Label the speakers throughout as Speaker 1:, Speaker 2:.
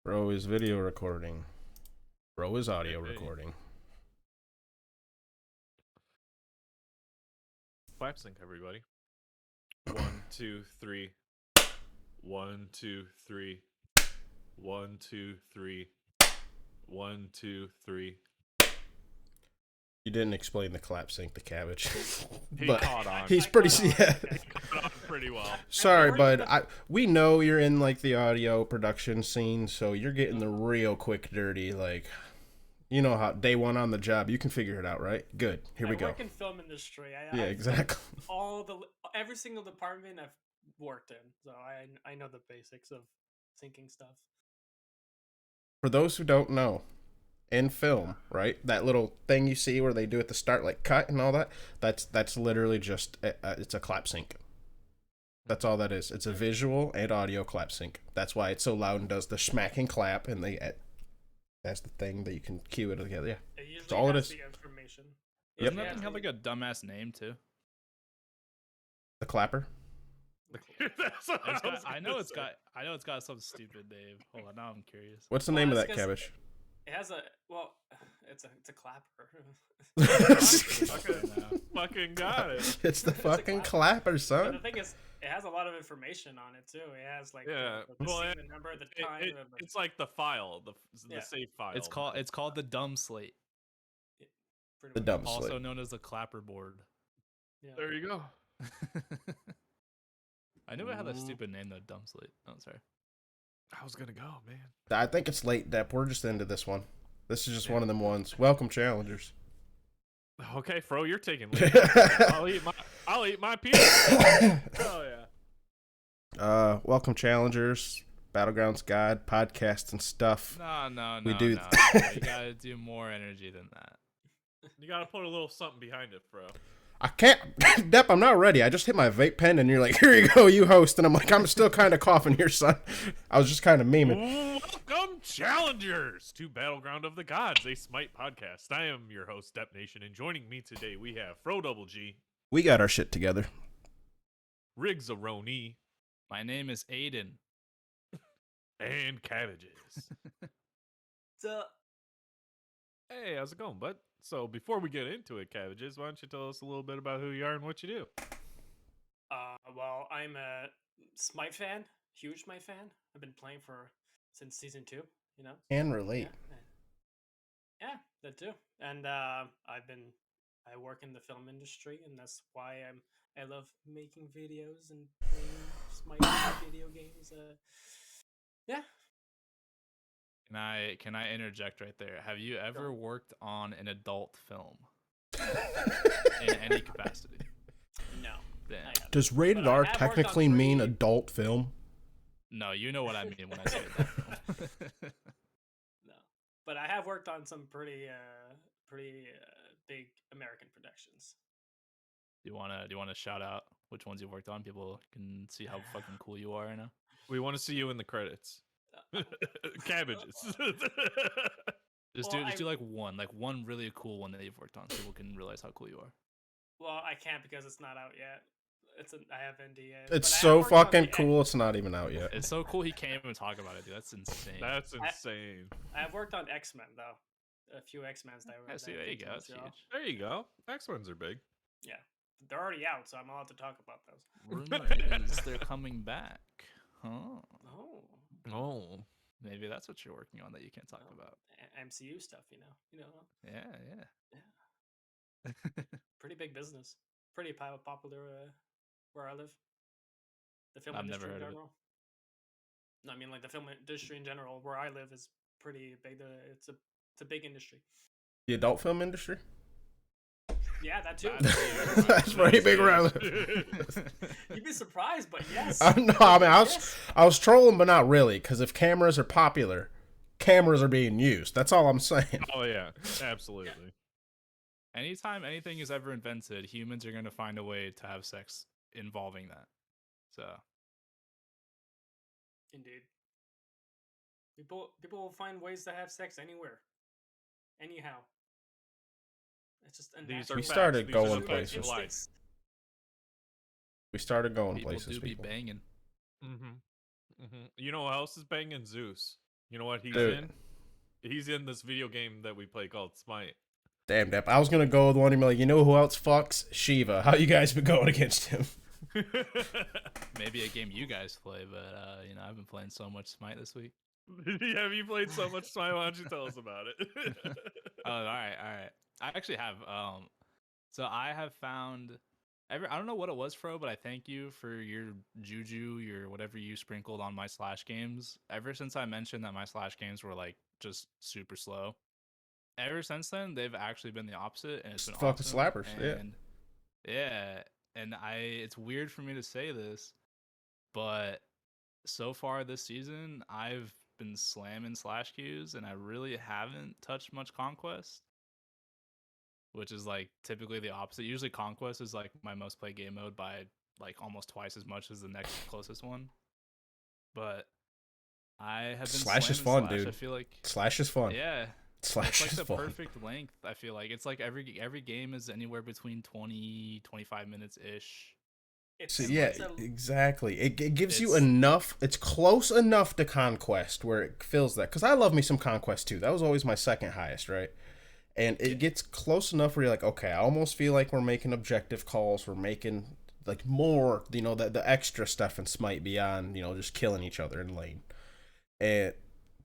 Speaker 1: Bro is video recording. Bro is audio recording.
Speaker 2: Clap sync, everybody. 1, 2, 3. 1, 2, 3. 1, 2, 3. 1, 2, 3.
Speaker 1: You didn't explain the clap sync to Cabbage.
Speaker 2: He
Speaker 1: but
Speaker 2: caught on.
Speaker 1: he's pretty. Yeah.
Speaker 2: He caught on pretty well.
Speaker 1: Sorry, bud. We know you're in like the audio production scene, so you're getting the real quick dirty. Like, you know how day one on the job, you can figure it out, right? Good. Here we go.
Speaker 3: I work in film industry.
Speaker 1: Yeah, exactly.
Speaker 3: Every single department I've worked in, so I know the basics of syncing stuff.
Speaker 1: For those who don't know, in film, right? That little thing you see where they do at the start, like cut and all that. That's literally just it's a clap sync. That's all that is. It's a visual and audio clap sync. That's why it's so loud and does the smacking clap, and that's the thing that you can cue it together. Yeah,
Speaker 3: That's
Speaker 1: all it is.
Speaker 3: The information.
Speaker 1: Yep.
Speaker 4: Doesn't that thing have like a dumbass name too?
Speaker 1: The clapper.
Speaker 4: I know it's got some stupid name. Hold on, now I'm curious.
Speaker 1: What's the name of that, Cabbage?
Speaker 3: It has it's a clapper.
Speaker 2: Fucking got it.
Speaker 1: It's the fucking clapper,
Speaker 3: But
Speaker 1: son.
Speaker 3: the thing is, it has a lot of information on it too. It has like
Speaker 2: Yeah,
Speaker 3: the number, the time.
Speaker 2: It's like the file, the save file.
Speaker 4: It's called the dumb slate,
Speaker 1: The dumb
Speaker 4: also
Speaker 1: slate.
Speaker 4: known as the clapper board.
Speaker 3: Yeah.
Speaker 2: There you go.
Speaker 4: I knew it had that stupid name, though. Dumb slate. Oh, sorry.
Speaker 2: I was gonna go, man.
Speaker 1: I think it's late, Depp. We're just into this one. This is just one of them ones. Welcome, challengers.
Speaker 2: Okay, Fro, you're taking lead. I'll eat my pizza. Oh yeah.
Speaker 1: Welcome, challengers. Battleground's God podcast and stuff.
Speaker 4: No.
Speaker 1: We do.
Speaker 4: You gotta do more energy than that.
Speaker 2: You gotta put a little something behind it, Fro.
Speaker 1: I can't, Depp. I'm not ready. I just hit my vape pen, and you're like, "Here you go, you host." And I'm like, "I'm still kind of coughing here, son." I was just kind of memeing.
Speaker 2: Welcome, challengers, to Battleground of the Gods, a Smite podcast. I am your host, Depp Nation, and joining me today we have Fro Double G.
Speaker 1: We got our shit together.
Speaker 2: Riggs Aroni.
Speaker 4: My name is Aiden.
Speaker 2: And Cabbages.
Speaker 3: So,
Speaker 2: Hey, how's it going, bud? So before we get into it, Cabbages, why don't you tell us a little bit about who you are and what you do?
Speaker 3: well, I'm a Smite fan, huge Smite fan. I've been playing since season 2. You know.
Speaker 1: Can relate.
Speaker 3: Yeah, that too. And I work in the film industry, and that's why I love making videos and playing Smite video games. Yeah.
Speaker 4: Can I interject right there? Have you ever worked on an adult film in any capacity?
Speaker 3: No.
Speaker 4: Damn.
Speaker 1: Does rated
Speaker 3: But I
Speaker 1: R
Speaker 3: have worked
Speaker 1: technically
Speaker 3: on
Speaker 1: mean
Speaker 3: 3D.
Speaker 1: adult film?
Speaker 4: No, you know what I mean when I say adult film.
Speaker 3: No, but I have worked on some pretty big American productions.
Speaker 4: Do you wanna shout out which ones you've worked on? People can see how fucking cool you are right now.
Speaker 2: We want to see you in the credits. Cabbages.
Speaker 4: Just
Speaker 3: Well,
Speaker 4: do like one really cool one that you've worked on, so people can realize how cool you are.
Speaker 3: Well, I can't because it's not out yet. I have NDA.
Speaker 1: It's so fucking cool. It's not even out yet.
Speaker 4: It's so cool he can't even talk about it, dude. That's insane.
Speaker 2: That's insane.
Speaker 3: I have worked on X-Men though. A few X-Men's that were.
Speaker 4: Yeah, see, there you go. That's huge.
Speaker 2: There you go. X-Ones are big.
Speaker 3: Yeah, they're already out, so I'm allowed to talk about those.
Speaker 4: Rumor is they're coming back. Huh?
Speaker 3: Oh,
Speaker 2: Oh.
Speaker 4: Maybe that's what you're working on that you can't talk about.
Speaker 3: MCU stuff, you know.
Speaker 4: Yeah.
Speaker 3: Pretty big business. Pretty popular where I live. The film
Speaker 4: I've never
Speaker 3: industry in
Speaker 4: heard of it.
Speaker 3: general. No, I mean like the film industry in general. Where I live is pretty big. It's a big industry.
Speaker 1: The adult film industry?
Speaker 3: Yeah, that too.
Speaker 1: That's pretty big around.
Speaker 3: You'd be surprised, but yes.
Speaker 1: I was trolling, but not really, because if cameras are popular, cameras are being used. That's all I'm saying.
Speaker 2: Oh yeah, absolutely.
Speaker 4: Anytime anything is ever invented, humans are going to find a way to have sex involving that. So,
Speaker 3: Indeed. People will find ways to have sex anywhere, anyhow. It's just
Speaker 2: These
Speaker 3: unnatural.
Speaker 2: are
Speaker 1: We
Speaker 2: facts.
Speaker 1: started
Speaker 2: These
Speaker 1: going
Speaker 2: are the facts
Speaker 1: places.
Speaker 2: of life.
Speaker 3: Instincts.
Speaker 1: We started going
Speaker 4: people
Speaker 1: places.
Speaker 4: do be
Speaker 1: People.
Speaker 4: banging.
Speaker 2: You know who else is banging? Zeus. You know what he's
Speaker 1: Dude.
Speaker 2: in? He's in this video game that we play called Smite.
Speaker 1: Damn, Depp. I was gonna go with one and be like, you know who else fucks? Shiva. How you guys been going against him?
Speaker 4: Maybe a game you guys play, but I've been playing so much Smite this week.
Speaker 2: Have you played so much Smite? Why don't you tell us about it?
Speaker 4: Oh, all right. I actually have. So I have found. I don't know what it was, Fro, but I thank you for your juju, your whatever you sprinkled on my Slash games. Ever since I mentioned that my Slash games were like just super slow, ever since then they've actually been the opposite, and it's been
Speaker 1: Fucking
Speaker 4: awesome.
Speaker 1: slappers.
Speaker 4: And yeah, and it's weird for me to say this, but so far this season I've been slamming Slash queues, and I really haven't touched much Conquest, which is like typically the opposite. Usually Conquest is like my most played game mode by like almost twice as much as the next closest one. But I have been
Speaker 1: Slash is
Speaker 4: slamming
Speaker 1: fun,
Speaker 4: Slash.
Speaker 1: dude.
Speaker 4: I feel like
Speaker 1: Slash is fun.
Speaker 4: yeah,
Speaker 1: Slash
Speaker 4: it's like
Speaker 1: is
Speaker 4: the
Speaker 1: fun.
Speaker 4: perfect length. I feel like it's like every game is anywhere between 20-25 minutes ish.
Speaker 1: So,
Speaker 3: It's,
Speaker 1: yeah,
Speaker 3: it's a,
Speaker 1: exactly. It gives you
Speaker 4: It's-
Speaker 1: enough. It's close enough to Conquest where it fills that. Because I love me some Conquest too. That was always my second highest, right? And it gets close enough where you're like, okay, I almost feel like we're making objective calls. We're making like more, the extra stuff in Smite beyond, just killing each other in lane. And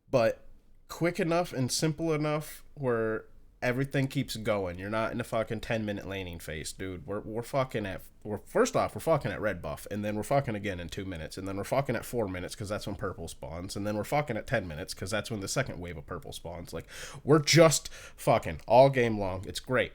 Speaker 1: but quick enough and simple enough where everything keeps going. You're not in a fucking 10-minute laning phase, dude. We're fucking at first off, we're fucking at red buff, and then we're fucking again in 2 minutes, and then we're fucking at 4 minutes because that's when purple spawns, and then we're fucking at 10 minutes because that's when the second wave of purple spawns. Like, we're just fucking all game long. It's great.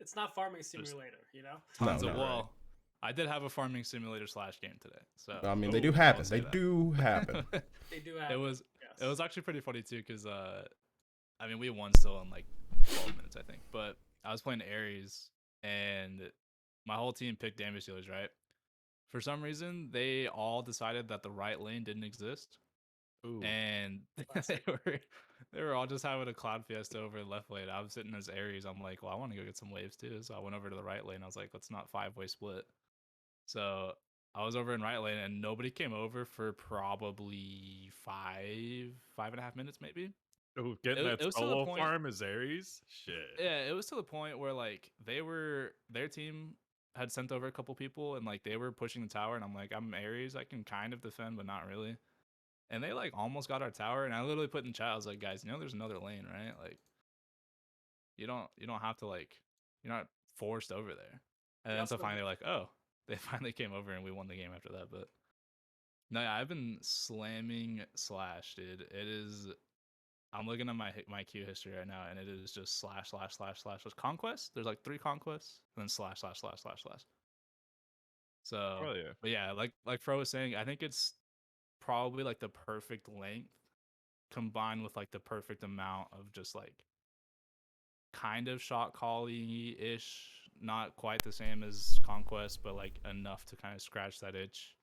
Speaker 3: it's not farming simulator, you know.
Speaker 4: Tons
Speaker 1: No,
Speaker 4: of
Speaker 1: no,
Speaker 4: well,
Speaker 1: right.
Speaker 4: I did have a farming simulator Slash game today, so
Speaker 1: I mean, they
Speaker 2: Ooh,
Speaker 1: do
Speaker 2: I
Speaker 1: happen.
Speaker 4: will say
Speaker 1: They
Speaker 4: that.
Speaker 1: do happen.
Speaker 3: They do have.
Speaker 4: it was
Speaker 3: Yes.
Speaker 4: it was actually pretty funny too because I mean we won still in like 12 minutes I think, but I was playing Ares and my whole team picked damage dealers, right? For some reason they all decided that the right lane didn't exist,
Speaker 2: Ooh.
Speaker 4: and they
Speaker 3: Classic.
Speaker 4: were all just having a cloud fiesta over the left lane. I was sitting as Ares. I'm like, well, I want to go get some waves too, so I went over to the right lane. I was like, let's not 5-way split. So I was over in right lane, and nobody came over for probably 5.5 minutes, maybe.
Speaker 2: Ooh, getting that
Speaker 4: It was to the
Speaker 2: solo
Speaker 4: point.
Speaker 2: farm is Ares? Shit.
Speaker 4: Yeah, it was to the point where like their team had sent over a couple people, and like they were pushing the tower, and I'm like, I'm Ares, I can kind of defend, but not really. And they like almost got our tower, and I literally put in chat, I was like, guys, there's another lane, right? Like, you don't have to like, you're not forced over there. And then so finally they're like, oh, they finally came over and we won the game after that. But no, yeah, I've been slamming Slash, dude. It is. I'm looking at my queue history right now, and it is just slash. There's conquest. There's like 3 conquests, and then slash. So,
Speaker 2: Oh, yeah.
Speaker 4: but yeah, like Fro was saying, I think it's probably like the perfect length combined with like the perfect amount of just like kind of shot calling ish, not quite the same as Conquest, but like enough to kind of scratch that itch.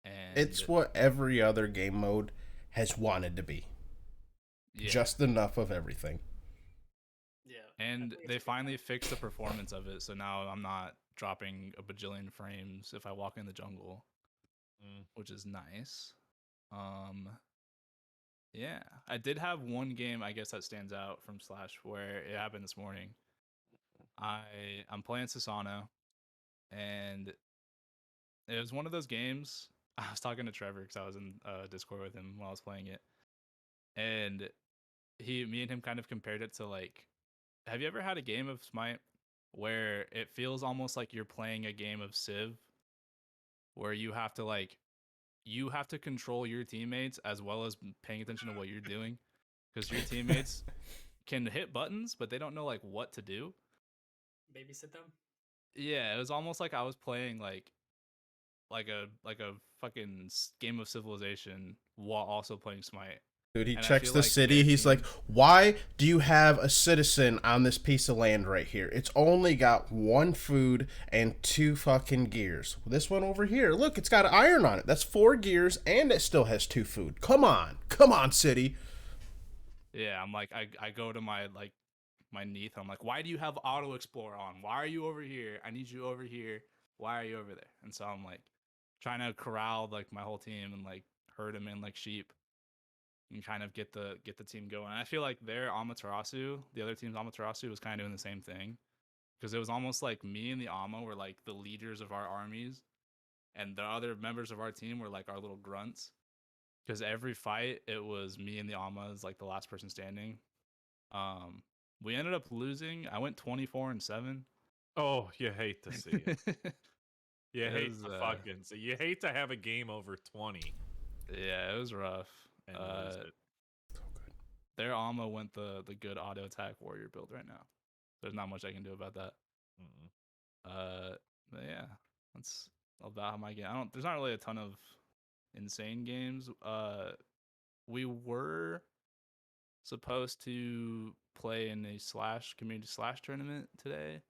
Speaker 4: And
Speaker 1: It's what every other game mode has wanted to be.
Speaker 4: yeah.
Speaker 1: Just enough of everything.
Speaker 3: Yeah.
Speaker 4: And they finally fixed the performance of it, so now I'm not dropping a bajillion frames if I walk in the jungle, which is nice. Yeah, I did have one game I guess that stands out from Slash where it happened this morning. I'm playing Sasano, and it was one of those games. I was talking to Trevor because I was in Discord with him while I was playing it, and me and him kind of compared it to like, have you ever had a game of Smite where it feels almost like you're playing a game of Civ, where you have to control your teammates as well as paying attention to what you're doing, because your teammates can hit buttons but they don't know like what to do.
Speaker 3: Babysit them.
Speaker 4: Yeah, it was almost like I was playing like a fucking game of Civilization while also playing Smite.
Speaker 1: Dude, he
Speaker 4: And I
Speaker 1: checks
Speaker 4: feel
Speaker 1: the
Speaker 4: like
Speaker 1: city.
Speaker 4: their
Speaker 1: He's
Speaker 4: team-
Speaker 1: like, why do you have a citizen on this piece of land right here? It's only got 1 food and 2 fucking gears. This one over here, look, it's got iron on it. That's 4 gears, and it still has 2 food. Come on, city.
Speaker 4: Yeah, I'm like, I go to my Neath. I'm like, why do you have auto explore on? Why are you over here? I need you over here. Why are you over there? And so I'm like trying to corral like my whole team and like herd them in like sheep. and kind of get the team going. And I feel like their Amaterasu, the other team's Amaterasu, was kind of doing the same thing, because it was almost like me and the Ama were like the leaders of our armies, and the other members of our team were like our little grunts. Because every fight, it was me and the Ama as like the last person standing. We ended up losing. I went 24-7.
Speaker 2: Oh, you hate to see it. You
Speaker 4: It
Speaker 2: hate
Speaker 4: was,
Speaker 2: to fucking see. You hate to have a game over 20
Speaker 4: yeah, it was rough.
Speaker 2: and lose it.
Speaker 4: Their Alma went the good auto attack warrior build right now. There's not much I can do about that. But yeah, that's about how my game. There's not really a ton of insane games. We were supposed to play in a community tournament today,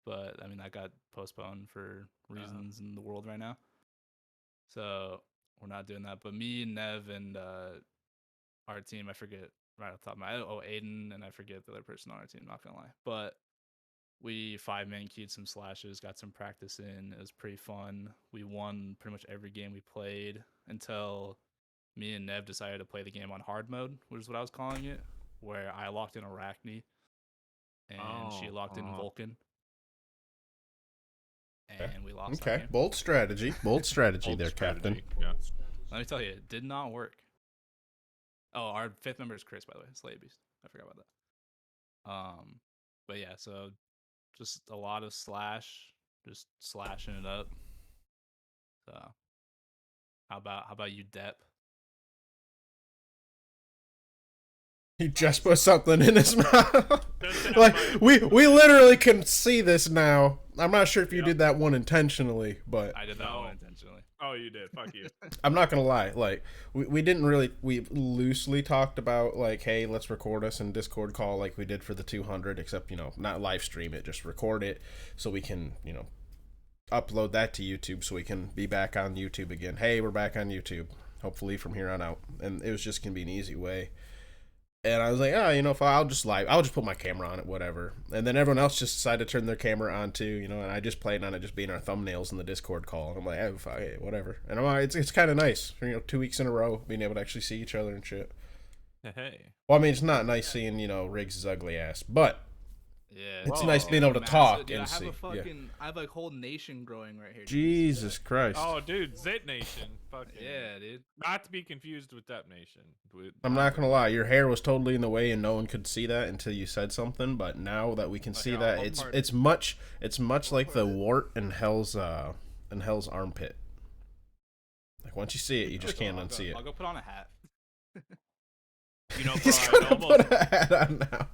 Speaker 4: but I mean that got postponed for reasons in the world right now. So we're not doing that. But me, Nev, and our team, I forget right off the top of my head. Oh, Aiden, and I forget the other person on our team, not gonna lie. But we 5-man queued some slashes, got some practice in. It was pretty fun. We won pretty much every game we played until me and Nev decided to play the game on hard mode, which is what I was calling it, where I locked in Arachne and she locked in Vulcan. And we lost that game.
Speaker 1: Bold strategy. Bold strategy there, Captain.
Speaker 2: Yeah.
Speaker 4: Let me tell you, it did not work. Oh, our 5th member is Chris, by the way. Slay Beast. I forgot about that. But yeah, so just a lot of just slashing it up. So how about you, Depp?
Speaker 1: He just put something in his mouth. Like we literally can see this now. I'm not sure if you did that one intentionally, but
Speaker 4: I did that one intentionally.
Speaker 2: Oh, you did. Fuck you.
Speaker 1: I'm not gonna lie. Like we didn't really. We loosely talked about like, hey, let's record us in Discord call like we did for the 200, except not live stream it, just record it so we can upload that to YouTube so we can be back on YouTube again. Hey, we're back on YouTube. Hopefully from here on out, and it was just gonna be an easy way. And I was like, if I'll just put my camera on it, whatever. And then everyone else just decided to turn their camera on too, and I just played on it just being our thumbnails in the Discord call. And I'm like, hey, whatever. And I'm like, it's kind of nice, 2 weeks in a row being able to actually see each other and shit.
Speaker 2: Hey.
Speaker 1: Well, I mean, it's not nice seeing Riggs' ugly ass, but
Speaker 4: yeah,
Speaker 1: it's nice being able to talk
Speaker 4: dude,
Speaker 1: and see.
Speaker 4: I have a whole nation growing right here.
Speaker 1: Jesus Christ!
Speaker 2: Oh, dude, Zit Nation. Fucking
Speaker 4: yeah, dude.
Speaker 2: Not to be confused with Depp Nation.
Speaker 1: I'm not gonna lie, your hair was totally in the way, and no one could see that until you said something. But now that we can see that, it's much like the wart in Hell's armpit. Like once you see it, you just can't unsee it.
Speaker 4: I'll go put on a hat.
Speaker 1: He's gonna put a hat on now.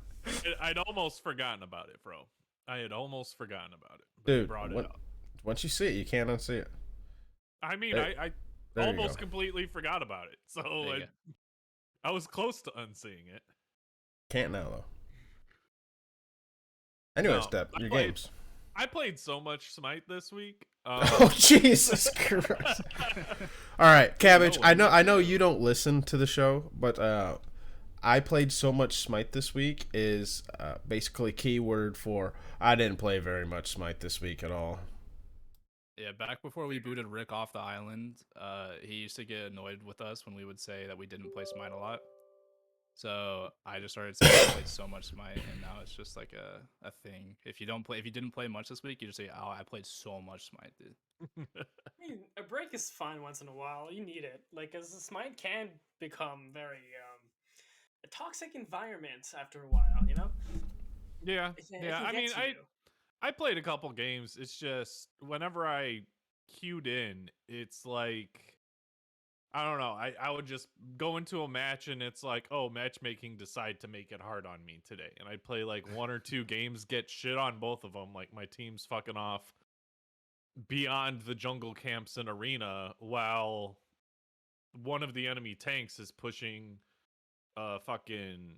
Speaker 2: I'd almost forgotten about it, bro. I had almost forgotten about it. But
Speaker 1: Dude,
Speaker 2: brought it up.
Speaker 1: Once you see it, you can't unsee it.
Speaker 2: I mean, I almost completely forgot about it. So I was close to unseeing it.
Speaker 1: Can't now, though. Anyways, Depp, your games.
Speaker 2: I played so much Smite this week.
Speaker 1: Oh, Jesus Christ. All right, Cabbage, I know you don't listen to the show, but I played so much Smite this week is basically keyword for I didn't play very much Smite this week at all.
Speaker 4: Yeah, back before we booted Rick off the island, he used to get annoyed with us when we would say that we didn't play Smite a lot. So I just started saying I played so much Smite, and now it's just like a thing. If you didn't play much this week, you just say, "Oh, I played so much Smite, dude."
Speaker 3: I mean, a break is fine once in a while. You need it, like, as the Smite can become very a toxic environment after a while.
Speaker 2: Yeah. I mean, I played a couple games. It's just whenever I queued in, it's like, I don't know. I would just go into a match and it's like, oh, matchmaking decide to make it hard on me today. And I'd play like 1 or 2 games, get shit on both of them. Like my team's fucking off beyond the jungle camps and arena while one of the enemy tanks is pushing fucking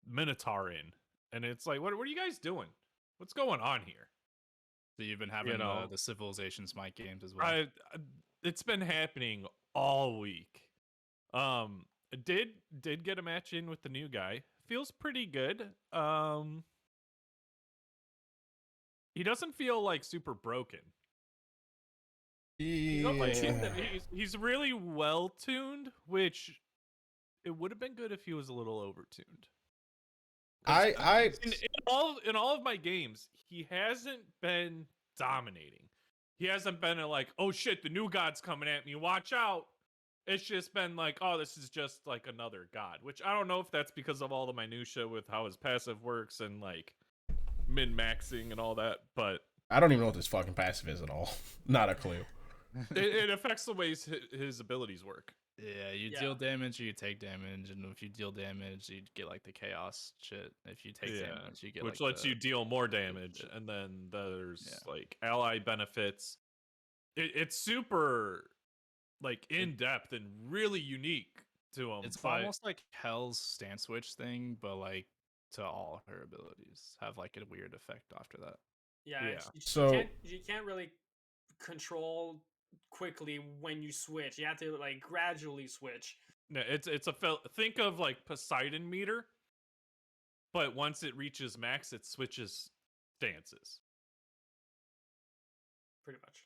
Speaker 2: Minotaur in. And it's like, what are you guys doing? What's going on here?
Speaker 4: So you've been having the Civilization Smite games as well.
Speaker 2: It's been happening all week. Did get a match in with the new guy. Feels pretty good. He doesn't feel like super broken.
Speaker 1: Yeah.
Speaker 2: He's really well tuned, which it would have been good if he was a little overtuned. In all of my games, he hasn't been dominating. He hasn't been like, oh shit, the new god's coming at me, watch out. It's just been like, oh, this is just like another god, which I don't know if that's because of all the minutia with how his passive works and like min-maxing and all that, but
Speaker 1: I don't even know what this fucking passive is at all. Not a clue.
Speaker 2: it affects the ways his abilities work.
Speaker 4: Yeah, you deal damage or you take damage, and if you deal damage, you get like the chaos shit. If you take damage, you get
Speaker 2: which
Speaker 4: like
Speaker 2: lets you deal more damage, and then there's like ally benefits. It's super like in depth and really unique to him.
Speaker 4: It's almost like Hell's stance switch thing, but like to all her abilities have like a weird effect after that.
Speaker 3: Yeah.
Speaker 1: So
Speaker 3: you can't really control quickly when you switch. You have to like gradually switch.
Speaker 2: No, it's think of like Poseidon meter, but once it reaches max, it switches stances.
Speaker 3: Pretty much.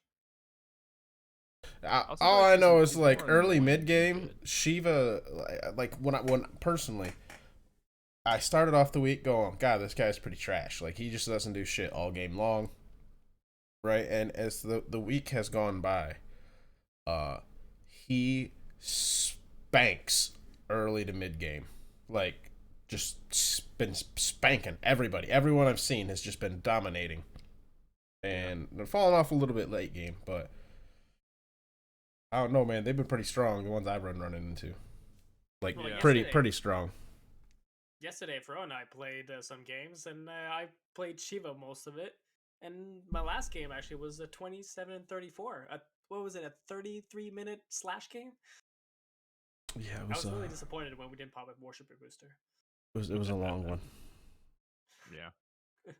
Speaker 1: All I know is like early mid game, Shiva. Like when personally, I started off the week going, God, this guy's pretty trash. Like he just doesn't do shit all game long, right? And as the week has gone by, he spanks early to mid game, like just been spanking everybody. Everyone I've seen has just been dominating, and they're falling off a little bit late game, but. I don't know, man. They've been pretty strong. The ones I've running into, like pretty strong.
Speaker 3: Yesterday, Fro and I played some games, and I played Shiva most of it. And my last game actually was a 27-34. What was it? A 33-minute slash game.
Speaker 1: Yeah,
Speaker 3: I was really disappointed when we didn't pop a Worshipper booster.
Speaker 1: It was a long one.
Speaker 2: Yeah.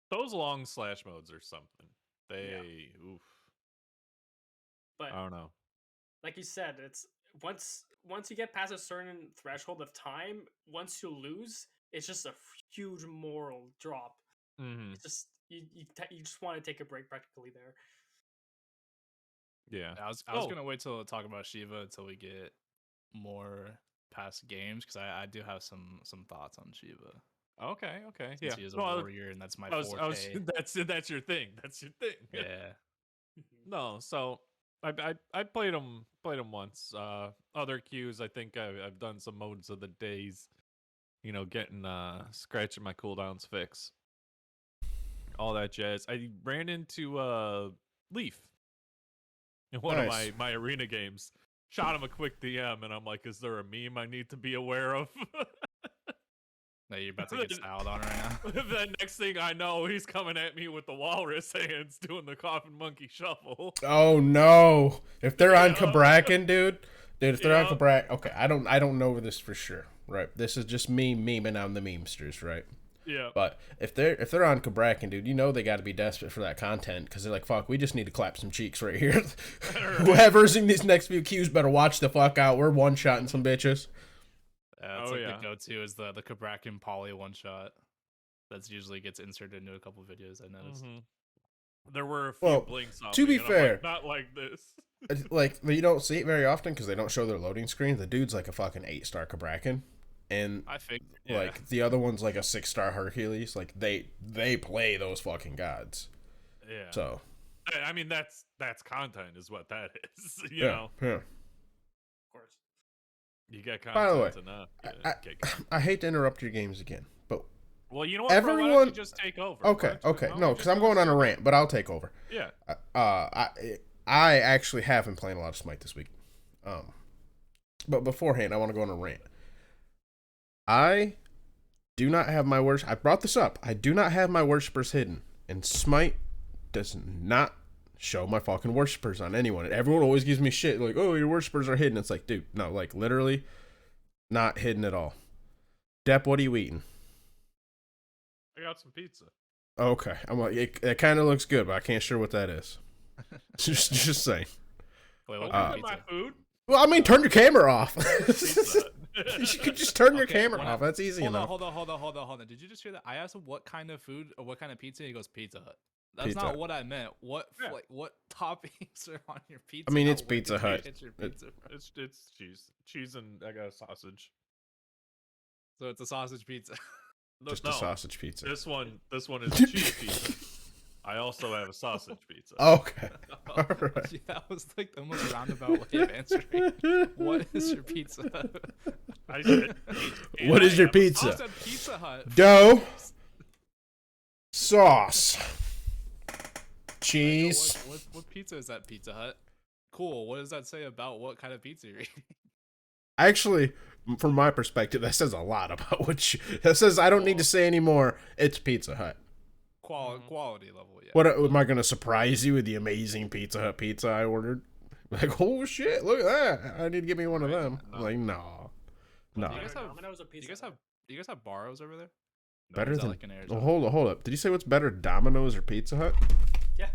Speaker 2: Those long slash modes are something. Oof.
Speaker 3: But
Speaker 2: I don't know.
Speaker 3: Like you said, it's once you get past a certain threshold of time, once you lose, it's just a huge moral drop.
Speaker 2: Mm-hmm.
Speaker 3: It's just you just want to take a break practically there.
Speaker 2: Yeah,
Speaker 4: I was gonna wait till talk about Shiva until we get more past games because I do have some thoughts on Shiva.
Speaker 2: Okay.
Speaker 4: Since he is a warrior, and that's my forte.
Speaker 2: That's your thing. That's your thing.
Speaker 4: Yeah.
Speaker 2: No, so I played him once. Other queues, I think I've done some modes of the days. You know, getting scratching my cooldowns fix. All that jazz. I ran into Leaf in one of my arena games. Shot him a quick DM, and I'm like, is there a meme I need to be aware of?
Speaker 4: No, you're about to get styled on right now.
Speaker 2: The next thing I know, he's coming at me with the walrus hands doing the coffin monkey shuffle.
Speaker 1: Oh no! If they're on Cabrakan, dude, if they're on Cabrakan, okay, I don't know this for sure, right? This is just me memeing on the memesters, right?
Speaker 2: Yeah.
Speaker 1: But if they're on Cabrakan, dude, you know they got to be desperate for that content because they're like, fuck, we just need to clap some cheeks right here. Whoever's in these next few queues better watch the fuck out. We're one shotting some bitches.
Speaker 4: It's the go-to is the Cabrakan poly one shot. That's usually gets inserted into a couple videos. I noticed.
Speaker 2: Mm-hmm. There were a few blinks on
Speaker 1: to be
Speaker 2: me,
Speaker 1: fair,
Speaker 2: like, not like this.
Speaker 1: Like you don't see it very often because they don't show their loading screen. The dude's like a fucking 8-star Cabrakan, and
Speaker 4: I think
Speaker 1: like the other one's like a 6-star Hercules. Like they play those fucking gods.
Speaker 2: Yeah.
Speaker 1: So,
Speaker 2: I mean that's content is what that is. You know.
Speaker 1: Yeah.
Speaker 3: Of course.
Speaker 2: You get content
Speaker 1: By the way,
Speaker 2: enough.
Speaker 1: I hate to interrupt your games again, but
Speaker 2: well, you know what?
Speaker 1: Everyone,
Speaker 2: bro, why don't you just take over.
Speaker 1: Okay. No, because I'm going on a rant, but I'll take over.
Speaker 2: Yeah.
Speaker 1: I actually have been playing a lot of Smite this week. But beforehand, I want to go on a rant. I do not have my worship. I brought this up. I do not have my worshippers hidden, and Smite does not show my fucking worshippers on anyone. And everyone always gives me shit like, "Oh, your worshippers are hidden." It's like, dude, no, like literally, not hidden at all. Depp, what are you eating?
Speaker 2: I got some pizza.
Speaker 1: Okay, I'm like, it kind of looks good, but I can't sure what that is. just saying.
Speaker 4: Wait, what
Speaker 2: my food?
Speaker 1: Well, I mean, turn your camera off. You could just turn your camera off. That's easy enough.
Speaker 4: Hold on. Did you just hear that? I asked him what kind of food or what kind of pizza. He goes, Pizza Hut. That's
Speaker 1: Pizza.
Speaker 4: not what I meant. What
Speaker 2: Yeah.
Speaker 4: like what toppings are on your pizza?
Speaker 1: I mean,
Speaker 4: Hut?
Speaker 1: it's
Speaker 4: Where
Speaker 1: Pizza
Speaker 4: did you
Speaker 1: Hut.
Speaker 4: get your pizza from?
Speaker 2: It's cheese and I got a sausage.
Speaker 4: So it's a sausage pizza.
Speaker 1: Just a sausage pizza.
Speaker 2: This one is a cheese pizza. I also have a sausage pizza.
Speaker 1: Okay. All right.
Speaker 4: Yeah, that was like the most roundabout way of answering. What is your Pizza Hut?
Speaker 2: I said,
Speaker 1: What is your
Speaker 4: I
Speaker 1: pizza?
Speaker 4: said Pizza Hut.
Speaker 1: Dough, sauce, cheese.
Speaker 4: What pizza is that? Pizza Hut. Cool. What does that say about what kind of pizza you're eating?
Speaker 1: Actually, from my perspective, that says a lot about what you. That says I don't need to say anymore. It's Pizza Hut.
Speaker 4: Quality level, yeah.
Speaker 1: What am I gonna surprise you with the amazing Pizza Hut pizza I ordered? Like, oh shit, look at that! I need to give me one of them.
Speaker 2: No.
Speaker 1: Like, no.
Speaker 4: Do you guys have Barrows over there?
Speaker 1: Better than
Speaker 4: like an Arizona?
Speaker 1: hold up. Did you say what's better, Domino's or Pizza Hut?
Speaker 3: Yeah.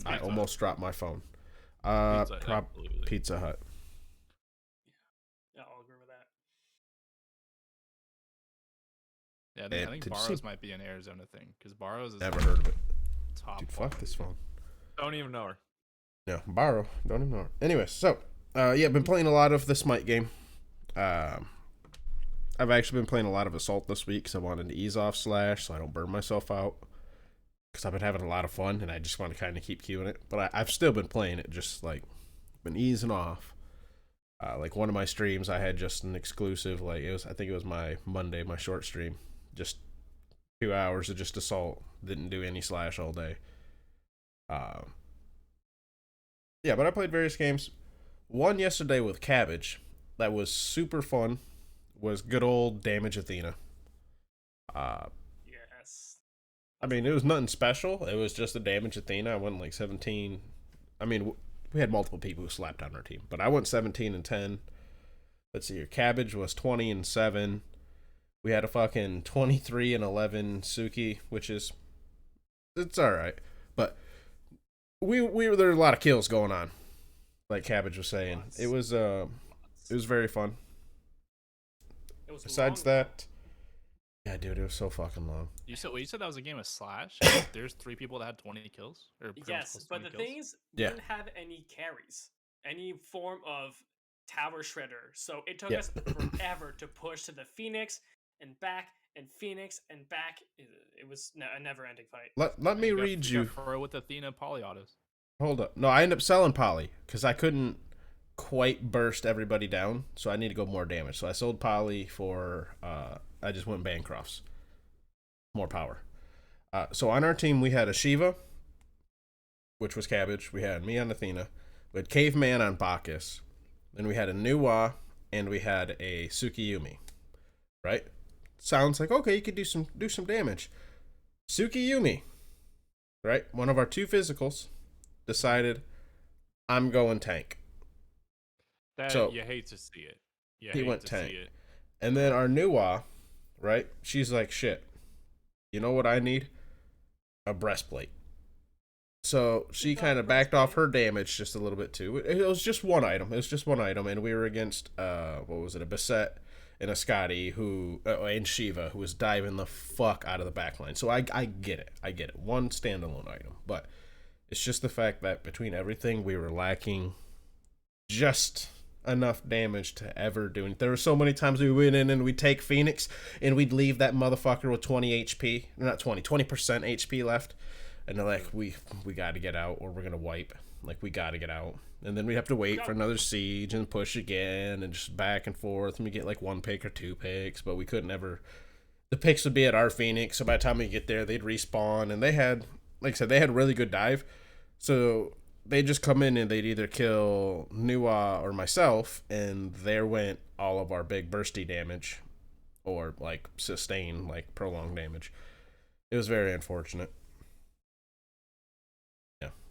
Speaker 1: I almost dropped my phone. Pizza Hut.
Speaker 3: Yeah, I'll agree with that.
Speaker 4: Yeah, I think Barrows might be an Arizona thing because Barrows is
Speaker 1: Never heard of it.
Speaker 4: top.
Speaker 1: Dude, fuck this phone.
Speaker 2: Don't even know her.
Speaker 1: No, Barrow. Don't even know her. Anyway, so yeah, I've been playing a lot of the Smite game. I've actually been playing a lot of Assault this week because I wanted to ease off Slash so I don't burn myself out. Because I've been having a lot of fun and I just want to kind of keep queuing it. But I've still been playing it, just like been easing off. Like one of my streams, I had just an exclusive. Like I think it was my Monday, my short stream. Just 2 hours of just Assault. Didn't do any Slash all day. Yeah, but I played various games. One yesterday with Cabbage that was super fun was good old Damage Athena.
Speaker 3: Yes.
Speaker 1: I mean, it was nothing special. It was just a Damage Athena. I went like 17. I mean, we had multiple people who slapped on our team, but I went 17-10. Let's see here. Cabbage was 20-7. We had a fucking 23-11 Suki, which is it's all right, but we there were a lot of kills going on. Like Cabbage was saying, it was very fun.
Speaker 3: It was
Speaker 1: Besides
Speaker 3: long,
Speaker 1: that, yeah, dude, it was so fucking long.
Speaker 4: You said that was a game of Slash. There's 3 people that had 20 kills. Or
Speaker 3: yes, but the thing is, we didn't have any carries, any form of tower shredder. So it took us forever to push to the Phoenix and back and Phoenix and back. It was a never-ending fight.
Speaker 1: Let me read you.
Speaker 4: With Athena polyautos.
Speaker 1: Hold up. No, I ended up selling Poly because I couldn't quite burst everybody down, so I need to go more damage. So I sold Poly for I just went Bancrofts. More power. So on our team we had a Shiva, which was Cabbage. We had me on Athena. We had Caveman on Bacchus. Then we had a Nuwa and we had a Tsukiyumi. Right? Sounds like okay, you could do some damage. Tsukiyumi, right? One of our 2 physicals decided I'm going tank.
Speaker 2: So you hate to see it.
Speaker 1: He went tank. And then our Nuwa, right? She's like, shit. You know what I need? A breastplate. So she kind of backed off her damage just a little bit too. It was just one item. And we were against what was it? A Beset and a Scotty and Shiva who was diving the fuck out of the backline. So I get it. One standalone item, but it's just the fact that between everything we were lacking just enough damage to ever do it. There were so many times we went in and we'd take Phoenix and we'd leave that motherfucker with 20 HP. Not 20% HP left. And they're like, we got to get out or we're going to wipe. Like, we got to get out. And then we have to wait for another siege and push again and just back and forth. And we get like 1 pick or 2 picks, but we couldn't ever. The picks would be at our Phoenix. So by the time we get there, they'd respawn. And they had, like I said, they had really good dive. So they just come in and they'd either kill Nuwa or myself. And there went all of our big bursty damage or like sustain, like prolonged damage. It was very unfortunate.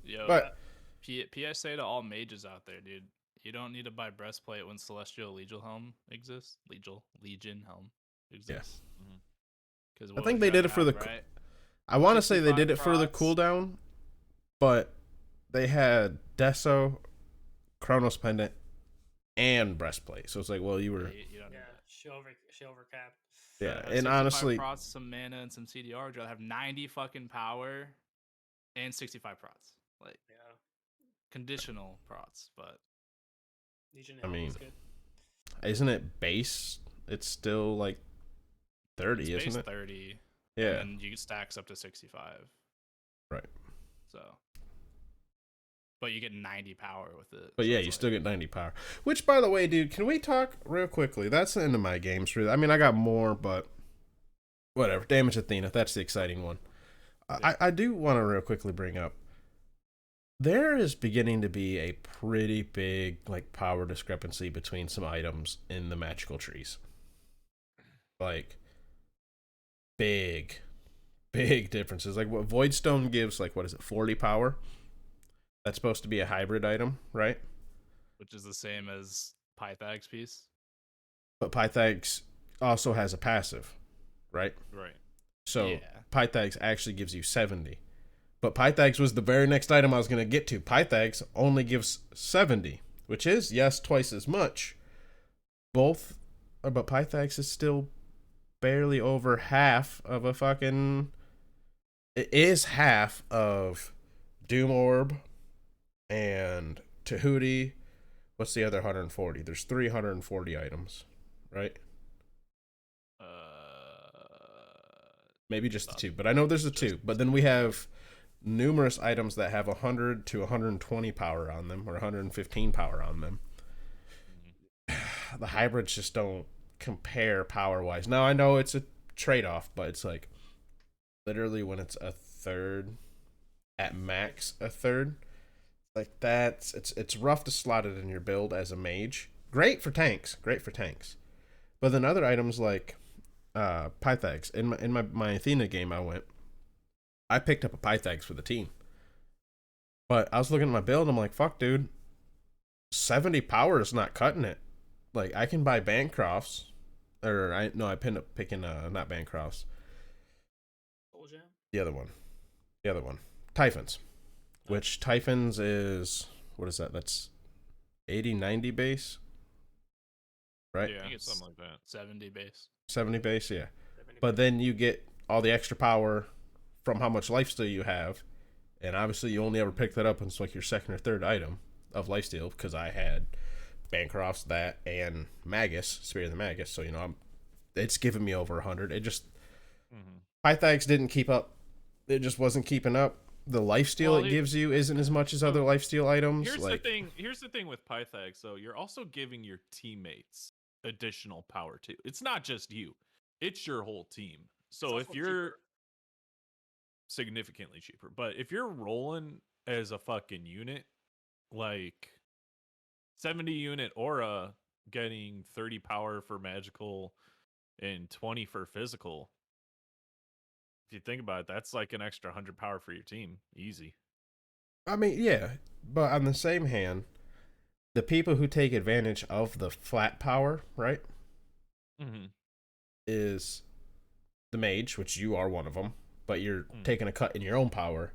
Speaker 4: Yo,
Speaker 1: but
Speaker 4: PSA to all mages out there, dude. You don't need to buy breastplate when Celestial Legion helm exists. Legion helm exists.
Speaker 1: Yeah. I think they did it for the. Right? I want to say they did it for the cooldown, but they had Deso, Chronos Pendant, and breastplate. So it's like, well, you were.
Speaker 3: She overcapped.
Speaker 1: Yeah, and honestly,
Speaker 4: some mana and some CDR. You'll have 90 fucking power. and 65 prots. Like,
Speaker 3: Yeah,
Speaker 4: conditional prots, but
Speaker 3: Legion
Speaker 1: I
Speaker 3: Elf
Speaker 1: mean,
Speaker 3: is good.
Speaker 1: isn't it base? It's still like 30,
Speaker 4: it's
Speaker 1: isn't
Speaker 4: base
Speaker 1: it?
Speaker 4: 30,
Speaker 1: Yeah.
Speaker 4: and then you stacks up to 65.
Speaker 1: Right.
Speaker 4: So, but you get 90 power with it.
Speaker 1: But
Speaker 4: so
Speaker 1: yeah,
Speaker 4: it's
Speaker 1: you
Speaker 4: like,
Speaker 1: still get 90 power. Which, by the way, dude, can we talk real quickly? That's the end of my games. I mean, I got more, but whatever. Damage Athena, that's the exciting one.
Speaker 2: Yeah.
Speaker 1: I do want to real quickly bring up, there is beginning to be a pretty big like power discrepancy between some items in the magical trees. Like, big differences. Like, what Voidstone gives, like, what is it, 40 power? That's supposed to be a hybrid item, right?
Speaker 4: which is the same as Pythag's piece.
Speaker 1: But Pythags also has a passive, right?
Speaker 2: Right.
Speaker 1: So
Speaker 4: Yeah.
Speaker 1: Pythags actually gives you 70. But Pythags was the very next item I was going to get to. Pythags only gives 70, which is, yes, twice as much. But Pythags is still barely over half of a fucking... It is half of Doom Orb and Tahuti. What's the other 140? There's 340 items, right? Maybe just the two, but I know there's a two. But then we have numerous items that have 100 to 120 power on them, or 115 power on them. The hybrids just don't compare power wise. Now I know it's a trade off, but it's like literally when it's a third, at max a third, like that's it's rough to slot it in your build as a mage. Great for tanks, But then other items like Pythags. In my Athena game I picked up a Pythags for the team. But I was looking at my build, I'm like, fuck, dude. 70 power is not cutting it. Like, I can buy Bancrofts. I pinned up picking not Bancrofts. The other one. Typhons. Which Typhons is, what is that? That's 80, 90 base? Right?
Speaker 2: Yeah, something like that.
Speaker 4: 70 base.
Speaker 1: 70 base, yeah. But then you get all the extra power from how much lifesteal you have. And obviously you only ever pick that up when it's like your second or third item of lifesteal, because I had Bancrofts, that, and Magus, Spirit of the Magus. So, it's giving me over 100. It just... Pythags didn't keep up. It just wasn't keeping up. The lifesteal it gives you isn't as much as other lifesteal items.
Speaker 2: Here's the thing with Pythags, though. You're also giving your teammates additional power, too. It's not just you. It's your whole team. So if you're... significantly cheaper. But if you're rolling as a fucking unit, like 70 unit aura getting 30 power for magical and 20 for physical, if you think about it, that's like an extra 100 power for your team. Easy.
Speaker 1: I mean, yeah. But on the same hand, the people who take advantage of the flat power, right? Is the mage, which you are one of them. But you're taking a cut in your own power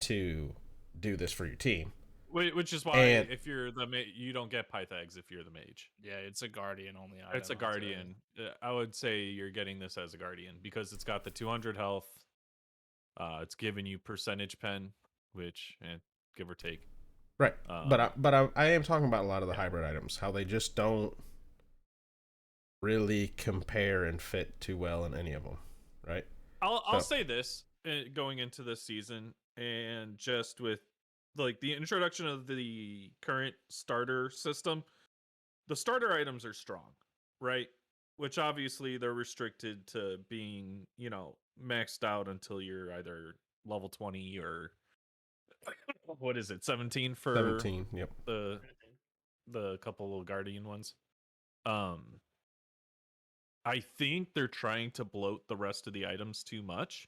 Speaker 1: to do this for your team.
Speaker 2: Which is why if you're the you don't get Pythags if you're the mage.
Speaker 4: Yeah, it's a guardian only item.
Speaker 2: It's a guardian. I would say you're getting this as a guardian because it's got the 200 health. It's giving you percentage pen, which give or take.
Speaker 1: Right. But I am talking about a lot of the hybrid items, how they just don't really compare and fit too well in any of them, right?
Speaker 2: I'll say this going into this season, and just with like the introduction of the current starter system, the starter items are strong, right? Which obviously they're restricted to being, maxed out until you're either level 20 or what is it, 17 for
Speaker 1: 17, yep.
Speaker 2: The couple of guardian ones. I think they're trying to bloat the rest of the items too much.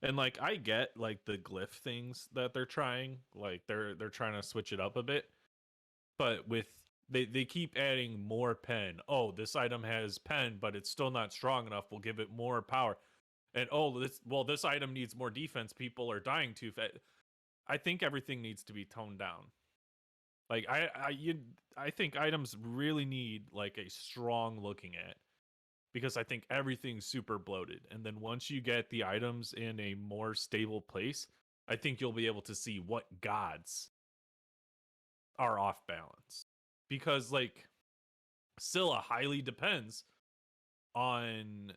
Speaker 2: And like I get like the glyph things that they're trying, like they're trying to switch it up a bit. But with they keep adding more pen. Oh, this item has pen, but it's still not strong enough. We'll give it more power. And this item needs more defense. People are dying too fast. I think everything needs to be toned down. Like I think items really need like a strong looking at, because I think everything's super bloated. And then once you get the items in a more stable place, I think you'll be able to see what gods are off balance. Because, like, Scylla highly depends on,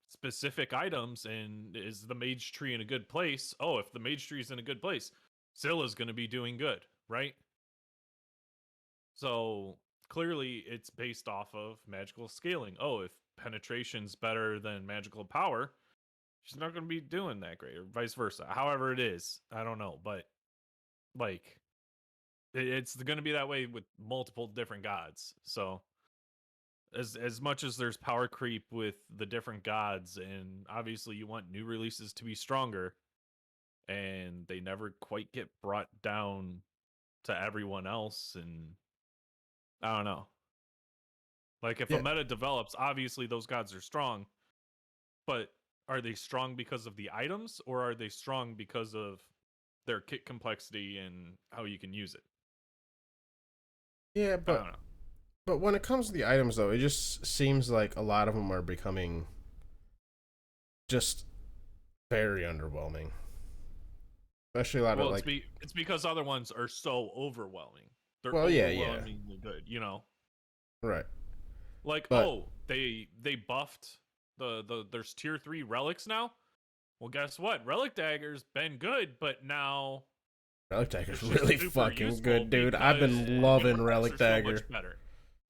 Speaker 2: specific items. And is the mage tree in a good place? Oh, if the mage tree is in a good place, Scylla's going to be doing good, right? So clearly it's based off of magical scaling. Oh, if penetration's better than magical power, she's not going to be doing that great, or vice versa. However it is, I don't know, but like it's going to be that way with multiple different gods. So as much as there's power creep with the different gods, and obviously you want new releases to be stronger, and they never quite get brought down to everyone else, and I don't know. Like, if a meta develops, obviously those gods are strong, but are they strong because of the items, or are they strong because of their kit complexity and how you can use it?
Speaker 1: Yeah,
Speaker 2: I don't know.
Speaker 1: But when it comes to the items, though, it just seems like a lot of them are becoming just very underwhelming. Especially a lot of, like...
Speaker 2: it's because other ones are so overwhelming. They're overwhelmingly good,
Speaker 1: Right.
Speaker 2: Like, they buffed there's tier 3 relics now. Well, guess what? Relic Dagger's been good, but now
Speaker 1: Relic Dagger's really fucking good, dude. I've been loving Relic Dagger.
Speaker 2: So much better.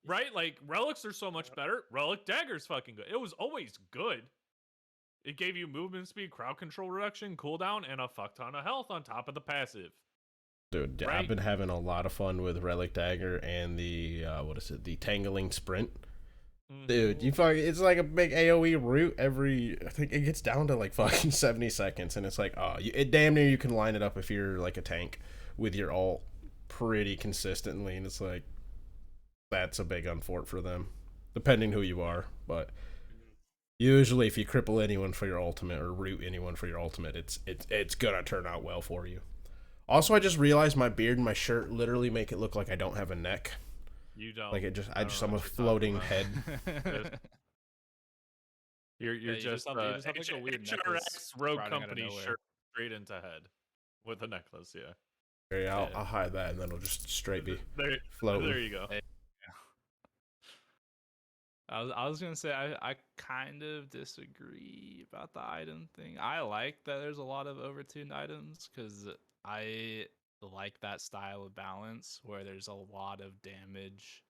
Speaker 2: Right? Like, relics are so much better. Relic Dagger's fucking good. It was always good. It gave you movement speed, crowd control reduction, cooldown, and a fuck ton of health on top of the passive.
Speaker 1: Dude, right? I've been having a lot of fun with Relic Dagger and the the Tangling Sprint. Dude, it's like a big AoE root I think it gets down to like fucking 70 seconds, and it's like, damn near you can line it up if you're like a tank with your ult pretty consistently, and it's like, that's a big unfort for them, depending who you are. But usually if you cripple anyone for your ultimate or root anyone for your ultimate, it's gonna turn out well for you. Also, I just realized my beard and my shirt literally make it look like I don't have a neck.
Speaker 2: You don't.
Speaker 1: Like, I'm a floating head.
Speaker 2: You're just
Speaker 4: have like a weird necklace.
Speaker 2: Rogue Company shirt straight into head with a necklace, yeah.
Speaker 1: Yeah, I'll hide that, and then it'll just straight be floating.
Speaker 2: There you go.
Speaker 4: I was gonna say I kind of disagree about the item thing. I like that there's a lot of overtuned items because I like that style of balance where there's a lot of damage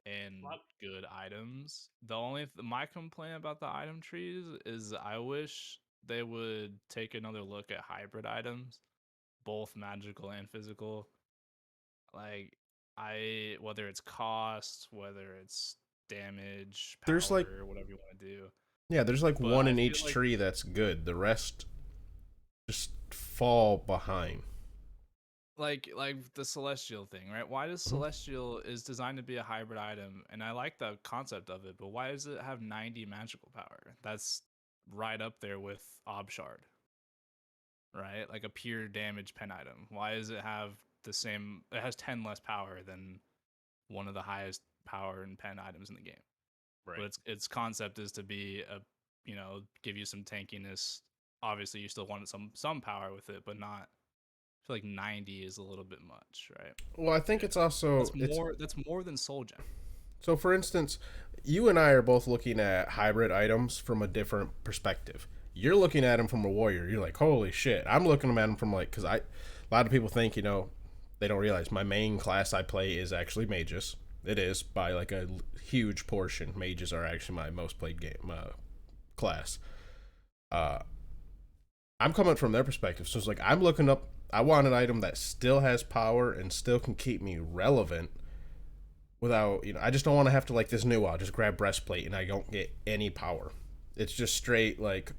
Speaker 4: and good items. The only my complaint about the item trees is I wish they would take another look at hybrid items, both magical and physical. Like, whether it's cost, whether it's damage, power,
Speaker 1: there's like
Speaker 4: whatever you want to do.
Speaker 1: Yeah, there's like one in each tree that's good. The rest just fall behind.
Speaker 4: Like the Celestial thing, right? Why does Celestial is designed to be a hybrid item, and I like the concept of it, but why does it have 90 magical power? That's right up there with Obshard, right? Like a pure damage pen item. Why does it have the same? It has 10 less power than one of the highest power and pen items in the game.
Speaker 2: Right.
Speaker 4: But its concept is to be give you some tankiness. Obviously, you still want some power with it, but not. I feel like 90 is a little bit much, right?
Speaker 1: Well, I think it's also
Speaker 4: that's more than Soul Gem.
Speaker 1: So, for instance, you and I are both looking at hybrid items from a different perspective. You're looking at them from a warrior. You're like, holy shit. I'm looking at them from, like, because a lot of people think, they don't realize my main class I play is actually mages. It is by like a huge portion. Mages are actually my most played game class. I'm coming from their perspective, so it's like I'm looking up. I want an item that still has power and still can keep me relevant without, I just don't want to have to, like, this new, I'll just grab breastplate and I don't get any power. It's just straight, like,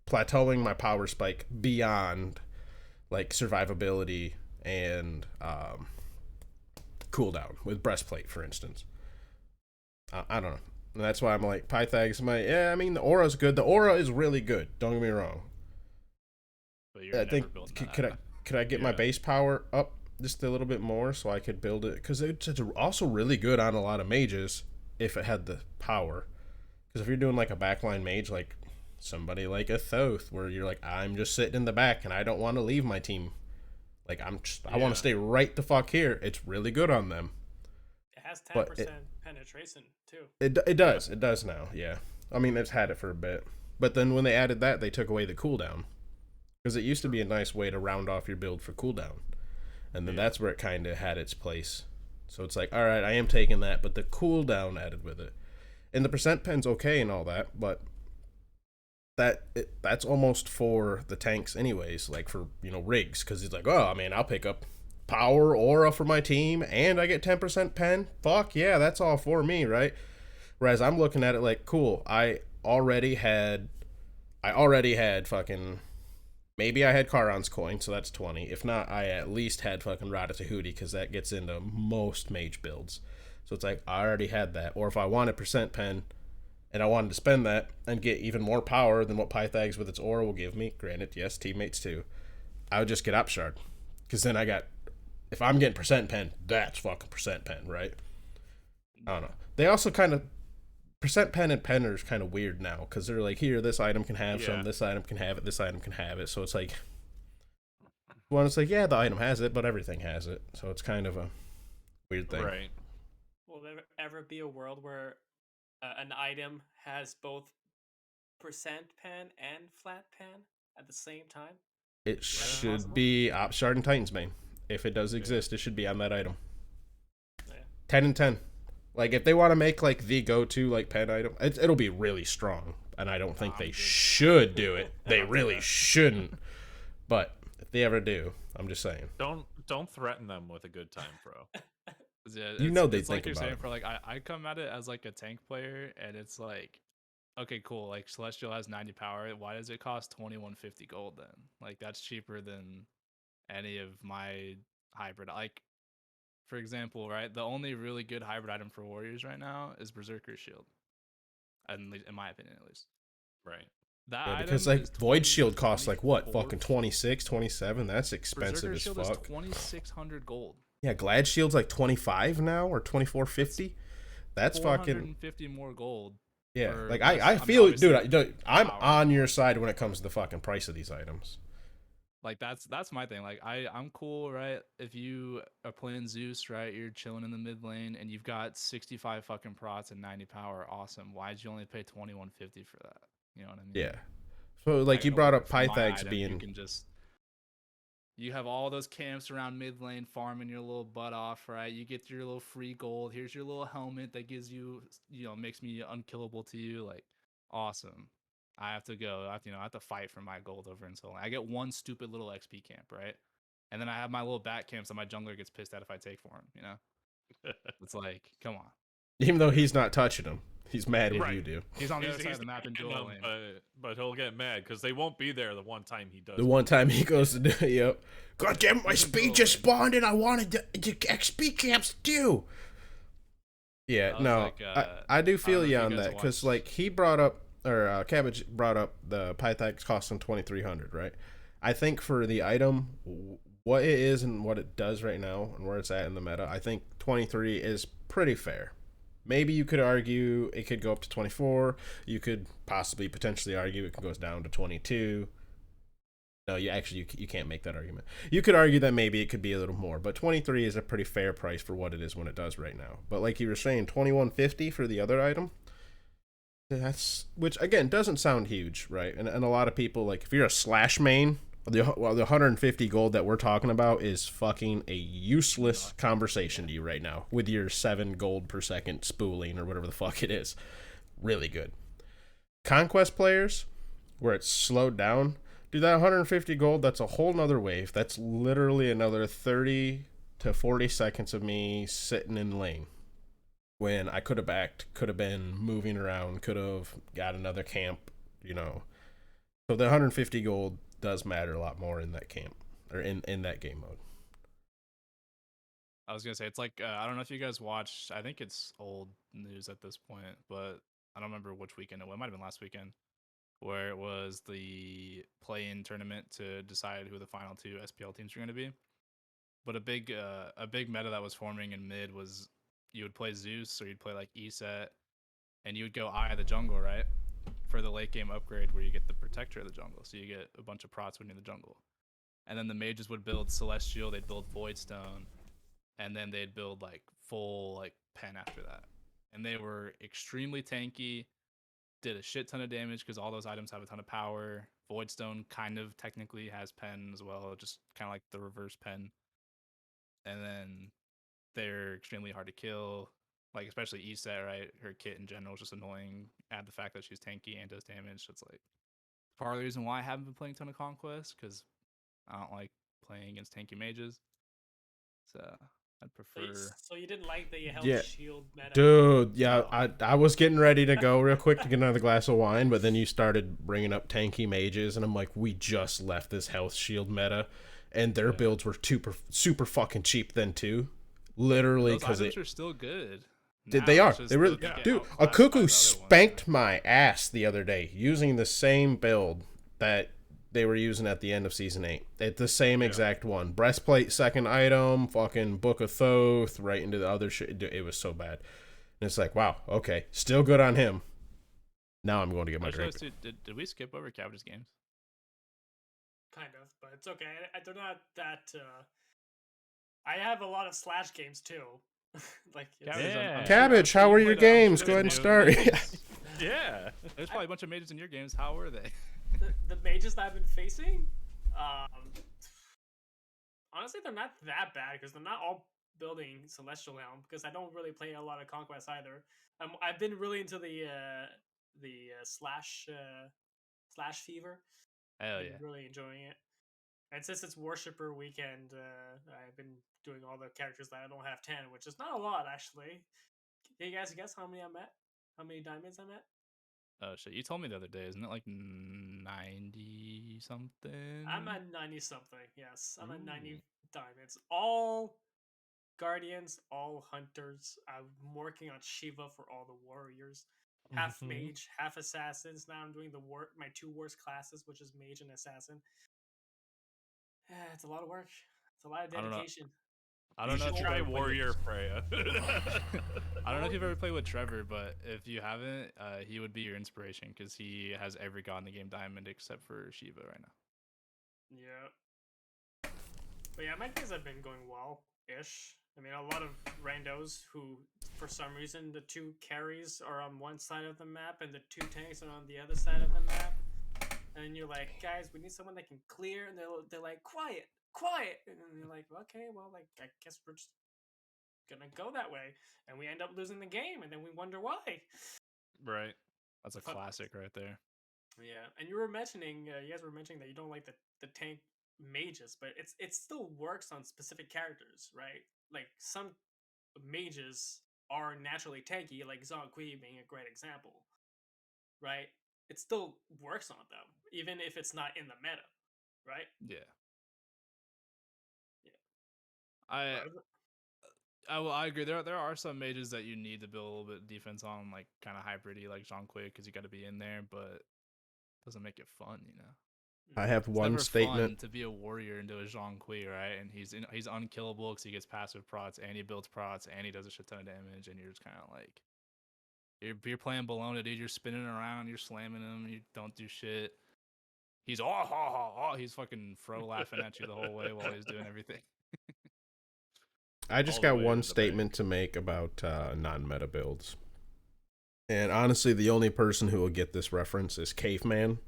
Speaker 1: plateauing my power spike beyond, like, survivability and cooldown with breastplate, for instance. I don't know. And that's why I'm like, Pythags, the aura's good. The aura is really good. Don't get me wrong.
Speaker 4: But you're never building that.
Speaker 1: Could I get my base power up just a little bit more so I could build it? Because it's also really good on a lot of mages if it had the power. Because if you're doing like a backline mage, like somebody like a Thoth, where you're like, I'm just sitting in the back and I don't want to leave my team. Like I want to stay right the fuck here. It's really good on them.
Speaker 3: It has 10% penetration too.
Speaker 1: It does now. Yeah, I mean it's had it for a bit, but then when they added that, they took away the cooldown, because it used to be a nice way to round off your build for cooldown, and then that's where it kind of had its place. So it's like, all right, I am taking that, but the cooldown added with it, and the percent pen's okay and all that, but that's almost for the tanks anyways, like for rigs, because it's like, oh, I mean, I'll pick up power aura for my team and I get 10% pen. Fuck yeah, that's all for me, right? Whereas I'm looking at it like, cool, I already had fucking, maybe I had Charon's coin, so that's 20. If not, I at least had fucking Rada Tahuti, because that gets into most mage builds. So it's like, I already had that. Or if I wanted percent pen and I wanted to spend that and get even more power than what Pythags with its aura will give me, granted, yes, teammates too, I would just get Upshard. Because then if I'm getting percent pen, that's fucking percent pen, right? I don't know. They also kind of, percent pen and penner is kind of weird now, because they're like, here, this item can have some, this item can have it, this item can have it. So it's like, well, it's like, yeah, the item has it, but everything has it. So it's kind of a weird thing.
Speaker 2: Right.
Speaker 3: Will there ever be a world where an item has both percent pen and flat pen at the same time?
Speaker 1: It should be Opshard and Titan's Bane. If it does exist, it should be on that item. 10 and 10. Like, if they want to make, like, the go-to, like, pen item, it'll be really strong. And I don't think they should do it. They really shouldn't. But if they ever do, I'm just saying.
Speaker 2: Don't threaten them with a good time, bro.
Speaker 4: Yeah,
Speaker 1: they think
Speaker 4: like you're
Speaker 1: about
Speaker 4: saying,
Speaker 1: it.
Speaker 4: for like, I come at it as like a tank player, and it's like, okay, cool. Like Celestial has 90 power. Why does it cost 2150 gold then? Like, that's cheaper than any of my hybrid. Like, for example, right, the only really good hybrid item for warriors right now is Berserker's Shield, in my opinion, at least.
Speaker 2: Right.
Speaker 4: That
Speaker 1: Yeah,
Speaker 4: item
Speaker 1: because like
Speaker 4: is
Speaker 1: Void Shield costs like what?
Speaker 4: 24.
Speaker 1: Fucking 26, 27? That's expensive
Speaker 4: Berserker's
Speaker 1: as
Speaker 4: Shield
Speaker 1: fuck.
Speaker 4: is 2600 gold.
Speaker 1: Yeah, Glad Shield's like 25 now, or 2450. That's fucking
Speaker 4: 450 more gold.
Speaker 1: yeah. Like I feel, dude, I'm on your side when it comes to the fucking price of these items.
Speaker 4: Like, that's my thing. Like, I'm cool, right? If you are playing Zeus, right, you're chilling in the mid lane and you've got 65 fucking prots and 90 power, awesome. Why'd you only pay 2150 for that? You know what I mean?
Speaker 1: Yeah. So like you brought up Pythags being,
Speaker 4: you can just, you have all those camps around mid lane farming your little butt off, right? You get your little free gold. Here's your little helmet that gives you, makes me unkillable to you. Like, awesome. I have to go. I have to fight for my gold over in Soul. I get one stupid little XP camp, right? And then I have my little bat camps that my jungler gets pissed at if I take for him. It's like, come on.
Speaker 1: even though he's not touching them, he's mad when you do.
Speaker 4: He's on the other side of the map in dual lane.
Speaker 2: But he'll get mad because they won't be there the one time he does.
Speaker 1: The one time he goes to do it, yep. God damn it, my speed just spawned and I wanted the XP camps too. Yeah, no, like, I do feel you on that, because like he brought up, or Cabbage brought up the Pythags costing 2300, right? I think for the item, what it is and what it does right now and where it's at in the meta, I think 23 is pretty fair. Maybe you could argue it could go up to 24. You could possibly potentially argue it goes down to 22. No, you can't make that argument. You could argue that maybe it could be a little more, but 23 is a pretty fair price for what it is when it does right now. But like you were saying, 2150 for the other item, which again doesn't sound huge, right? And a lot of people, like, if you're a slash main, the 150 gold that we're talking about is fucking a useless conversation to you right now with your 7 gold per second spooling or whatever the fuck it is. Really good. Conquest players, where it's slowed down, dude, that 150 gold, that's a whole nother wave. That's literally another 30 to 40 seconds of me sitting in lane, when I could have backed, could have been moving around, could have got another camp, So the 150 gold does matter a lot more in that camp, or in that game mode.
Speaker 4: I was going to say, it's like, I don't know if you guys watched, I think it's old news at this point, but I don't remember which weekend it was. It might have been last weekend, where it was the play-in tournament to decide who the final 2 SPL teams were going to be. But a big meta that was forming in mid was, you would play Zeus, or you'd play like Eset, and you would go Eye of the Jungle, right? for the late game upgrade where you get the Protector of the Jungle. So you get a bunch of prots when you're in the jungle. And then the mages would build Celestial, they'd build Voidstone, and then they'd build like full like pen after that. And they were extremely tanky, did a shit ton of damage because all those items have a ton of power. Voidstone kind of technically has pen as well, just kind of like the reverse pen. And then they're extremely hard to kill, like especially Eset, right? Her kit in general is just annoying. Add the fact that she's tanky and does damage. So it's like part of the reason why I haven't been playing a ton of Conquest, because I don't like playing against tanky mages. So I'd prefer.
Speaker 3: So you didn't like the health
Speaker 1: Yeah.
Speaker 3: shield meta?
Speaker 1: Dude, yeah,
Speaker 4: No.
Speaker 1: I was getting ready to go real quick to get another glass of wine, but then you started bringing up tanky mages, and I'm like, we just left this health shield meta, and their builds were super fucking cheap then too. Literally,
Speaker 4: because those items are still good.
Speaker 1: They are. They really, dude. A cuckoo spanked my ass the other day using the same build that they were using at the end of season 8. It's the same exact one. Breastplate, second item, fucking Book of Thoth, right into the other shit. It was so bad. And it's like, wow, okay, still good on him. Now I'm going to get my drink.
Speaker 4: Did we skip over Cabbages games?
Speaker 3: Kind of, but it's okay. They're not that. I have a lot of Slash games too. Like
Speaker 1: Cabbage, how were your games? Go ahead and start.
Speaker 2: Yeah,
Speaker 4: there's probably a bunch of mages in your games. How were they?
Speaker 3: The mages that I've been facing, honestly, they're not that bad because they're not all building Celestial Helm. Because I don't really play a lot of Conquest either. I've been really into the slash fever.
Speaker 4: Hell yeah!
Speaker 3: Really enjoying it. And since it's Worshipper weekend, I've been doing all the characters that I don't have 10, which is not a lot actually. Can you guys guess how many I'm at? How many diamonds I'm at?
Speaker 4: Oh shit! You told me the other day, isn't it like 90 something?
Speaker 3: I'm at 90 something. Yes, I'm at 90 diamonds. All guardians, all hunters. I'm working on Shiva for all the warriors. Half mage, half assassins. Now I'm doing my 2 worst classes, which is mage and assassin. It's a lot of work. It's a lot of dedication.
Speaker 4: I don't know
Speaker 2: if you try Warrior Freya.
Speaker 4: I don't know if you've ever played with Trevor, but if you haven't, he would be your inspiration because he has every god in the game diamond except for Shiva right now.
Speaker 3: Yeah. But yeah, my days have been going well-ish. I mean, a lot of randos who, for some reason, the 2 carries are on one side of the map and the 2 tanks are on the other side of the map. And you're like, guys, we need someone that can clear. And they're like, quiet. And you're like, okay, well, like, I guess we're just gonna go that way. And we end up losing the game, and then we wonder why.
Speaker 2: Right.
Speaker 4: That's a classic right there.
Speaker 3: Yeah, and you guys were mentioning that you don't like the tank mages, but it still works on specific characters, right? Like, some mages are naturally tanky, like Zhong Kui being a great example, right? It still works on them, even if it's not in the meta, right?
Speaker 4: Yeah. I agree. There are some mages that you need to build a little bit of defense on, like kind of hybridy, like Zhong Kui, because you got to be in there, but it doesn't make it fun, you know.
Speaker 1: I have one statement.
Speaker 4: Fun to be a warrior into a Zhong Kui, right? And he's unkillable because he gets passive prots and he builds prots and he does a shit ton of damage, and you're just kind of like, you're playing Bologna, dude. You're spinning around, you're slamming him, you don't do shit. He's he's fucking fro laughing at you the whole way while he's doing everything.
Speaker 1: I just got one statement to make about non-meta builds. And honestly, the only person who will get this reference is Caveman.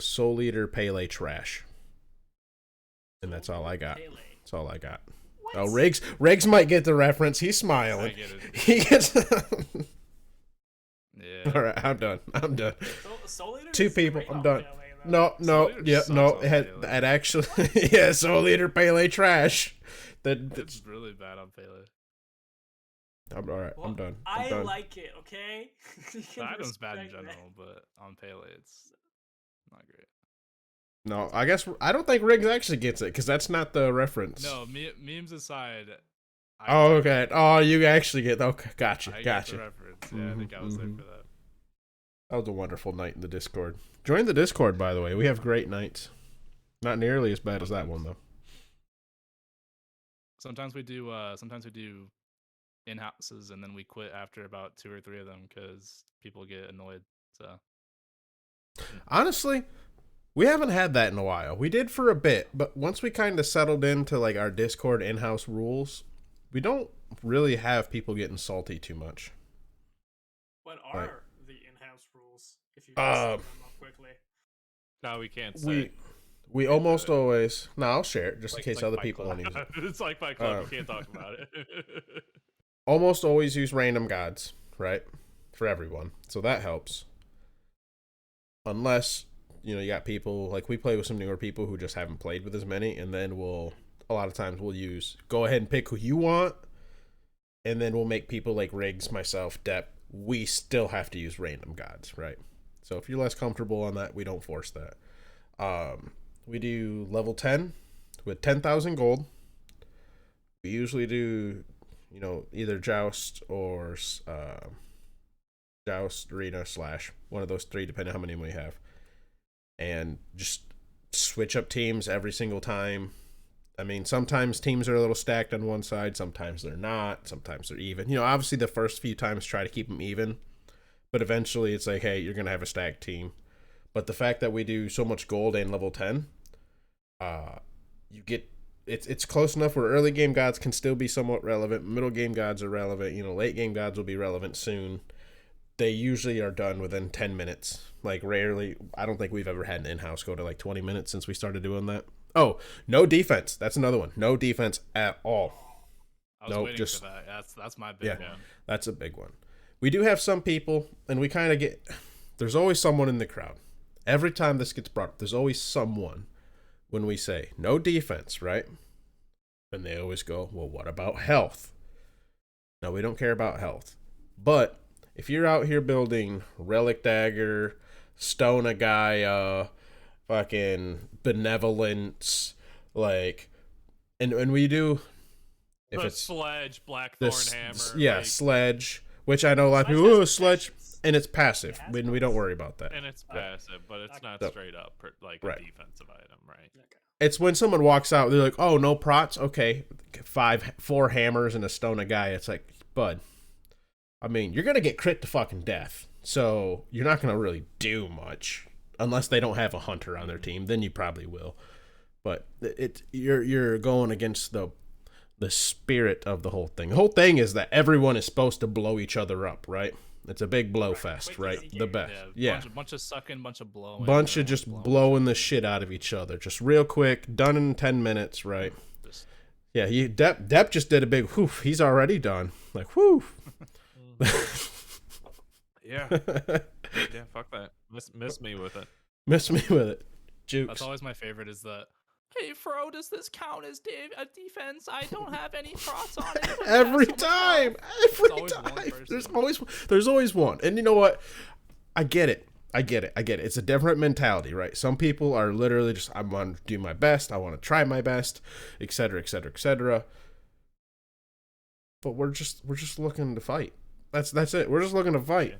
Speaker 1: Soul Eater Pele trash. And that's all I got. That's all I got. What? Oh, Riggs might get the reference. He's smiling.
Speaker 4: I get it.
Speaker 1: He gets.
Speaker 4: Yeah.
Speaker 1: All right, I'm done.
Speaker 3: Soul Eater
Speaker 1: 2 people. I'm done. No. That actually, yeah, Soul Eater Pele trash.
Speaker 4: It's really bad on Pele.
Speaker 1: I'm all right.
Speaker 3: Well,
Speaker 1: I'm done.
Speaker 3: I like it. Okay.
Speaker 4: The item's bad in general, but on Pele, it's not great.
Speaker 1: No, I don't think Riggs actually gets it because that's not the reference.
Speaker 4: No, memes aside.
Speaker 1: Okay. Oh, you actually get. Okay, gotcha.
Speaker 4: Get the reference. Yeah, I think I was there for that.
Speaker 1: That was a wonderful night in the Discord. Join the Discord, by the way. We have great nights. Not nearly as bad as that one though.
Speaker 4: Sometimes we do in-houses and then we quit after about 2 or 3 of them because people get annoyed. So
Speaker 1: honestly, we haven't had that in a while. We did for a bit, but once we kind of settled into like our Discord in-house rules, we don't really have people getting salty too much.
Speaker 3: What are the in-house rules? If you can sum them up quickly.
Speaker 2: No, we can't say.
Speaker 1: We almost always. No, I'll share it just in case
Speaker 4: like
Speaker 1: other
Speaker 4: Fight
Speaker 1: people
Speaker 4: Club.
Speaker 1: want to use it.
Speaker 2: It's like Fight Club. You can't talk about it.
Speaker 1: Almost always use random gods, right? For everyone. So that helps. Unless, you got people, like we play with some newer people who just haven't played with as many, and then a lot of times we'll use, go ahead and pick who you want, and then we'll make people like Riggs, myself, Depp, we still have to use random gods, right? So if you're less comfortable on that, we don't force that. We do level 10 with 10,000 gold. We usually do, either Joust or Joust, Arena, Slash. One of those three, depending on how many we have. And just switch up teams every single time. I mean, sometimes teams are a little stacked on one side. Sometimes they're not. Sometimes they're even. Obviously the first few times try to keep them even. But eventually it's like, hey, you're going to have a stacked team. But the fact that we do so much gold and level 10, you get it's close enough where early game gods can still be somewhat relevant. Middle game gods are relevant. Late game gods will be relevant soon. They usually are done within 10 minutes. Like rarely, I don't think we've ever had an in-house go to like 20 minutes since we started doing that. Oh, no defense. That's another one. No defense at all.
Speaker 4: I was waiting for that. That's my big one.
Speaker 1: That's a big one. We do have some people, and we kind of get... There's always someone in the crowd. Every time this gets brought up, there's always someone when we say, no defense, right? And they always go, well, what about health? No, we don't care about health. But if you're out here building Relic Dagger, Stone of Gaia, fucking Benevolence, like... And we do...
Speaker 2: If it's Sledge, Blackthorn Hammer.
Speaker 1: Yeah, Sledge... Which I know a lot of people, Sledge, and it's passive. We don't worry about that.
Speaker 2: And it's passive, but it's not straight up like a defensive item, right?
Speaker 3: Okay.
Speaker 1: It's when someone walks out, they're like, oh, no prots? Okay, 4 hammers and a Stone of Gaia. It's like, bud, I mean, you're going to get crit to fucking death, so you're not going to really do much. Unless they don't have a hunter on their team, then you probably will. But you're going against the spirit of the whole thing. The whole thing is that everyone is supposed to blow each other up, right? It's a big blow fest, right? The best. Yeah.
Speaker 4: Bunch of sucking, bunch of blowing.
Speaker 1: Bunch of just blowing the shit out of each other. Just real quick, done in 10 minutes, right? Yeah, Depp just did a big whoo. He's already done. Like, whoo.
Speaker 2: Yeah. Yeah, fuck that. Miss me with it.
Speaker 1: Miss me with it. Jukes.
Speaker 4: That's always my favorite is that, hey, Fro, does this count as a defense? I don't have any prots on it.
Speaker 1: Every time. There's always one. And you know what? I get it. It's a different mentality, right? Some people are literally just, I want to do my best. I want to try my best, etc., etc., etc. But we're just looking to fight. That's it. We're just looking to fight.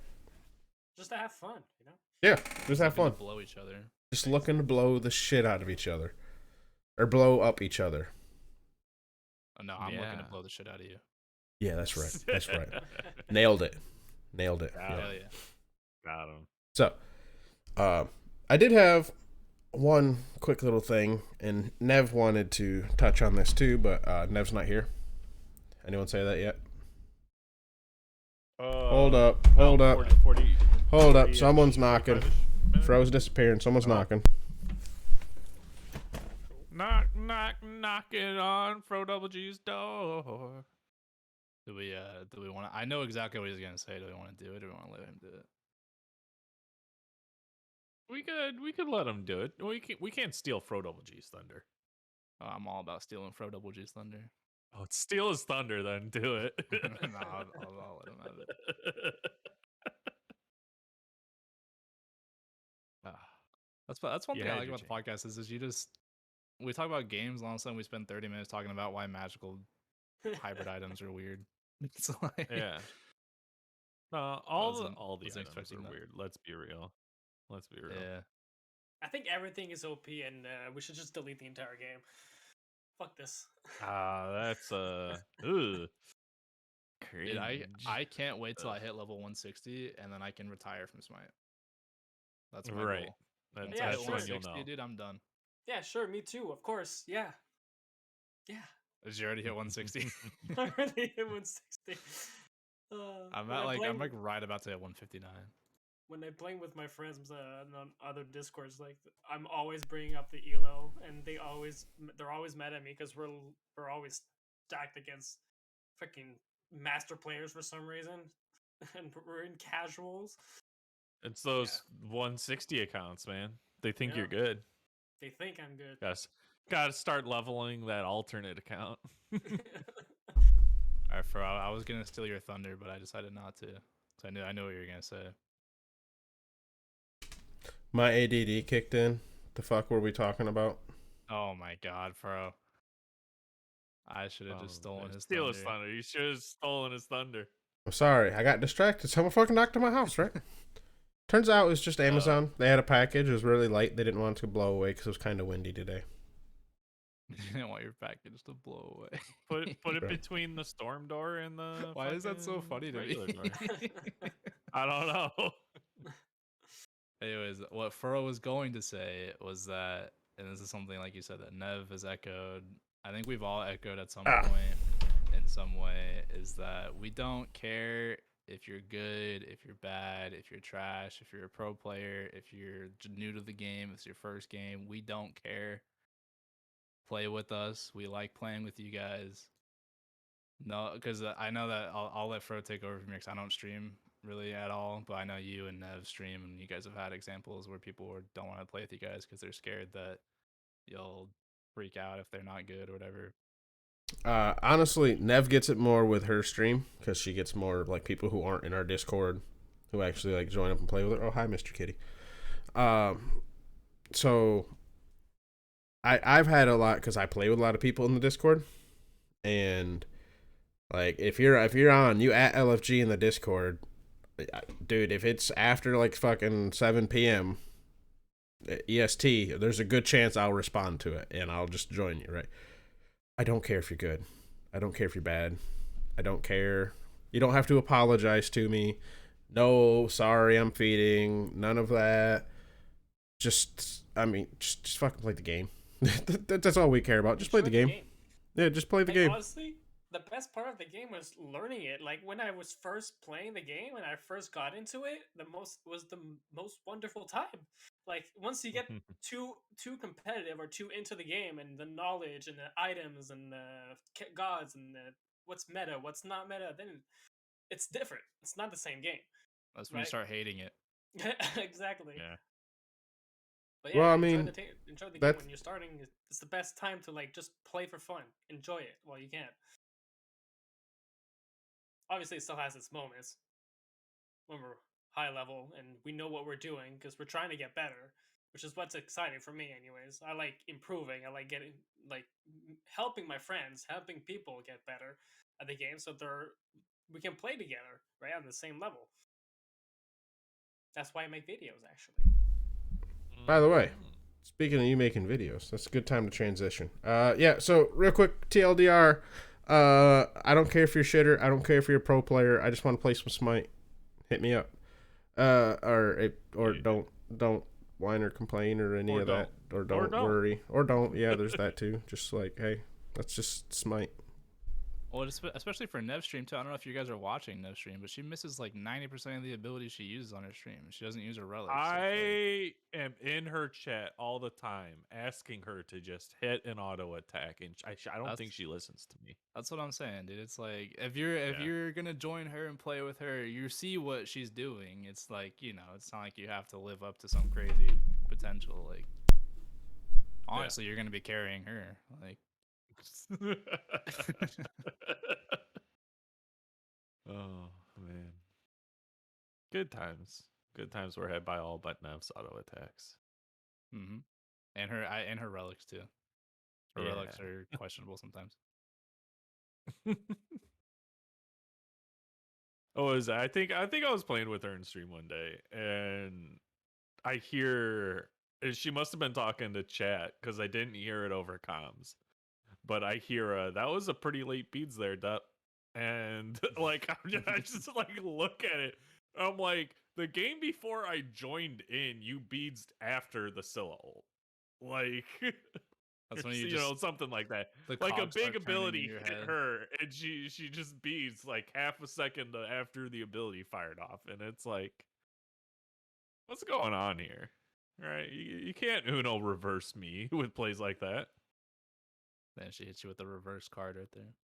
Speaker 3: Just to have fun,
Speaker 1: Yeah, just have fun.
Speaker 4: Blow each other.
Speaker 1: Just looking to blow the shit out of each other. Or blow up each other.
Speaker 4: Oh, no, I'm looking to blow the shit out of you.
Speaker 1: Yeah, that's right. That's right. Nailed it.
Speaker 2: Hell
Speaker 4: yeah.
Speaker 2: Got him.
Speaker 1: So, I did have one quick little thing, and Nev wanted to touch on this too, but Nev's not here. Anyone say that yet? Hold up.
Speaker 2: 40,
Speaker 1: Hold up. Someone's knocking. Fro's disappearing. Someone's knocking.
Speaker 2: Knock, knock, knocking on Fro Double G's door.
Speaker 4: Do we want to? I know exactly what he's gonna say. Do we want to do it, or do we want to let him do it?
Speaker 2: We could let him do it. We can't steal Fro Double G's thunder.
Speaker 4: Oh, I'm all about stealing Fro Double G's thunder.
Speaker 2: Oh, steal his thunder, then do it.
Speaker 4: No, I'll let him have it. That's one thing I like about the podcast is we talk about games, and all of a sudden we spend 30 minutes talking about why magical hybrid items are weird. It's like,
Speaker 2: yeah. All the items are weird. Let's be real.
Speaker 4: Yeah.
Speaker 3: I think everything is OP, and we should just delete the entire game. Fuck this.
Speaker 2: That's
Speaker 4: Dude, I can't wait till I hit level 160, and then I can retire from Smite. That's my
Speaker 2: Right.
Speaker 4: goal.
Speaker 2: That's
Speaker 4: Once I hit
Speaker 3: sure.
Speaker 4: 160, dude, I'm done.
Speaker 3: Yeah, sure. Me too. Of course. Yeah. Yeah.
Speaker 4: Did you already hit 160?
Speaker 3: I already hit 160.
Speaker 4: I'm
Speaker 3: when
Speaker 4: at
Speaker 3: I'm
Speaker 4: like
Speaker 3: playing,
Speaker 4: I'm like right about to hit 159.
Speaker 3: when I'm playing with my friends on other discords, like I'm always bringing up the elo, and they're always mad at me because we're always stacked against freaking master players for some reason, and we're in casuals.
Speaker 2: It's those 160 accounts, man. They think
Speaker 3: Yeah.
Speaker 2: you're good.
Speaker 3: They think I'm good.
Speaker 2: Gotta start leveling that alternate account.
Speaker 4: All right, Fro, I was gonna steal your thunder, but I decided not to. So I knew what you were gonna say.
Speaker 1: My ADD kicked in. The fuck were we talking about?
Speaker 4: Oh my god, Fro. I should have just stolen his
Speaker 2: Steal
Speaker 4: thunder.
Speaker 2: his thunder. You should have stolen his thunder.
Speaker 1: I'm sorry, I got distracted. Someone fucking knocked on my house, right? Turns out it was just Amazon. They had a package. It was really light. They didn't want it to blow away because it was kind of windy today.
Speaker 4: You didn't want your package to blow away.
Speaker 2: Put it between the storm door and the.
Speaker 4: Why is that so funny to me?
Speaker 2: I don't know.
Speaker 4: Anyways, what Furrow was going to say was that, and this is something like you said that Nev has echoed. I think we've all echoed at some point in some way, is that we don't care if you're good, if you're bad, if you're trash, if you're a pro player, if you're new to the game, if it's your first game. We don't care. Play with us. We like playing with you guys. No, because I know that I'll let Fro take over from here because I don't stream really at all, but I know you and Nev stream, and you guys have had examples where people don't want to play with you guys because they're scared that you'll freak out if they're not good or whatever.
Speaker 1: Honestly, Nev gets it more with her stream because she gets more like people who aren't in our Discord who actually like join up and play with her. Oh, hi, Mr. Kitty. So I've had a lot because I play with a lot of people in the Discord, and like if you're on, you at LFG in the Discord, dude. If it's after like fucking 7 p.m. EST, there's a good chance I'll respond to it and I'll just join you, right? I don't care if you're good. I don't care if you're bad. I don't care. You don't have to apologize to me. No, sorry, I'm feeding. None of that. Just fucking play the game. That's all we care about. Just play the game. Yeah, just play the game.
Speaker 3: Honestly, the best part of the game was learning it. Like when I was first playing the game and I first got into it, the most wonderful time. Like once you get too competitive or too into the game and the knowledge and the items and the gods and what's meta, what's not meta, then it's different. It's not the same game.
Speaker 4: That's when you start hating it.
Speaker 3: Exactly.
Speaker 2: Yeah.
Speaker 3: But yeah, enjoy the game when you're starting. It's the best time to like just play for fun. Enjoy it while you can. Obviously, it still has its moments when we're high level and we know what we're doing because we're trying to get better, which is what's exciting for me anyways. I like improving. I like getting helping my friends, helping people get better at the game so we can play together, right, on the same level. That's why I make videos, actually.
Speaker 1: By the way, speaking of you making videos, that's a good time to transition. Yeah, so real quick, TLDR, I don't care if you're a shitter, I don't care if you're a pro player, I just want to play some Smite. Hit me up. Or don't whine or complain or any of that. Or don't worry. Or don't. Yeah, there's that too. Just like, hey, let's just Smite.
Speaker 4: Well, especially for Nev's stream too. I don't know if you guys are watching Nev's stream, but she misses like 90% of the abilities she uses on her stream. She doesn't use her relics.
Speaker 2: I am in her chat all the time, asking her to just hit an auto attack, and I don't think she listens to me.
Speaker 4: That's what I'm saying, dude. It's like if you're gonna join her and play with her, you see what she's doing. It's like, it's not like you have to live up to some crazy potential. Like, honestly, you're gonna be carrying her. Like.
Speaker 2: Oh man, good times were had by all but Nev's auto attacks.
Speaker 4: And her relics too. Her relics are questionable sometimes.
Speaker 2: I think I was playing with her in stream one day, and I hear she must have been talking to chat because I didn't hear it over comms. But I hear that was a pretty late beads there, Dup. And like I just like look at it. I'm like, the game before I joined in, you beads after the Scylla ult. Like,
Speaker 4: That's when
Speaker 2: you know, something like that.
Speaker 4: The
Speaker 2: Like a
Speaker 4: cogs
Speaker 2: big
Speaker 4: start turning in
Speaker 2: ability
Speaker 4: your
Speaker 2: hit
Speaker 4: head.
Speaker 2: her, and she just beads like half a second after the ability fired off, and it's like, what's going on here? Right? You can't Uno reverse me with plays like that.
Speaker 4: Then she hits you with the reverse card right there.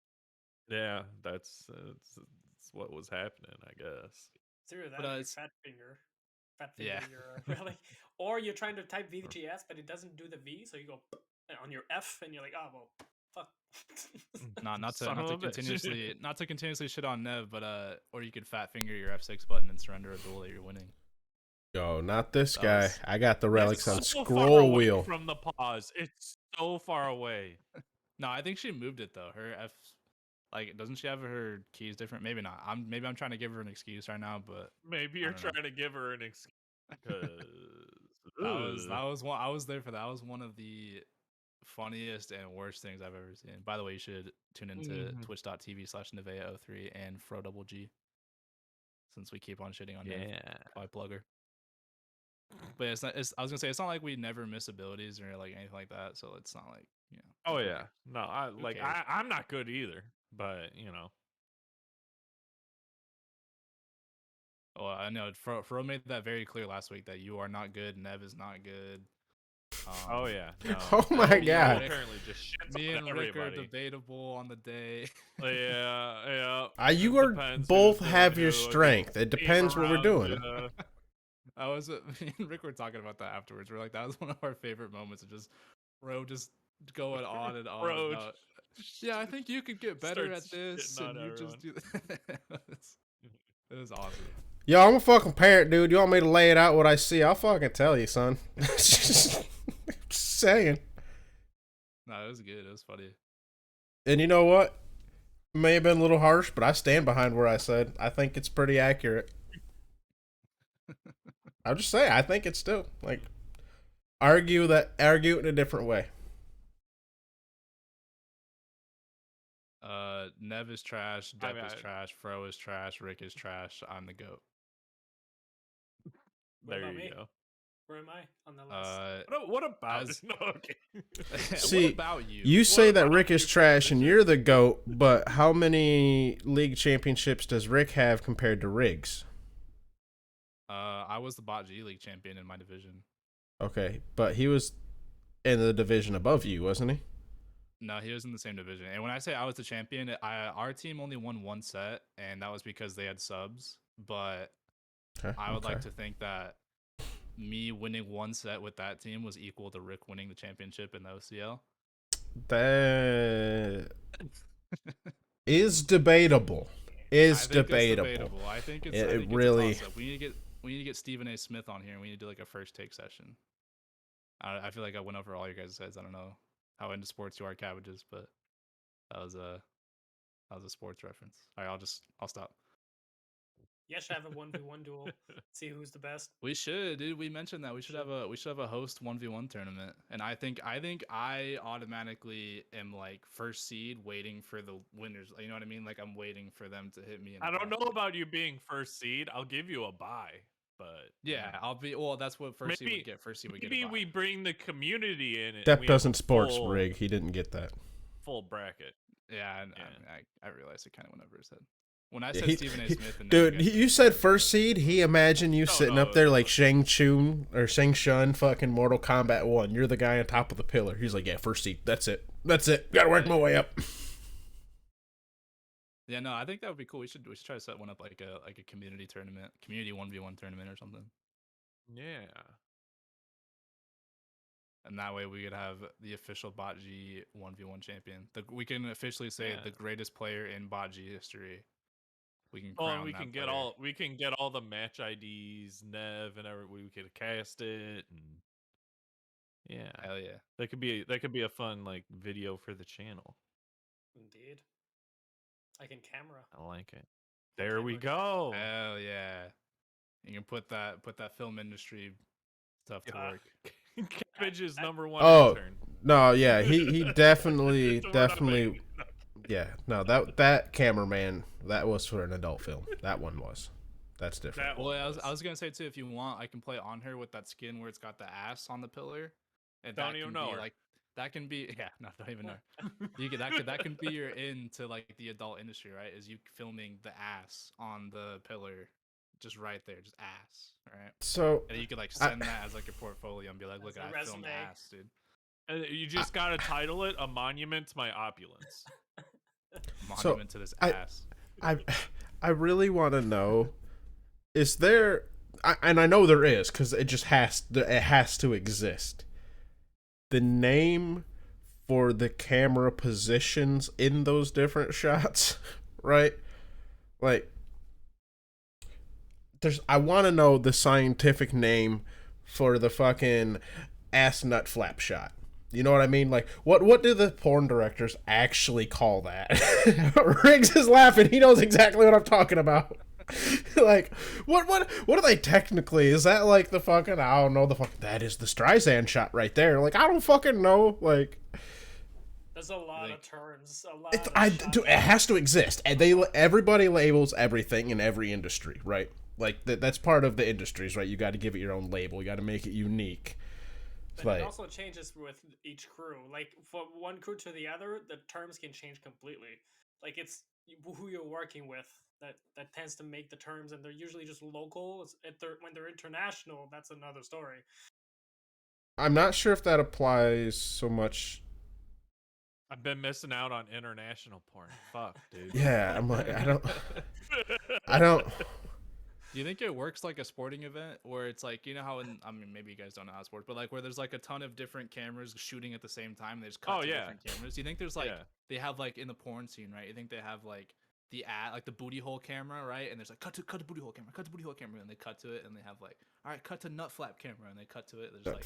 Speaker 2: Yeah, that's what was happening, I guess.
Speaker 3: It's either that or your fat finger
Speaker 4: Yeah.
Speaker 3: your relic, or you're trying to type VGS, but it doesn't do the V, so you go on your F, and you're like, oh well, fuck.
Speaker 4: not
Speaker 2: Son
Speaker 4: to
Speaker 2: of a
Speaker 4: continuously
Speaker 2: bitch.
Speaker 4: shit on Nev, but or you could fat finger your F6 button and surrender a duel that you're winning.
Speaker 1: Yo, not this
Speaker 4: That
Speaker 1: guy.
Speaker 4: was-
Speaker 1: I got the relics on
Speaker 2: so
Speaker 1: scroll wheel.
Speaker 2: From the pause, it's so far away.
Speaker 4: No, I think she moved it though. Her F, like, doesn't she have her keys different? Maybe not. Maybe I'm trying to give her an excuse right now, but
Speaker 2: Maybe you're trying to give her an excuse.
Speaker 4: that was one. I was there for that. That was one of the funniest and worst things I've ever seen. By the way, you should tune into twitch.tv/Nevea03 and FroDoubleG, since we keep on shitting on Nev by plugger. But it's not. I was gonna say it's not like we never miss abilities or like anything like that. So it's not like, you know.
Speaker 2: Oh yeah, no, I'm not good either, but you know.
Speaker 4: Oh, I know. Fro made that very clear last week that you are not good. Nev is not good.
Speaker 2: Oh yeah. No.
Speaker 1: Oh my god.
Speaker 2: Apparently just shits
Speaker 4: me
Speaker 2: on
Speaker 4: and Rick
Speaker 2: everybody.
Speaker 4: are debatable on the day.
Speaker 2: Yeah.
Speaker 1: You are both have your strength. It depends what we're doing.
Speaker 4: Me and Rick were talking about that afterwards. We're like, that was one of our favorite moments of just Bro just going on and on about, yeah, I think you could get better at this, and you just do that. It was awesome.
Speaker 1: Yo, I'm a fucking parent, dude. You want me to lay it out what I see? I'll fucking tell you, son. Just saying.
Speaker 4: No, it was good. It was funny.
Speaker 1: And you know what? It may have been a little harsh, but I stand behind where I said. I think it's pretty accurate. I'll just say, I think it's still, like, argue it in a different way.
Speaker 4: Nev is trash, Depp is trash, Fro is trash, Rick is trash, I'm the GOAT.
Speaker 2: There you go.
Speaker 3: Where am I on the list?
Speaker 2: What about no, okay.
Speaker 1: See,
Speaker 4: what about you?
Speaker 1: You say that Rick is trash and you're the GOAT, but how many league championships does Rick have compared to Riggs?
Speaker 4: I was the Bot G League champion in my division.
Speaker 1: Okay, but he was in the division above you, wasn't he?
Speaker 4: No, he was in the same division. And when I say I was the champion, our team only won one set, and that was because they had subs. But I would like to think that me winning one set with that team was equal to Rick winning the championship in the OCL.
Speaker 1: That is debatable. It's debatable.
Speaker 4: I think it's
Speaker 1: it really.
Speaker 4: It's a toss-up. We need to get Stephen A. Smith on here, and we need to do like a first take session. I feel like I went over all your guys' heads. I don't know how into sports you are, Cabbages, but that was a sports reference. All right, I'll stop.
Speaker 3: You should have a 1v1 duel. See who's the best.
Speaker 4: We should, dude. We mentioned that we should have a host 1v1 tournament, and I think I automatically am like first seed, waiting for the winners. You know what I mean? Like I'm waiting for them to hit me.
Speaker 2: I don't know about you being first seed. I'll give you a bye, but
Speaker 4: yeah, I'll be. Well, that's what first seed would get. First seed would get.
Speaker 2: Maybe we bring the community in.
Speaker 1: Depp doesn't sports rig. He didn't get that
Speaker 2: full bracket.
Speaker 4: Yeah, I realized it kind of went over his head. When I said Stephen A. Smith, and
Speaker 1: dude, you said first seed. He imagined you sitting up there like Shang Chun or Shang Shun, fucking Mortal Kombat 1. You're the guy on top of the pillar. He's like, yeah, first seed. That's it. Gotta work my way up.
Speaker 4: Yeah, no, I think that would be cool. We should try to set one up like a community tournament, community 1v1 tournament or something.
Speaker 2: Yeah.
Speaker 4: And that way we could have the official Bot G 1v1 champion. We can officially say the greatest player in Bot G history. We can crown
Speaker 2: we can get all the match IDs, Nev, and we could cast it, and yeah,
Speaker 4: hell yeah,
Speaker 2: that could be a fun like video for the channel.
Speaker 3: Indeed, I can camera.
Speaker 2: I like it. There we go.
Speaker 4: Hell yeah, you can put that film industry stuff to work.
Speaker 2: Cabbage's number one.
Speaker 1: Intern. No, yeah, he definitely. Yeah, no, that cameraman, that was for an adult film. That one was. That's different.
Speaker 4: Well, I was gonna say too, if you want, I can play on her with that skin where it's got the ass on the pillar, and
Speaker 2: Don't
Speaker 4: that
Speaker 2: even
Speaker 4: can
Speaker 2: know
Speaker 4: be
Speaker 2: her.
Speaker 4: like that can be no, don't even know. You can that can be your into like the adult industry, right? Is you filming the ass on the pillar, just right there, just ass, right?
Speaker 1: So
Speaker 4: And you could like send that as like your portfolio and be like, look,
Speaker 3: As a
Speaker 4: I filmed
Speaker 3: resume.
Speaker 4: ass, dude.
Speaker 2: And you just gotta title it "A Monument to My Opulence."
Speaker 4: Monument to this ass.
Speaker 1: I really want to know, is there, and I know there is because it has to exist, the name for the camera positions in those different shots, right? Like, I want to know the scientific name for the fucking ass nut flap shot. You know what I mean? Like, what do the porn directors actually call that? Riggs is laughing. He knows exactly what I'm talking about. Like, what are they technically? Is that like the fucking, I don't know, the fucking, that is the Streisand shot right there. Like, I don't fucking know. Like,
Speaker 3: there's a lot of terms. A lot.
Speaker 1: It has to exist, and everybody labels everything in every industry, right? Like that's part of the industries, right? You got to give it your own label. You got to make it unique.
Speaker 3: But like, it also changes with each crew. Like from one crew to the other, the terms can change completely. Like it's who you're working with that tends to make the terms, and they're usually just local. When they're international, that's another story.
Speaker 1: I'm not sure if that applies so much.
Speaker 2: I've been missing out on international porn. Fuck, dude.
Speaker 1: Yeah, I'm like, I don't.
Speaker 4: Do you think it works like a sporting event where it's like, you know how I mean, maybe you guys don't know how sports, but like where there's like a ton of different cameras shooting at the same time, they just cut to different cameras. Do you think there's like they have like in the porn scene, right? You think they have like the booty hole camera, right? And there's like cut to booty hole camera, and they cut to it, and they have like, all right, cut to nut flap camera, and they cut to it. There's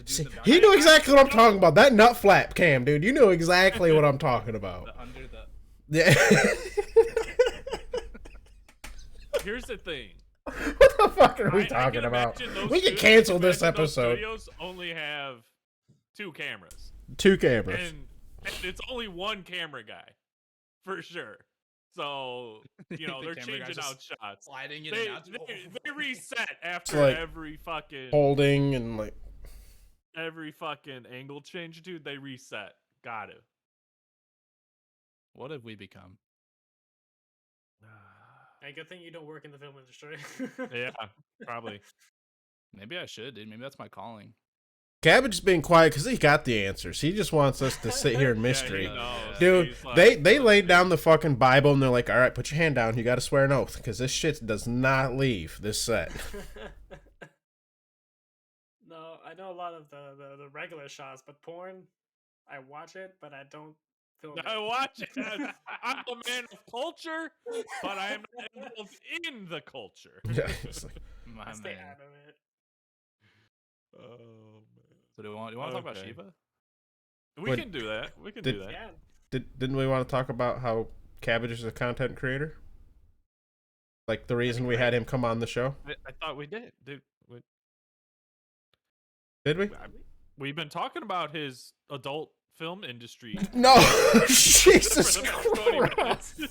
Speaker 1: See, he knew exactly what I'm talking about. That nut flap cam, dude. You know exactly what I'm talking about. Yeah.
Speaker 2: Here's the thing.
Speaker 1: What the fuck are we talking about? We can cancel this episode.
Speaker 2: Studios only have 2 cameras.
Speaker 1: 2 cameras.
Speaker 2: And it's only one camera guy, for sure. So, you know, they're changing out shots.
Speaker 4: Sliding in and out.
Speaker 2: They reset after like every fucking...
Speaker 1: holding and like...
Speaker 2: every fucking angle change, dude, they reset. Got it.
Speaker 4: What have we become?
Speaker 3: A good thing you don't work in the film industry.
Speaker 2: Yeah, probably.
Speaker 4: Maybe I should, dude. Maybe that's my calling.
Speaker 1: Cabbage is being quiet because he got the answers. He just wants us to sit here in mystery.
Speaker 2: Yeah,
Speaker 1: dude, they laid down the fucking Bible and they're like, all right, put your hand down. You got to swear an oath because this shit does not leave this set.
Speaker 3: No, I know a lot of the regular shots, but porn, I watch it, but I don't film it.
Speaker 2: I watch it. I'm a man of culture, but I am not involved in the culture.
Speaker 1: Yeah, it's like,
Speaker 4: my
Speaker 3: stay
Speaker 4: man.
Speaker 3: out of it.
Speaker 2: Oh man.
Speaker 4: So do you want to talk about Shiva?
Speaker 2: We can do that. We can do that.
Speaker 3: Yeah.
Speaker 1: Didn't we want to talk about how Cabbage is a content creator? Like the reason we had him come on the show?
Speaker 2: I thought we did.
Speaker 1: Did we?
Speaker 2: We've been talking about his adult film industry.
Speaker 1: No, Jesus Christ.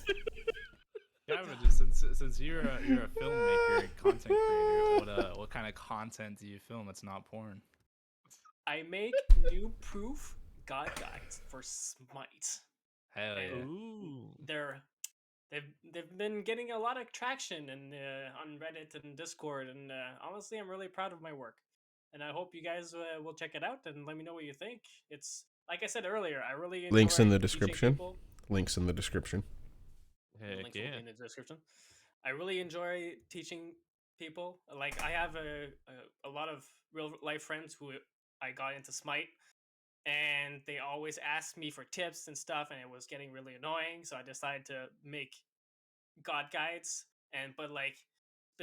Speaker 4: Cabbages, since you're a filmmaker and content creator, what kind of content do you film that's not porn?
Speaker 3: I make new proof god guides for Smite.
Speaker 4: Hell yeah!
Speaker 2: Ooh.
Speaker 3: They've been getting a lot of traction on Reddit and Discord, and honestly, I'm really proud of my work. And I hope you guys will check it out and let me know what you think. It's like I said earlier, I really enjoy
Speaker 1: Links in the description.
Speaker 3: People.
Speaker 1: Links in the description.
Speaker 2: Heck yeah.
Speaker 3: In the description. I really enjoy teaching people. Like I have a lot of real life friends who I got into Smite, and they always ask me for tips and stuff, and it was getting really annoying. So I decided to make god guides, but like.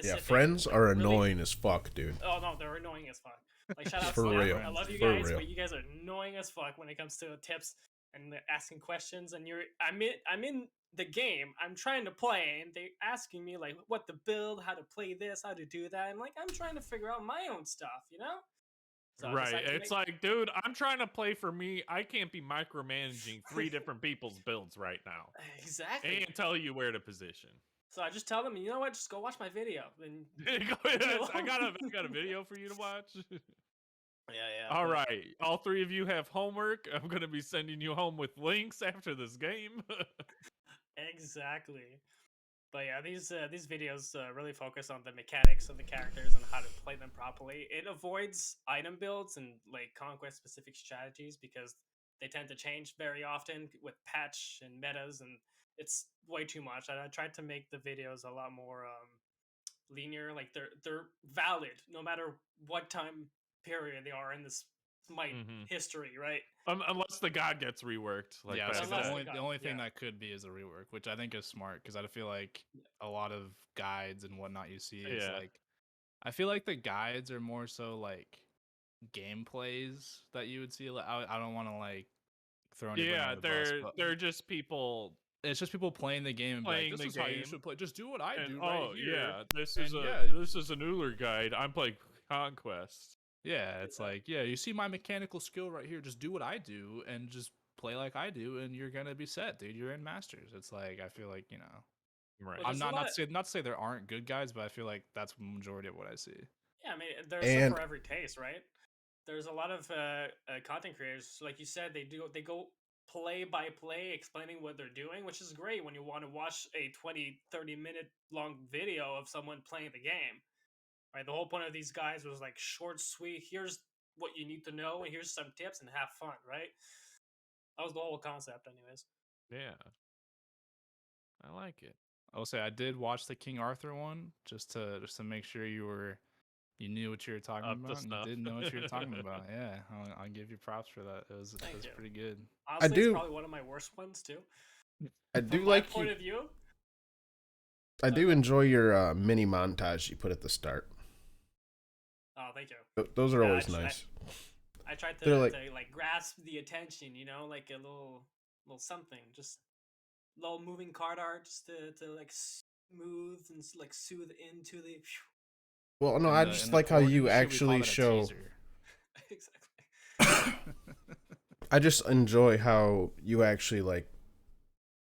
Speaker 1: Yeah, friends are annoying as fuck, dude.
Speaker 3: Oh no, they're annoying as fuck. Like shout out
Speaker 1: for
Speaker 3: to
Speaker 1: real.
Speaker 3: I love you
Speaker 1: for
Speaker 3: guys,
Speaker 1: real.
Speaker 3: but you guys are annoying as fuck when it comes to tips and asking questions. And I'm in the game. I'm trying to play, and they asking me like what to build, how to play this, how to do that, and like I'm trying to figure out my own stuff, you know?
Speaker 2: So right. It's like, dude, I'm trying to play for me. I can't be micromanaging 3 different people's builds right now.
Speaker 3: Exactly.
Speaker 2: And tell you where to position.
Speaker 3: So I just tell them, you know what, just go watch my video. And
Speaker 2: I got a video for you to watch.
Speaker 3: Yeah.
Speaker 2: All right. All three of you have homework. I'm going to be sending you home with links after this game.
Speaker 3: Exactly. But yeah, these videos really focus on the mechanics of the characters and how to play them properly. It avoids item builds and like conquest specific strategies because they tend to change very often with patch and metas, and it's way too much. I tried to make the videos a lot more linear, like they're valid no matter what time period they are in this Smite history, right?
Speaker 2: Unless the god gets reworked. Like
Speaker 4: yeah, so
Speaker 2: back
Speaker 4: the only thing that could be is a rework, which I think is smart because I feel like a lot of guides and whatnot you see is like, I feel like the guides are more so like gameplays that you would see. I don't want to like throw anybody under the bus, but
Speaker 2: they're just people.
Speaker 4: It's just people playing the game and
Speaker 2: playing
Speaker 4: like, this is how you should play. Just do what I do right here.
Speaker 2: This is an Uller guide. I'm playing Conquest.
Speaker 4: Yeah, it's like, yeah, you see my mechanical skill right here. Just do what I do and just play like I do, and you're gonna be set, dude. You're in Masters. It's like, I feel like, you know,
Speaker 2: right.
Speaker 4: I'm not to say there aren't good guys, but I feel like that's the majority of what I see.
Speaker 3: Yeah, I mean, there's some for every taste, right? There's a lot of content creators, like you said, they go play by play explaining what they're doing, which is great when you want to watch a 20-30 minute long video of someone playing the game. Right, the whole point of these guys was like short, sweet. Here's what you need to know, and here's some tips, and have fun. Right, that was the whole concept, anyways.
Speaker 2: Yeah, I like it.
Speaker 4: I will say I did watch the King Arthur one just to make sure you knew what you were talking about. And you did know what you were talking about. Yeah, I'll give you props for that. It was pretty good.
Speaker 3: Honestly, it's probably one of my worst ones too.
Speaker 1: I do
Speaker 3: From
Speaker 1: like
Speaker 3: my point of view.
Speaker 1: I do enjoy your mini montage you put at the start.
Speaker 3: Oh, thank you.
Speaker 1: Those are always nice.
Speaker 3: I tried to like grasp the attention, you know, like a little something, just little moving card art, just to like smooth and like soothe into the.
Speaker 1: Well, no, I just like how you actually show.
Speaker 3: Exactly.
Speaker 1: I just enjoy how you actually like.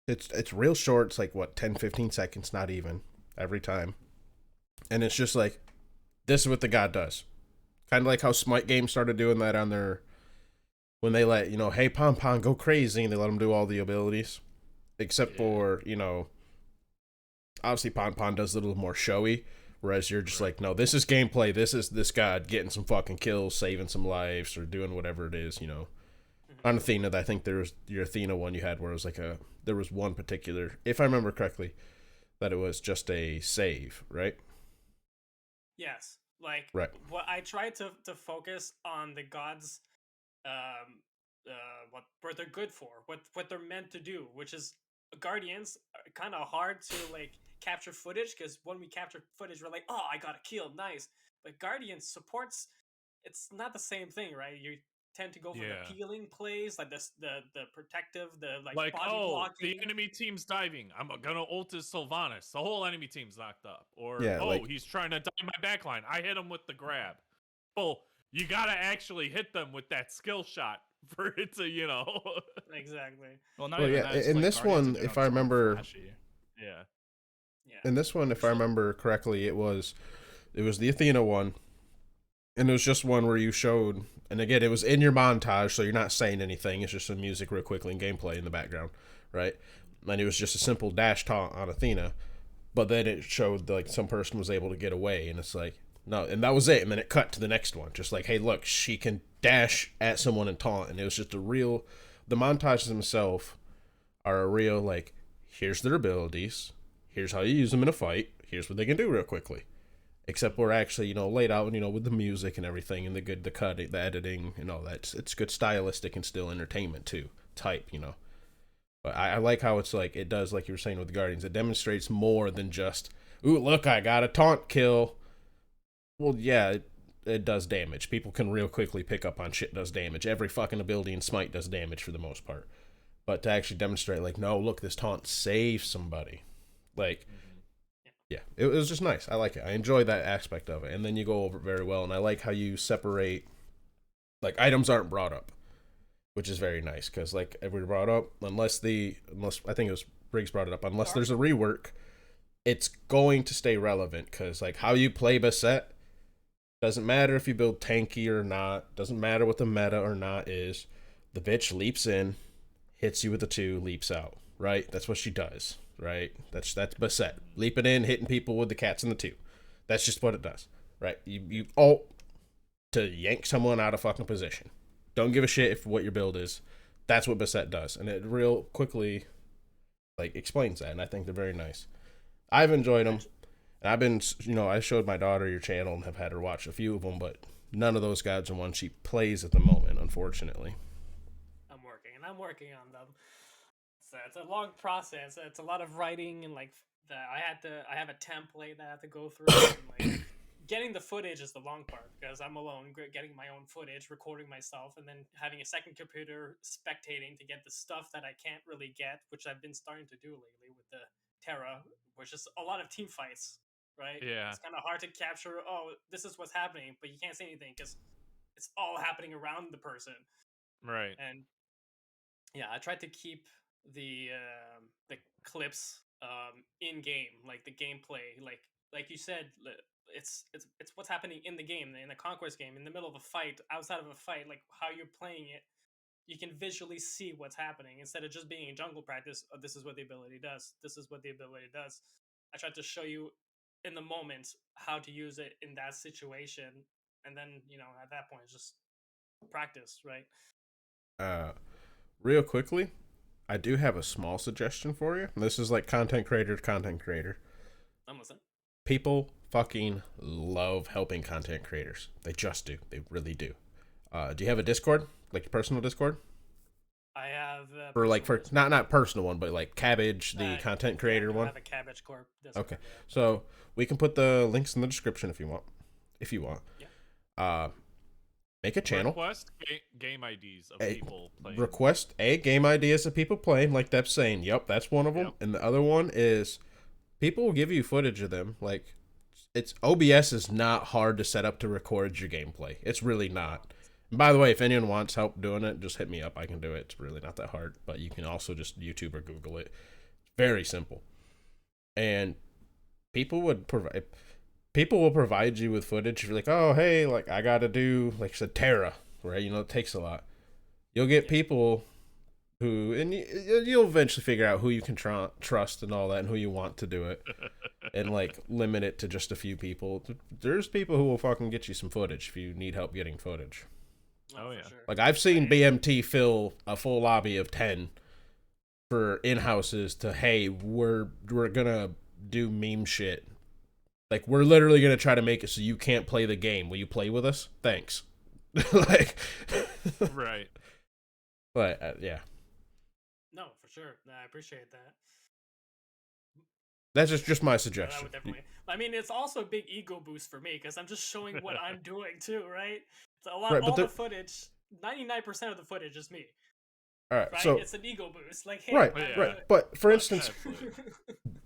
Speaker 1: It's real short. It's like what 10-15 seconds, not even every time, and it's just like. This is what the god does. Kind of like how Smite Games started doing that on their... When they let, you know, hey, Pom Pom, go crazy, and they let him do all the abilities. Except for, you know... Obviously, Pom Pom does a little more showy. Whereas you're just like, no, this is gameplay. This is this god getting some fucking kills, saving some lives, or doing whatever it is, you know. On Athena, I think there's your Athena one you had where it was like a... There was one particular... If I remember correctly, that it was just a save, right?
Speaker 3: Yes, like
Speaker 1: what
Speaker 3: I tried to focus on the gods, what they're good for, what they're meant to do, which is guardians are kind of hard to like capture footage because when we capture footage, we're like, oh, I got a kill, nice. But guardians supports, it's not the same thing, right? You tend to go for the healing plays, like the protective, the like body blocking.
Speaker 2: The enemy team's diving. I'm gonna ult his Sylvanas. The whole enemy team's knocked up. Or he's trying to dive my backline. I hit him with the grab. Well, you gotta actually hit them with that skill shot for it to, you know.
Speaker 3: Exactly.
Speaker 4: Well,
Speaker 1: in like this one, if I remember, in this one, if I remember correctly, it was the Athena one. And it was just one where you showed, and again, it was in your montage, so you're not saying anything. It's just some music real quickly and gameplay in the background, right? And it was just a simple dash taunt on Athena, but then it showed like some person was able to get away, and it's like, no, and that was it. And then it cut to the next one, just like, hey, look, she can dash at someone and taunt, and it was just the montages themselves are a real, like, here's their abilities, here's how you use them in a fight, here's what they can do real quickly. Except we're actually, you know, laid out, you know, with the music and everything and the cut, the editing, you know, it's good stylistic and still entertainment too, type, you know. But I like how it's like, it does, like you were saying with the Guardians, it demonstrates more than just, ooh, look, I got a taunt kill. Well, yeah, it does damage. People can real quickly pick up on shit does damage. Every fucking ability in Smite does damage for the most part. But to actually demonstrate, like, no, look, this taunt saves somebody. Like... Yeah, it was just nice. I like it. I enjoy that aspect of it. And then you go over it very well. And I like how you separate, like, items aren't brought up, which is very nice. Because, like, if we brought up, unless I think it was Briggs brought it up, unless there's a rework, it's going to stay relevant because like how you play Bassett doesn't matter if you build tanky or not. Doesn't matter what the meta or not is. The bitch leaps in, hits you with the 2, leaps out. Right? That's what she does. Right? That's Bassett. Leaping in, hitting people with the cats and the 2. That's just what it does. Right? You ult to yank someone out of fucking position. Don't give a shit if what your build is. That's what Bassett does. And it real quickly like explains that. And I think they're very nice. I've enjoyed them. And I've been, I showed my daughter your channel and have had her watch a few of them, but none of those gods are ones she plays at the moment, unfortunately.
Speaker 3: I'm working on them. So it's a long process. It's a lot of writing and like I have a template that I have to go through. And, like getting the footage is the long part because I'm alone, getting my own footage, recording myself, and then having a second computer spectating to get the stuff that I can't really get, which I've been starting to do lately with the Terra, which is a lot of team fights. Right?
Speaker 2: Yeah.
Speaker 3: It's kind of hard to capture, this is what's happening, but you can't say anything because it's all happening around the person.
Speaker 2: Right.
Speaker 3: And yeah, I tried to keep the clips in game, like the gameplay, like you said, it's what's happening in the game, in the Conquest game, in the middle of a fight, outside of a fight, like how you're playing it. You can visually see what's happening instead of just being in jungle practice. Oh, this is what the ability does. This is what the ability does. I tried to show you in the moment how to use it in that situation, and then at that point it's just practice, right?
Speaker 1: Real quickly, I do have a small suggestion for you. This is like content creator to content creator.
Speaker 3: I'm listening.
Speaker 1: People fucking love helping content creators. They just do. They really do. Do you have a Discord, like your personal Discord?
Speaker 3: I have
Speaker 1: for not personal one, but like Cabbage, the content creator one.
Speaker 3: I have a Cabbage Corp Discord.
Speaker 1: Okay, so we can put the links in the description if you want. Yeah. Make a channel.
Speaker 2: Request game IDs of people playing.
Speaker 1: Request game ideas of people playing. Like Deb's saying, yep, that's one of them. Yep. And the other one is people will give you footage of them. Like it's OBS is not hard to set up to record your gameplay. It's really not. And by the way, if anyone wants help doing it, just hit me up. I can do it. It's really not that hard. But you can also just YouTube or Google it. Very simple. And people will provide you with footage. You're like, oh, hey, like I got to do, like I said, Terra, right? It takes a lot. You'll get people who, and you'll eventually figure out who you can trust and all that and who you want to do it and like limit it to just a few people. There's people who will fucking get you some footage if you need help getting footage.
Speaker 2: Oh, yeah.
Speaker 3: Sure.
Speaker 1: Like I've seen BMT fill a full lobby of 10 for in-houses to, hey, we're gonna do meme shit. Like we're literally gonna try to make it so you can't play the game. Will you play with us? Thanks. Like,
Speaker 2: right.
Speaker 1: But yeah.
Speaker 3: No, for sure. I appreciate that.
Speaker 1: That's just my suggestion.
Speaker 3: I would definitely. I mean, it's also a big ego boost for me because I'm just showing what I'm doing too, right? It's a lot. Right, all the footage, 99% of the footage is me.
Speaker 1: All right,
Speaker 3: right?
Speaker 1: So
Speaker 3: it's an ego boost, like hey,
Speaker 1: right. But for instance,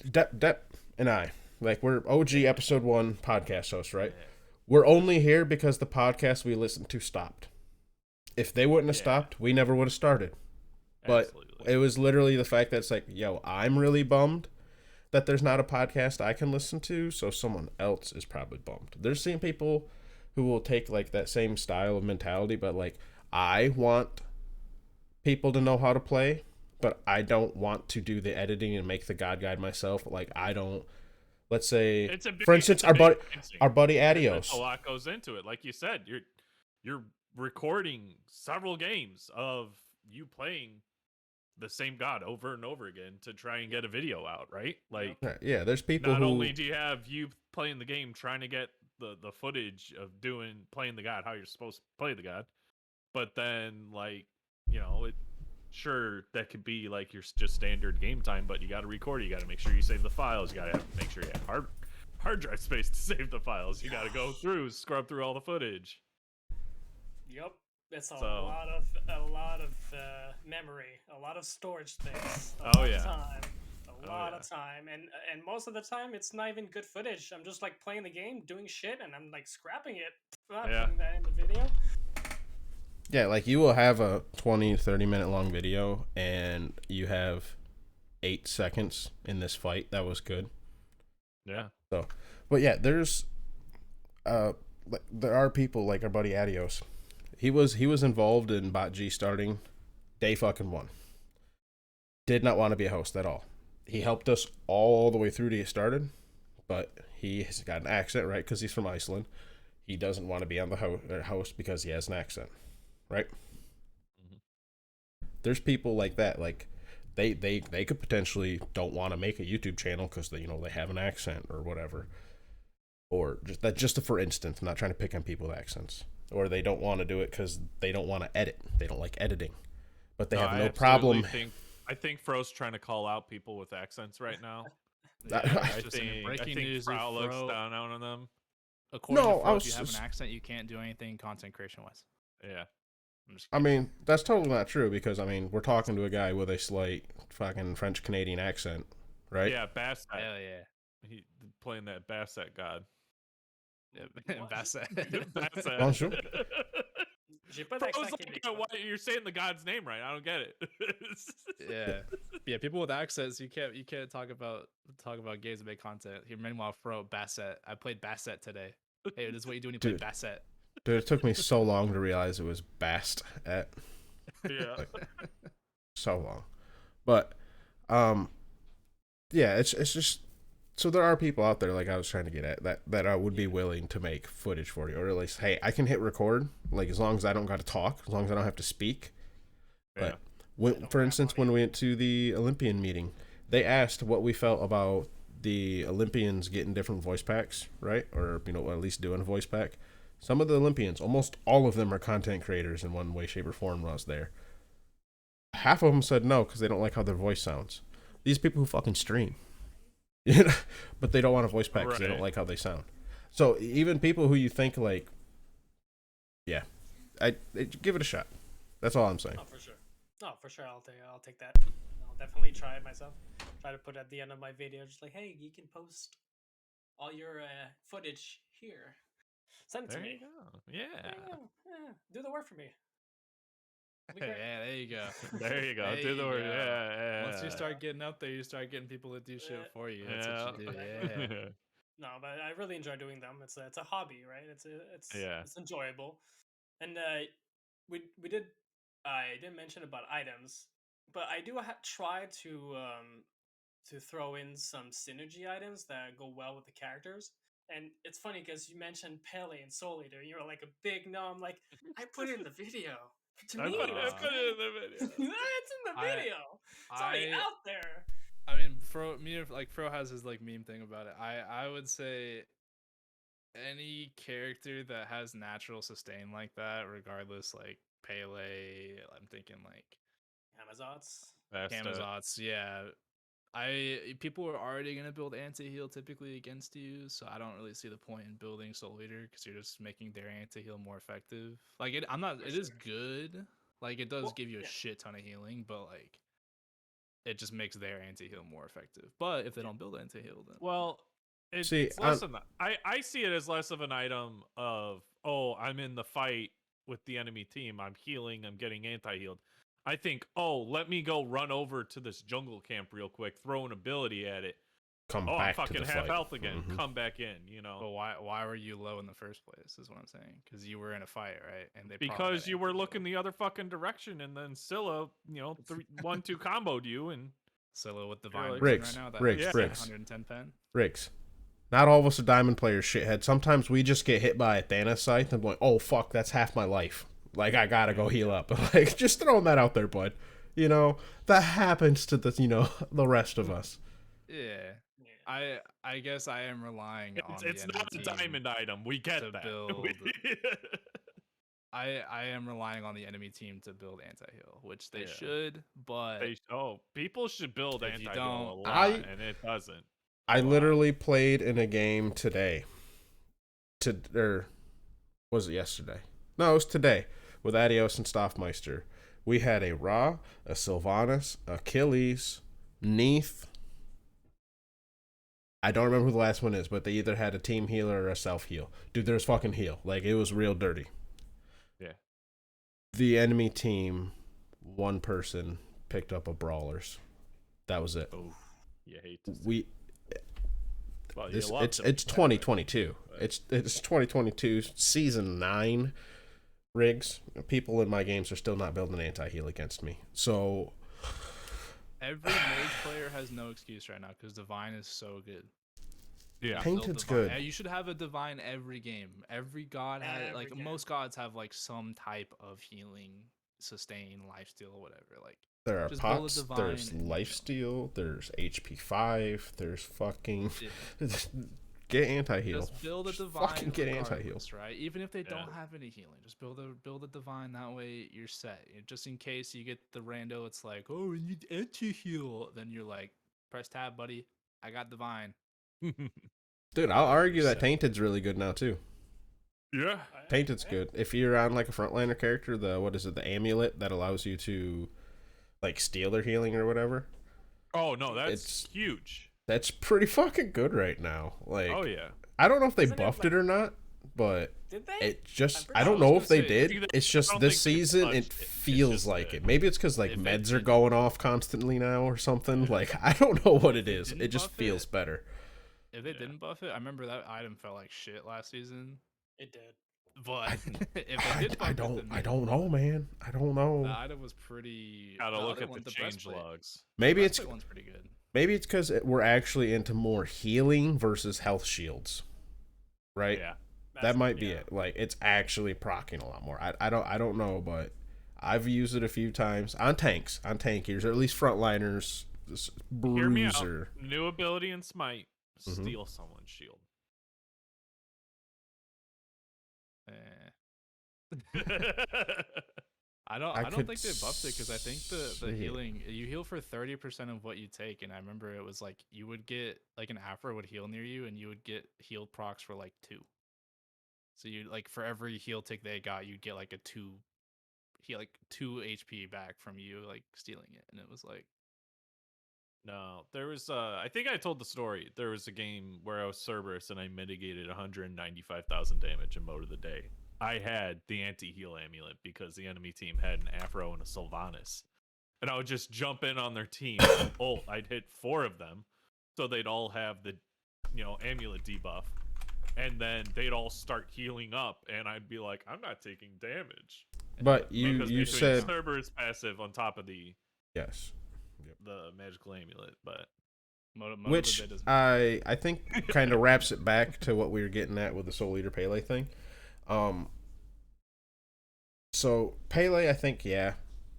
Speaker 1: Depp and I, like we're OG episode 1 podcast hosts, right? Yeah. We're only here because the podcast we listened to stopped. If they wouldn't have stopped, we never would have started. But Absolutely. It was literally the fact that it's like, yo, I'm really bummed that there's not a podcast I can listen to, so someone else is probably bummed. There's seen people who will take like that same style of mentality, but like I want people to know how to play, but I don't want to do the editing and make the God Guide myself. Like I don't. Let's say, for instance, our buddy Adios.
Speaker 2: A lot goes into it. Like you said, you're recording several games of you playing the same god over and over again to try and get a video out, right? Like,
Speaker 1: yeah, there's people
Speaker 2: not only do you have you playing the game trying to get the footage of playing the god how you're supposed to play the god, but then like sure that could be like your just standard game time, but you got to record it. You got to make sure you save the files. You got to make sure you have hard drive space to save the files. You got to go through, scrub through all the footage.
Speaker 3: Yep, that's a lot of memory, a lot of storage space, a lot of time, and most of the time it's not even good footage. I'm just like playing the game, doing shit, and I'm like scrapping it, not putting that in the video.
Speaker 1: Yeah, like you will have a 20-30 minute long video and you have 8 seconds in this fight that was good.
Speaker 2: Yeah.
Speaker 1: So, but yeah, there are people like our buddy Adios. He was involved in Bot G starting day fucking one. Did not want to be a host at all. He helped us all the way through to get started, but he has got an accent, right? Because he's from Iceland. He doesn't want to be on the host because he has an accent, right? Mm-hmm. There's people like that, like they could potentially don't want to make a YouTube channel because they have an accent or whatever, or just for instance, I'm not trying to pick on people with accents, or they don't want to do it because they don't want to edit, they don't like editing, but they have no problem.
Speaker 2: I think Fro's trying to call out people with accents right now.
Speaker 4: Yeah, I think
Speaker 2: Frau looks down on them.
Speaker 4: According to Fro, if you have an accent, you can't do anything content creation wise.
Speaker 2: Yeah.
Speaker 1: I mean, that's totally not true because, I mean, we're talking to a guy with a slight fucking French-Canadian accent, right?
Speaker 2: Yeah, Bassett.
Speaker 4: Hell yeah.
Speaker 2: He playing that Bassett god.
Speaker 4: Yeah, Bassett.
Speaker 2: Bassett.
Speaker 1: Bonjour.
Speaker 2: You're saying the god's name right. I don't get
Speaker 4: it. Yeah. People with accents, you can't talk about games and make content. Here, meanwhile, Fro, Bassett. I played Bassett today. Hey, this is what you do when you play Bassett.
Speaker 1: Dude, it took me so long to realize it was Bast at.
Speaker 2: Yeah.
Speaker 1: So long. But yeah, it's just, so there are people out there, like I was trying to get at, that I would be willing to make footage for you, or at least, hey, I can hit record, like as long as I don't got to talk, as long as I don't have to speak.
Speaker 2: Yeah.
Speaker 1: But for instance, when we went to the Olympian meeting, they asked what we felt about the Olympians getting different voice packs, right? Or at least doing a voice pack. Some of the Olympians, almost all of them, are content creators in one way, shape, or form. When I was there, half of them said no because they don't like how their voice sounds. These people who fucking stream, but they don't want a voice pack because they don't like how they sound. So even people who you think like, yeah, I give it a shot. That's all I'm saying.
Speaker 3: Oh, for sure. No, for sure. I'll take that. I'll definitely try it myself. Try to put at the end of my video, just like, hey, you can post all your footage here. Send it to me.
Speaker 2: Yeah.
Speaker 3: Do the work for me.
Speaker 4: Yeah, there you go.
Speaker 2: There you go. Do the work. Yeah.
Speaker 4: Once you start getting up there, you start getting people to do shit for you. That's what you do. Yeah.
Speaker 3: No, but I really enjoy doing them. It's a hobby, right? It's enjoyable. And I didn't mention about items, but I do try to throw in some synergy items that go well with the characters. And it's funny because you mentioned Pele and Soul Eater. You're like a big no. I'm like, I put it in the video. To me,
Speaker 2: I put it in the video.
Speaker 3: It's in the video. It's already out there.
Speaker 4: I mean, Fro has his like meme thing about it. I would say any character that has natural sustain like that, regardless, like Pele, I'm thinking like Amazots, yeah. People are already gonna build anti-heal typically against you, so I don't really see the point in building Soul Eater because you're just making their anti-heal more effective. Like it is good. Like it does give you a shit ton of healing, but like it just makes their anti-heal more effective. But if they don't build anti-heal, then
Speaker 2: it's less of I see it as less of an item of, oh, I'm in the fight with the enemy team, I'm healing, I'm getting anti-healed. I think, oh, let me go run over to this jungle camp real quick, throw an ability at it. I'm fucking half health again. Mm-hmm. Come back in,
Speaker 4: But why were you low in the first place? Is what I'm saying. Because you were in a fight, right? And
Speaker 2: because you were looking the other fucking direction, and then Scylla, 1-2 comboed you, and
Speaker 4: Scylla with Divine
Speaker 1: Riggs,
Speaker 4: right now.
Speaker 1: Riggs,
Speaker 4: 110 pen.
Speaker 1: Riggs. Not all of us are diamond players, shithead. Sometimes we just get hit by a Thanos scythe and I'm like, oh fuck, that's half my life. Like, I gotta go heal up. Like, just throwing that out there, bud. That happens to the, the rest of us.
Speaker 4: Yeah. I guess I am relying on
Speaker 2: it's not a diamond item. We get that.
Speaker 4: Build. I am relying on the enemy team to build anti-heal, which they should, but
Speaker 2: people should build anti-heal a lot, and it doesn't.
Speaker 1: I literally played in a game today. Or was it yesterday? No, it was today. With Adios and Stoffmeister. We had a Ra, a Sylvanas, Achilles, Neith. I don't remember who the last one is, but they either had a team healer or a self-heal. Dude, there's fucking heal. Like, it was real dirty.
Speaker 2: Yeah.
Speaker 1: The enemy team, one person picked up a Brawlers. That was it.
Speaker 2: Oh, you hate to see. Well,
Speaker 1: it's 2022. It's 2022 season 9 rigs. People in my games are still not building anti-heal against me. So
Speaker 4: every mage player has no excuse right now because Divine is so good.
Speaker 2: Yeah,
Speaker 1: Tainted's good.
Speaker 4: You should have a Divine every game. Every god has most gods have like some type of healing, sustain, lifesteal, or whatever. Like
Speaker 1: there are pots, there's lifesteal, there's HP 5, there's fucking get anti-heal.
Speaker 4: Just build a Divine.
Speaker 1: Fucking get anti-heal,
Speaker 4: right? Even if they don't have any healing, just build a Divine. That way you're set. Just in case you get the rando, it's like, oh, you need anti-heal. Then you're like, press tab, buddy. I got Divine.
Speaker 1: Dude, I'll argue that Tainted's really good now too.
Speaker 2: Yeah,
Speaker 1: Tainted's good. If you're on like a frontliner character, the amulet that allows you to like steal their healing or whatever.
Speaker 2: Oh no, that's huge.
Speaker 1: That's pretty fucking good right now. Like,
Speaker 2: oh yeah.
Speaker 1: I don't know if they buffed it or not, but
Speaker 3: did they?
Speaker 1: It just I don't know if they did. It's just this season it feels like it. Maybe it's because like meds are going off constantly now or something. Like I don't know what it is. It just feels better.
Speaker 4: If they didn't buff it, I remember that item felt like shit last season.
Speaker 3: It did.
Speaker 4: But if they did buff
Speaker 1: I don't know, man. I don't know.
Speaker 4: The item was pretty.
Speaker 2: Gotta look at the change logs.
Speaker 1: Maybe it's
Speaker 4: one's pretty good.
Speaker 1: Maybe it's because we're actually into more healing versus health shields, right?
Speaker 2: Yeah,
Speaker 1: that might be it. Like it's actually proccing a lot more. I don't know, but I've used it a few times on tankiers, or at least frontliners. Bruiser.
Speaker 2: Hear me out. New ability in Smite. Steal someone's shield.
Speaker 4: I don't think they buffed it because I think the healing, you heal for 30% of what you take, and I remember it was like you would get like an Afro would heal near you and you would get healed procs for like 2. So you like for every heal tick they got, you'd get like 2 HP back from you like stealing it, and it was like
Speaker 2: no, there was I think I told the story. There was a game where I was Cerberus and I mitigated 195,000 damage in mode of the day. I had the anti-heal amulet because the enemy team had an Afro and a Sylvanas. And I would just jump in on their team and ult. I'd hit 4 of them. So they'd all have the amulet debuff. And then they'd all start healing up and I'd be like, I'm not taking damage.
Speaker 1: But you said
Speaker 2: Cerberus passive on top of the the magical amulet, but
Speaker 1: which I think kind of wraps it back to what we were getting at with the Soul Eater Pele thing. So Pele, I think,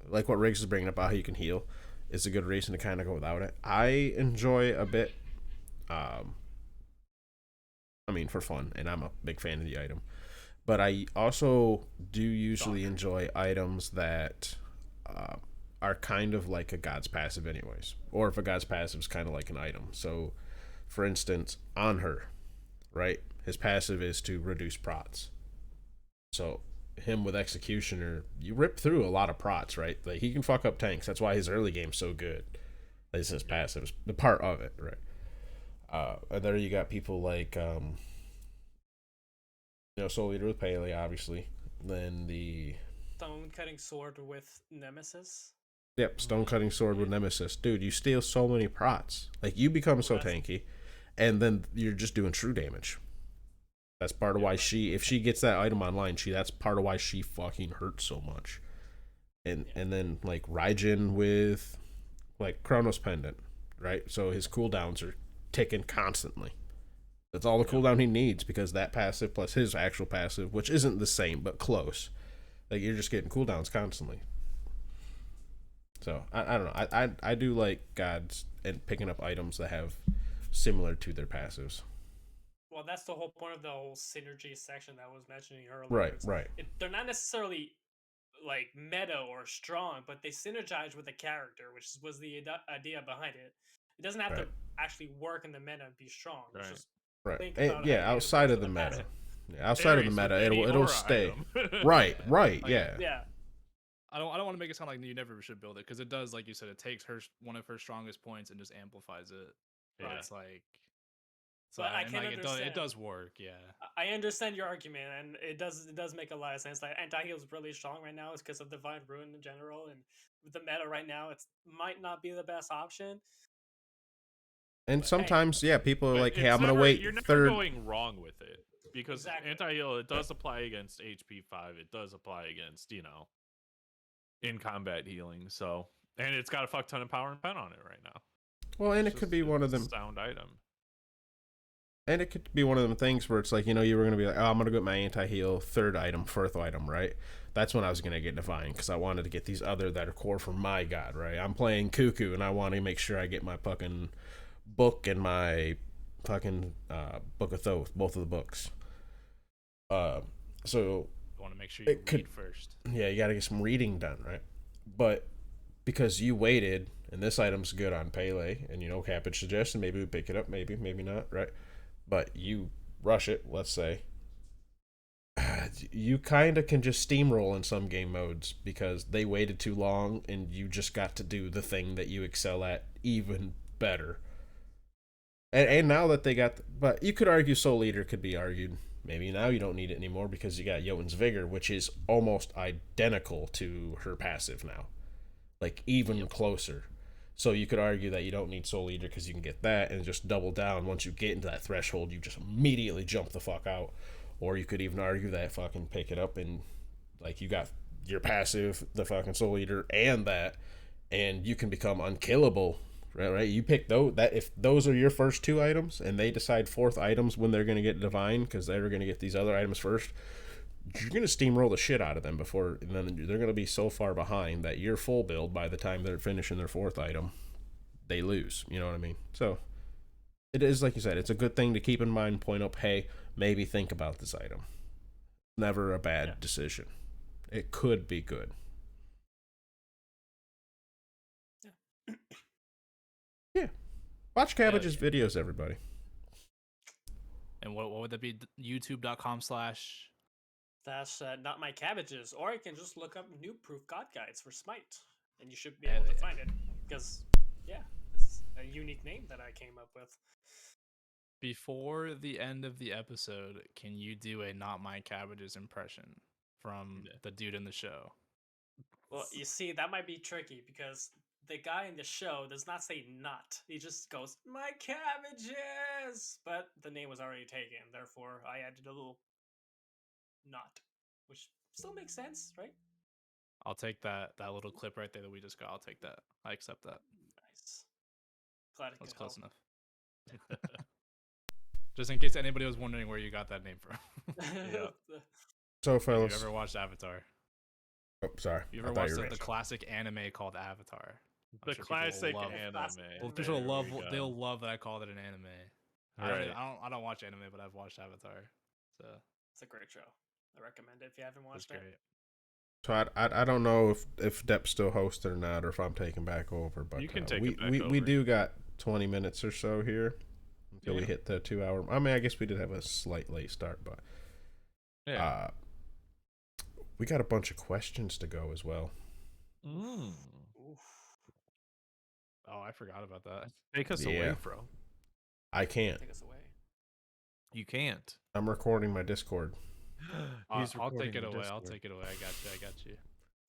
Speaker 1: like what Riggs is bringing up about how you can heal is a good reason to kind of go without it. I enjoy a bit, I mean, for fun, and I'm a big fan of the item, but I also do usually enjoy items that are kind of like a god's passive anyways, or if a god's passive is kind of like an item. So for instance, on her, right, his passive is to reduce prots. So him with Executioner, you rip through a lot of prots, right? Like he can fuck up tanks. That's why his early game's so good. This is his passive, the part of it, right? And there you got people like Soul Eater with Pele, obviously. Then the
Speaker 3: Stone Cutting Sword with Nemesis.
Speaker 1: Yep, Stone Cutting Sword with Nemesis. Dude, you steal so many prots. Like you become so tanky, and then you're just doing true damage. That's part of why if she gets that item online, that's part of why she fucking hurts so much. And then like Raijin with like Chronos Pendant, right? So his cooldowns are ticking constantly. That's all the cooldown he needs because that passive plus his actual passive, which isn't the same but close. Like you're just getting cooldowns constantly. So I don't know. I do like gods and picking up items that have similar to their passives.
Speaker 3: Well, that's the whole point of the whole synergy section that I was mentioning earlier.
Speaker 1: Right.
Speaker 3: They're not necessarily like meta or strong, but they synergize with the character, which was the idea behind it. It doesn't have to actually work in the meta and be strong.
Speaker 2: Right.
Speaker 3: Just
Speaker 1: think about outside of the meta. Outside of the meta, it'll stay. Right. Yeah.
Speaker 4: I don't want to make it sound like you never should build it because it does, like you said, it takes one of her strongest points and just amplifies it.
Speaker 2: Yeah.
Speaker 4: It's like,
Speaker 3: so I can understand.
Speaker 4: It does work, yeah.
Speaker 3: I understand your argument, and it does make a lot of sense. Like anti-heal is really strong right now, is because of Divine Ruin in general, and with the meta right now, it might not be the best option.
Speaker 1: And sometimes, yeah, people are like, "Hey, I'm gonna
Speaker 2: You're
Speaker 1: wait
Speaker 2: never
Speaker 1: third."
Speaker 2: going wrong with it because
Speaker 3: Exactly.
Speaker 2: anti-heal, it does apply against HP 5. It does apply against, in combat healing. So, and it's got a fuck ton of power and pen on it right now.
Speaker 1: Well, and it could be one of them.
Speaker 2: Sound item.
Speaker 1: And it could be one of them things where it's like, you were gonna be like, "Oh, I'm gonna get my anti-heal third item, fourth item, right?" That's when I was gonna get divine because I wanted to get these other that are core for my god, right? I'm playing Cuckoo and I want to make sure I get my fucking book and my fucking Book of Thoth, both of the books. So
Speaker 4: You want to make sure you read first.
Speaker 1: Yeah, you got to get some reading done, right? But because you waited, and this item's good on Pele, and Cabbage suggested maybe we pick it up, maybe not, right? But you rush it, let's say. You kind of can just steamroll in some game modes because they waited too long, and you just got to do the thing that you excel at even better. And now that they got, but you could argue Soul Eater could be argued. Maybe now you don't need it anymore because you got Jotun's Vigor, which is almost identical to her passive now. Like, even closer. So you could argue that you don't need Soul Eater because you can get that and just double down. Once you get into that threshold, you just immediately jump the fuck out. Or you could even argue that fucking pick it up and, like, you got your passive, the fucking Soul Eater, and that, and you can become unkillable. Right? You pick those. That if those are your first two items, and they decide fourth items when they're going to get divine because they're going to get these other items first, you're going to steamroll the shit out of them before, and then they're going to be so far behind that you're full build by the time they're finishing their fourth item. They lose. You know what I mean? So it is, like you said, it's a good thing to keep in mind. Point up, hey, maybe think about this item. Never a bad decision. It could be good. Yeah. Watch Cabbage's videos, everybody.
Speaker 4: And what would that be? YouTube.com/
Speaker 3: That's NotMyCabbages, or you can just look up new proof god guides for Smite, and you should be able to find it. Because, it's a unique name that I came up with.
Speaker 4: Before the end of the episode, can you do a NotMyCabbages impression from the dude in the show?
Speaker 3: Well, you see, that might be tricky because the guy in the show does not say "not." He just goes, "My cabbages," but the name was already taken. Therefore, I added a little "not," which still makes sense, right?
Speaker 4: I'll take that little clip right there that we just got. I'll take that. I accept that.
Speaker 3: Nice. Glad it
Speaker 4: That's
Speaker 3: could
Speaker 4: close
Speaker 3: help.
Speaker 4: enough. Just in case anybody was wondering where you got that name from.
Speaker 1: So, fellas,
Speaker 4: have you ever watched Avatar?
Speaker 1: Oh, sorry.
Speaker 4: You ever watched the classic anime called Avatar?
Speaker 2: The classic anime.
Speaker 4: They'll love that I called it an anime.
Speaker 2: Right.
Speaker 4: I don't watch anime, but I've watched Avatar. So
Speaker 3: it's a great show. I recommend it if you haven't watched it.
Speaker 1: So I don't know if Depp's still hosting or not, or if I'm taking back over. But
Speaker 2: you can take it back over.
Speaker 1: We do got 20 minutes or so here until we hit the 2 hour. I mean, I guess we did have a slight late start, but we got a bunch of questions to go as well.
Speaker 2: Mm.
Speaker 4: Oh, I forgot about that.
Speaker 2: Take us away, bro.
Speaker 1: I can't.
Speaker 3: Take us away.
Speaker 2: You can't.
Speaker 1: I'm recording my Discord.
Speaker 4: I'll take it away. I'll take it away. I got you.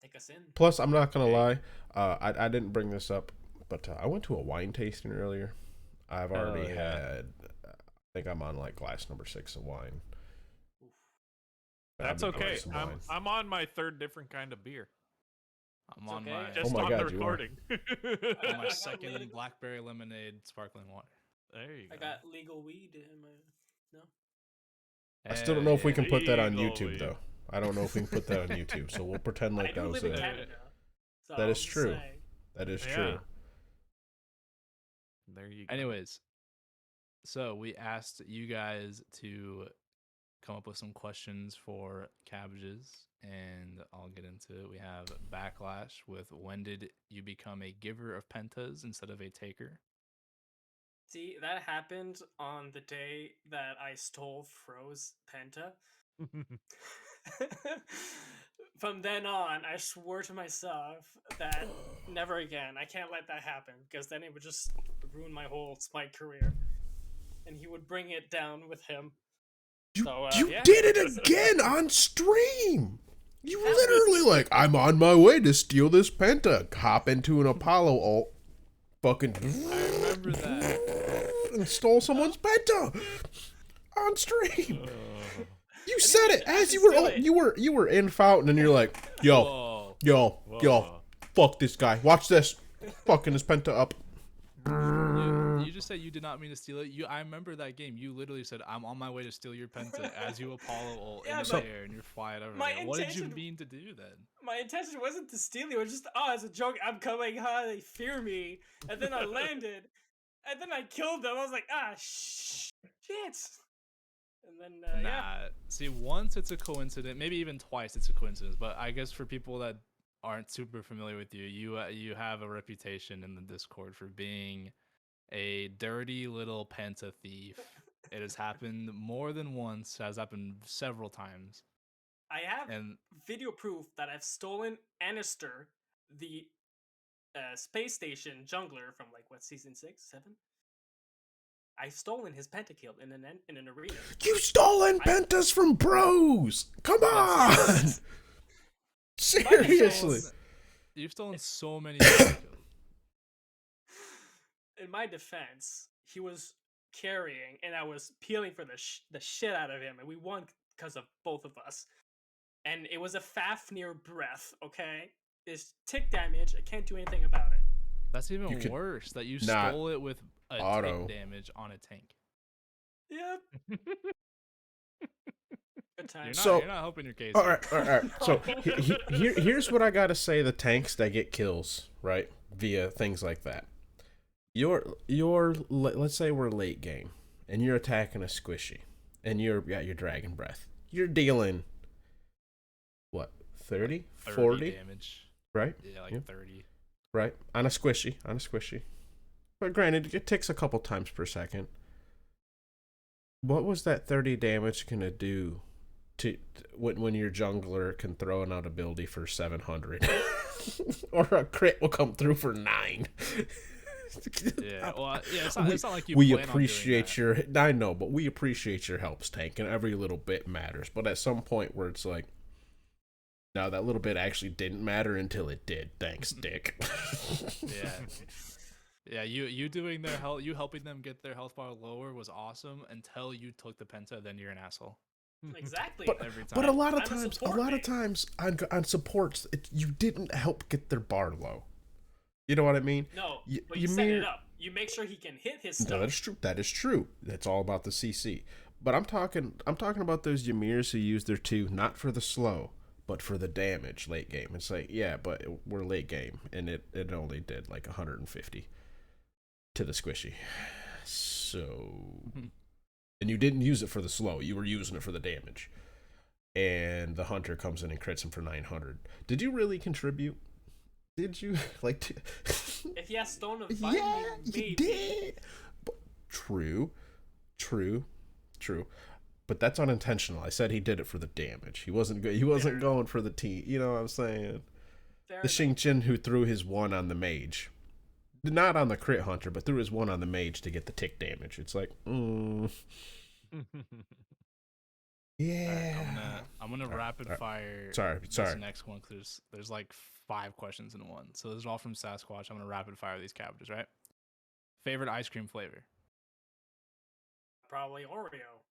Speaker 3: Take us in.
Speaker 1: Plus, I'm not gonna lie. I didn't bring this up, but I went to a wine tasting earlier. I've already had. I think I'm on like glass number 6 of wine.
Speaker 2: That's okay. I'm on my third different kind of beer.
Speaker 4: I'm on my
Speaker 2: just on the recording.
Speaker 4: On my second blackberry lemonade sparkling water.
Speaker 2: There you go.
Speaker 3: I got legal weed in my
Speaker 1: I still don't know if we can put that on YouTube though. I don't know if we can put that on YouTube, so we'll pretend like that was it.
Speaker 3: So
Speaker 1: that is true. That is true.
Speaker 2: There you go.
Speaker 4: Anyways, so we asked you guys to come up with some questions for Cabbages, and I'll get into it. We have Backlash with when did you become a giver of pentas instead of a taker?
Speaker 3: See, that happened on the day that I stole Fro's penta. From then on, I swore to myself that never again. I can't let that happen because then it would just ruin my whole Smite career. And he would bring it down with him.
Speaker 1: You did it again on stream. You literally I'm on my way to steal this penta. Hop into an Apollo ult. Fucking.
Speaker 4: I remember that.
Speaker 1: and stole someone's penta on stream. You said it as you were in Fountain, and you're like, yo, fuck this guy. Watch this, fucking his penta up.
Speaker 4: You just said you did not mean to steal it. I remember that game. You literally said, "I'm on my way to steal your penta" as you Apollo ult in the air, and you're flying over there. What did you mean to do then?
Speaker 3: My intention wasn't to steal you. It was just, as a joke, I'm coming, they fear me. And then I landed, and then I killed them. I was like, shit. And then,
Speaker 4: See, once it's a coincidence, maybe even twice it's a coincidence. But I guess for people that aren't super familiar with you, you have a reputation in the Discord for being a dirty little penta thief. It has happened more than once. Has happened several times.
Speaker 3: I have video proof that I've stolen Anister, the space station jungler from season 6, 7. I've stolen his pentakill in an arena.
Speaker 1: You stolen pentas from bros. Come on. Seriously.
Speaker 4: You've stolen so many pentakills.
Speaker 3: In my defense, he was carrying, and I was peeling for the shit out of him, and we won because of both of us. And it was a Fafnir breath, okay? It's tick damage. I can't do anything about it.
Speaker 4: That's even worse, that you stole it with a
Speaker 1: auto
Speaker 4: tick damage on a tank.
Speaker 3: Yep. Good time.
Speaker 4: You're not helping your case.
Speaker 1: All right. So here's what I got to say. The tanks that get kills, right, via things like that. Let's say we're late game and you're attacking a squishy and you're got your dragon breath. You're dealing what, 30 40
Speaker 4: damage,
Speaker 1: right?
Speaker 4: Yeah, 30,
Speaker 1: right, on a squishy. But granted, it ticks a couple times per second. What was that 30 damage gonna do to when your jungler can throw an out ability for 700 or a crit will come through for 9?
Speaker 4: It's not like you.
Speaker 1: We appreciate your. I know, but we appreciate your helps, tank, and every little bit matters. But at some point where it's like, no, that little bit actually didn't matter until it did. Thanks, Dick.
Speaker 4: Yeah. You doing their health, you helping them get their health bar lower was awesome until you took the penta. Then you're an asshole.
Speaker 3: Exactly.
Speaker 4: Every time.
Speaker 1: But a lot of times on supports, you didn't help get their bar low. You know what I mean?
Speaker 3: No, but you set it up. You make sure he can hit his stuff.
Speaker 1: No, that is true. That's all about the CC. But I'm talking about those Ymirs who use their 2 not for the slow, but for the damage late game. It's like, yeah, but we're late game, and it only did 150 to the squishy. So, and you didn't use it for the slow. You were using it for the damage. And the hunter comes in and crits him for 900. Did you really contribute? Did you
Speaker 3: if he has Stone of Fire, maybe.
Speaker 1: You did. But, true. But that's unintentional. I said he did it for the damage. He wasn't good. He wasn't going for the T. You know what I'm saying? The Xingqian who threw his 1 on the mage, not on the crit hunter, but threw his 1 on the mage to get the tick damage. It's like, yeah.
Speaker 4: Right, I'm gonna rapid fire.
Speaker 1: Sorry.
Speaker 4: This next one, because there's 5 questions in one. So those are all from Sasquatch. I'm gonna rapid fire these cabbages, right? Favorite ice cream flavor?
Speaker 3: Probably Oreo.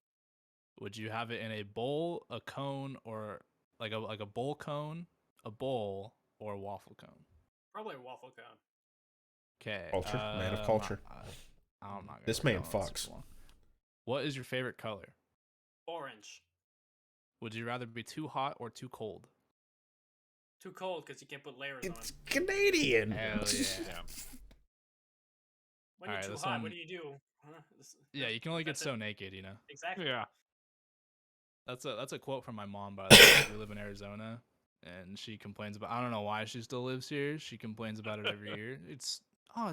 Speaker 4: Would you have it in a bowl, a cone, or like a bowl cone, a bowl, or a waffle cone?
Speaker 3: Probably a waffle cone.
Speaker 4: Okay.
Speaker 1: Culture, man of culture.
Speaker 4: I'm not
Speaker 1: this man fucks.
Speaker 4: What is your favorite color?
Speaker 3: Orange.
Speaker 4: Would you rather be too hot or too cold?
Speaker 3: Too cold because you can't put layers on.
Speaker 1: It's Canadian.
Speaker 4: Hell yeah.
Speaker 3: When you're too hot, what do you do?
Speaker 4: Yeah, you can only get so naked, you know.
Speaker 3: Exactly.
Speaker 2: Yeah.
Speaker 4: That's a quote from my mom, by the way. We live in Arizona, and she complains about. I don't know why she still lives here. She complains about it every year. It's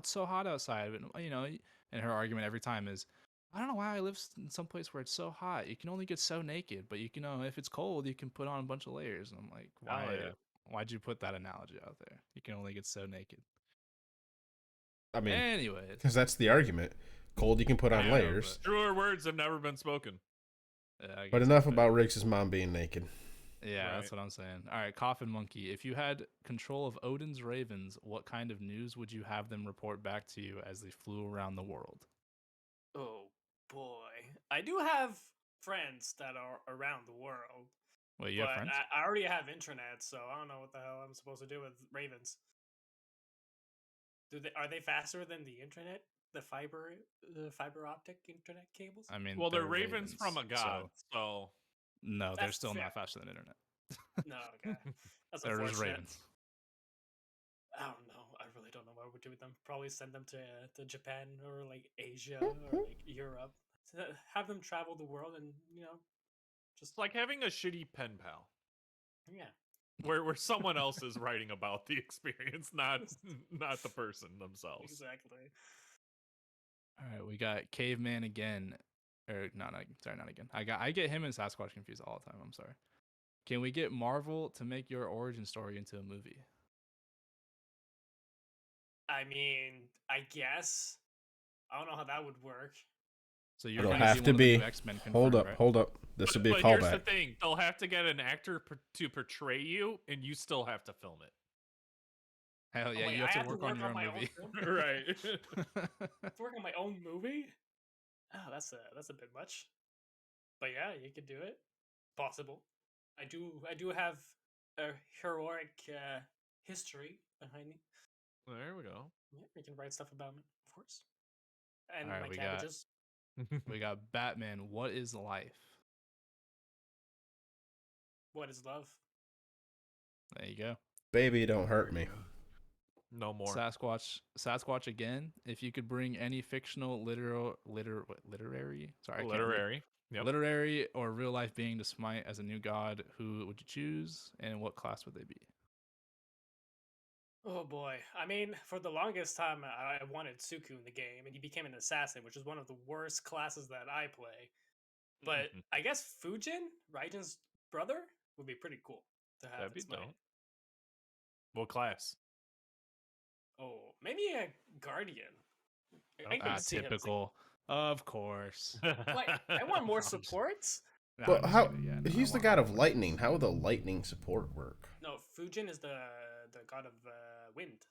Speaker 4: so hot outside, but and her argument every time is, I don't know why I live in some place where it's so hot. You can only get so naked, but you can, if it's cold, you can put on a bunch of layers. And I'm like, why?
Speaker 2: Oh, yeah.
Speaker 4: Why'd you put that analogy out there? You can only get so naked.
Speaker 1: I mean,
Speaker 4: anyway,
Speaker 1: because that's the argument. Cold, you can put on layers.
Speaker 2: Truer words have never been spoken.
Speaker 4: Yeah,
Speaker 1: but enough about Riggs' mom being naked.
Speaker 4: Yeah,
Speaker 2: right.
Speaker 4: That's what I'm saying. All right, Coffin Monkey. If you had control of Odin's ravens, what kind of news would you have them report back to you as they flew around the world?
Speaker 3: Oh boy, I do have friends that are around the world,
Speaker 4: Wait, you have
Speaker 3: but
Speaker 4: friends?
Speaker 3: I already have internet, so I don't know what the hell I'm supposed to do with ravens. Are they faster than the internet? The fiber optic internet cables?
Speaker 4: I mean,
Speaker 2: Well, they're
Speaker 4: they're
Speaker 2: ravens from a god,
Speaker 4: so
Speaker 2: so
Speaker 4: no, they're
Speaker 3: That's
Speaker 4: still
Speaker 3: fair.
Speaker 4: not faster than internet.
Speaker 3: No, okay, that's
Speaker 4: They're just
Speaker 3: unfortunate.
Speaker 4: ravens.
Speaker 3: I don't know. I really don't know what I would do with them. Probably send them to Japan or like Asia or like Europe. Have them travel the world and just
Speaker 2: it's like having a shitty pen pal.
Speaker 3: yeah.
Speaker 2: Where someone else is writing about the experience, not the person themselves.
Speaker 3: Exactly.
Speaker 4: All right, we got Caveman again. Or not again. I get him and Sasquatch confused all the time. I'm sorry. Can we get Marvel to make your origin story into a movie?
Speaker 3: I mean, I guess. I don't know how that would work.
Speaker 4: So you're
Speaker 1: It'll
Speaker 4: gonna
Speaker 1: have
Speaker 4: be
Speaker 1: to
Speaker 4: one of the
Speaker 1: be.
Speaker 4: new X-Men
Speaker 1: Hold
Speaker 4: confirmed,
Speaker 1: up,
Speaker 4: right?
Speaker 1: hold up. This would be a
Speaker 2: But here's the
Speaker 1: callback.
Speaker 2: thing: they'll have to get an actor to portray you, and you still have to film it.
Speaker 4: Hell yeah,
Speaker 3: wait,
Speaker 4: you have
Speaker 3: I
Speaker 4: to
Speaker 3: have to
Speaker 4: work on
Speaker 3: work
Speaker 4: your
Speaker 3: on
Speaker 4: own
Speaker 3: my own
Speaker 4: movie.
Speaker 3: film?
Speaker 2: Right.
Speaker 3: I have to work on my own movie? Oh, that's a bit much. But yeah, you could do it. Possible. I do have a heroic history behind me.
Speaker 2: There we go.
Speaker 3: Yeah, you can write stuff about me, of course. And
Speaker 4: All right,
Speaker 3: my
Speaker 4: we
Speaker 3: cabbages.
Speaker 4: got Batman. What is life?
Speaker 3: What is love?
Speaker 4: There you go.
Speaker 1: Baby, don't hurt me.
Speaker 2: No more.
Speaker 4: Sasquatch again. If you could bring any fictional literary, sorry, I can't read.
Speaker 2: Literary. Yep.
Speaker 4: Literary or real life being to smite as a new god, who would you choose, and what class would they be?
Speaker 3: Oh boy. I mean, for the longest time, I wanted Suku in the game, and he became an assassin, which is one of the worst classes that I play. But I guess Fujin, Raiden's brother, would be pretty cool to have
Speaker 2: That'd
Speaker 3: in
Speaker 2: be
Speaker 3: Smite.
Speaker 2: dope. What class?
Speaker 3: Oh, maybe a Guardian. I could see him.
Speaker 4: Typical. Of course.
Speaker 3: Like, I want more
Speaker 4: I'm just-
Speaker 3: supports.
Speaker 4: No,
Speaker 1: But
Speaker 4: I'm just
Speaker 1: how?
Speaker 4: kidding, yeah, no, I
Speaker 1: He's the
Speaker 4: want
Speaker 1: god
Speaker 4: all
Speaker 1: of
Speaker 4: of it.
Speaker 1: lightning. How would the lightning support work?
Speaker 3: No, Fujin is the god of wind.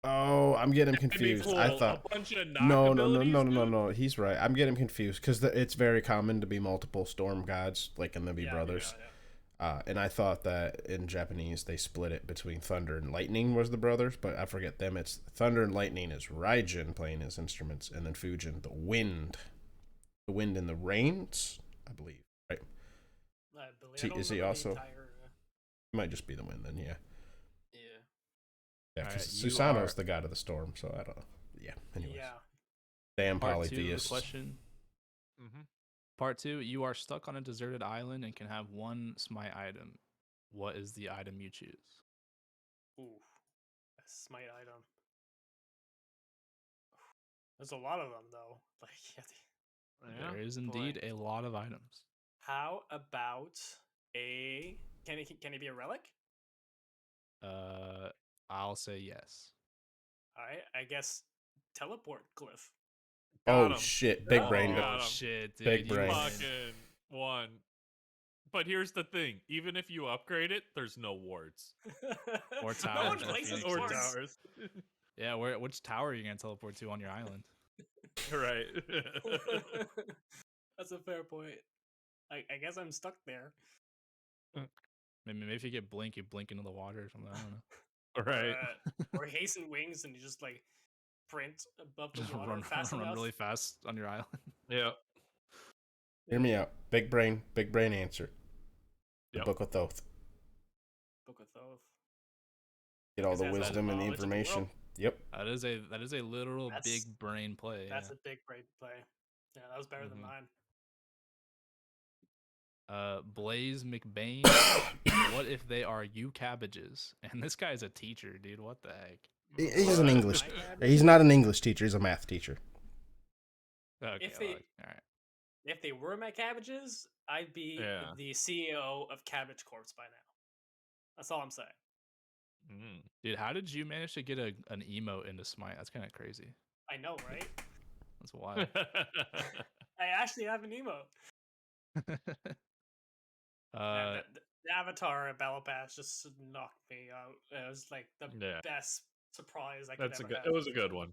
Speaker 1: Oh, I'm getting
Speaker 2: That'd be
Speaker 1: confused.
Speaker 2: cool.
Speaker 1: I thought
Speaker 2: a bunch of
Speaker 1: no.
Speaker 2: dude.
Speaker 1: He's right. I'm getting confused because it's very common to be multiple storm gods, like in the Be Brothers.
Speaker 3: Yeah.
Speaker 1: And I thought that in Japanese they split it between thunder and lightning was the brothers, but I forget them. It's thunder and lightning is Raijin playing his instruments, and then Fujin the wind and the rains, I believe. Right?
Speaker 3: I believe. I don't
Speaker 1: Is he
Speaker 3: remember the
Speaker 1: also?
Speaker 3: entire,
Speaker 1: It might just be the wind then. Yeah.
Speaker 3: yeah.
Speaker 1: Yeah,
Speaker 4: Alright,
Speaker 1: because
Speaker 4: you
Speaker 1: Susanoo's
Speaker 4: are-
Speaker 1: the god of the storm, so I don't know. Yeah. Anyways.
Speaker 3: Yeah.
Speaker 1: Damn
Speaker 4: Part 2 of the
Speaker 1: polytheists.
Speaker 4: question.
Speaker 2: Mm-hmm.
Speaker 4: Part 2, you are stuck on a deserted island and can have one Smite item. What is the item you choose?
Speaker 3: Ooh. A Smite item. There's a lot of them though. Like,
Speaker 2: Yeah.
Speaker 4: There is indeed a lot of items.
Speaker 3: how about a? Can it be a relic?
Speaker 4: I'll say yes.
Speaker 3: All right. I guess teleport glyph.
Speaker 2: Got
Speaker 1: Oh
Speaker 2: him.
Speaker 1: shit! Big
Speaker 3: Oh,
Speaker 1: brain.
Speaker 2: got him.
Speaker 4: Shit, dude.
Speaker 1: Big
Speaker 4: you
Speaker 1: brain.
Speaker 4: win.
Speaker 2: Fucking one. But here's the thing: even if you upgrade it, there's no wards
Speaker 4: Or
Speaker 3: No
Speaker 4: towers
Speaker 3: one
Speaker 4: or
Speaker 3: places
Speaker 4: phoenixes.
Speaker 2: or
Speaker 3: wards.
Speaker 2: towers.
Speaker 4: Yeah, which tower are you gonna teleport to on your island?
Speaker 2: Right.
Speaker 3: That's a fair point. I guess I'm stuck there.
Speaker 4: Maybe if you get blink, you blink into the water or something. I don't know.
Speaker 2: Right.
Speaker 3: Or hasten wings and you just like print above the
Speaker 4: Just
Speaker 3: water fast
Speaker 4: run
Speaker 3: enough.
Speaker 4: really fast on your island.
Speaker 2: Yeah.
Speaker 1: Hear me out. Big brain answer. The
Speaker 2: Yep.
Speaker 1: Book of Thoth.
Speaker 3: Book of Thoth.
Speaker 1: Get all
Speaker 3: Because
Speaker 1: the
Speaker 3: it has all the
Speaker 1: wisdom and the
Speaker 3: knowledge of the
Speaker 1: information.
Speaker 3: world.
Speaker 1: Yep.
Speaker 4: That is a literal
Speaker 3: That's-
Speaker 4: big brain play.
Speaker 3: That's
Speaker 4: Yeah.
Speaker 3: a big brain play. Yeah, that was better than
Speaker 2: Mhm.
Speaker 3: mine.
Speaker 4: Blaze McBain. What if they are you cabbages? And this guy's a teacher, dude. What the heck?
Speaker 1: He's an
Speaker 2: What?
Speaker 1: English.
Speaker 3: My bad.
Speaker 1: He's not an English teacher. He's a math teacher.
Speaker 4: Okay,
Speaker 3: If they-
Speaker 4: all right.
Speaker 3: If they were my cabbages, I'd be
Speaker 2: Yeah.
Speaker 3: the CEO of Cabbage Corps by now. That's all I'm saying.
Speaker 2: Mm.
Speaker 4: Dude, how did you manage to get an emote into Smite? That's kind of crazy.
Speaker 3: I know, right?
Speaker 4: That's wild.
Speaker 3: I actually have an emote. The Avatar at Battle Pass just knocked me out. It was like the
Speaker 2: Yeah.
Speaker 3: best surprise I could
Speaker 2: That's
Speaker 3: ever
Speaker 2: a good.
Speaker 3: have.
Speaker 2: It was a good one.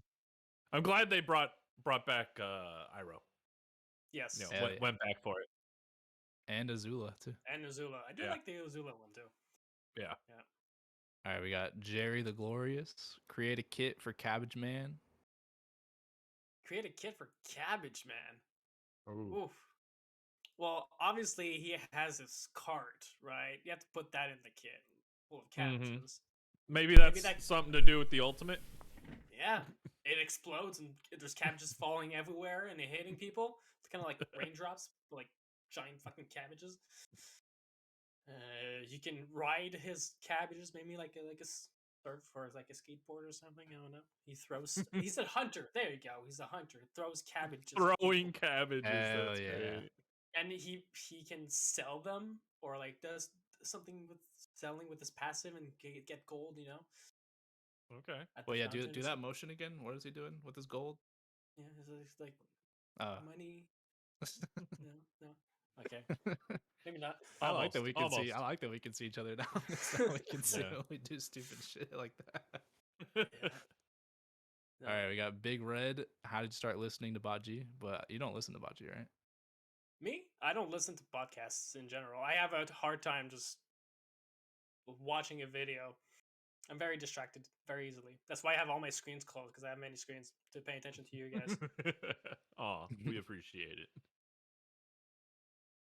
Speaker 2: I'm glad they brought brought back Iroh.
Speaker 3: Yes.
Speaker 2: You know, went back for it.
Speaker 4: And Azula too.
Speaker 3: And Azula. I do like the Azula one too.
Speaker 2: Yeah.
Speaker 4: All right, we got Jerry the Glorious. Create a kit for Cabbage Man.
Speaker 3: Create a kit for Cabbage Man.
Speaker 2: Ooh.
Speaker 3: Oof. Well, obviously he has his cart, right? You have to put that in the kit full of cabbages.
Speaker 2: Maybe that's something to do with the ultimate.
Speaker 3: Yeah, it explodes and there's cabbages falling everywhere and they're hitting people. It's kind of like raindrops, like giant fucking cabbages. You can ride his cabbages, maybe like a surf or like a skateboard or something. I don't know. He throws. He's a hunter. There you go. He's a hunter. Throws cabbages.
Speaker 2: Throwing cabbages.
Speaker 4: Hell
Speaker 2: that's
Speaker 4: yeah.
Speaker 2: great.
Speaker 3: And he can sell them or like does something with selling with his passive and get gold. You know.
Speaker 2: Okay.
Speaker 4: Well, yeah. Do that motion again. What is he doing with his gold?
Speaker 3: Yeah, it's like money. No. Okay. Maybe not.
Speaker 4: I like that we can see. I like that we can see each other now. So we can see when we do stupid shit like that.
Speaker 3: Yeah. No.
Speaker 4: All right, we got Big Red. How did you start listening to Baji? But you don't listen to Baji, right?
Speaker 3: Me? I don't listen to podcasts in general. I have a hard time just watching a video. I'm very distracted very easily. That's why I have all my screens closed because I have many screens to pay attention to you guys.
Speaker 2: Aw, we appreciate it.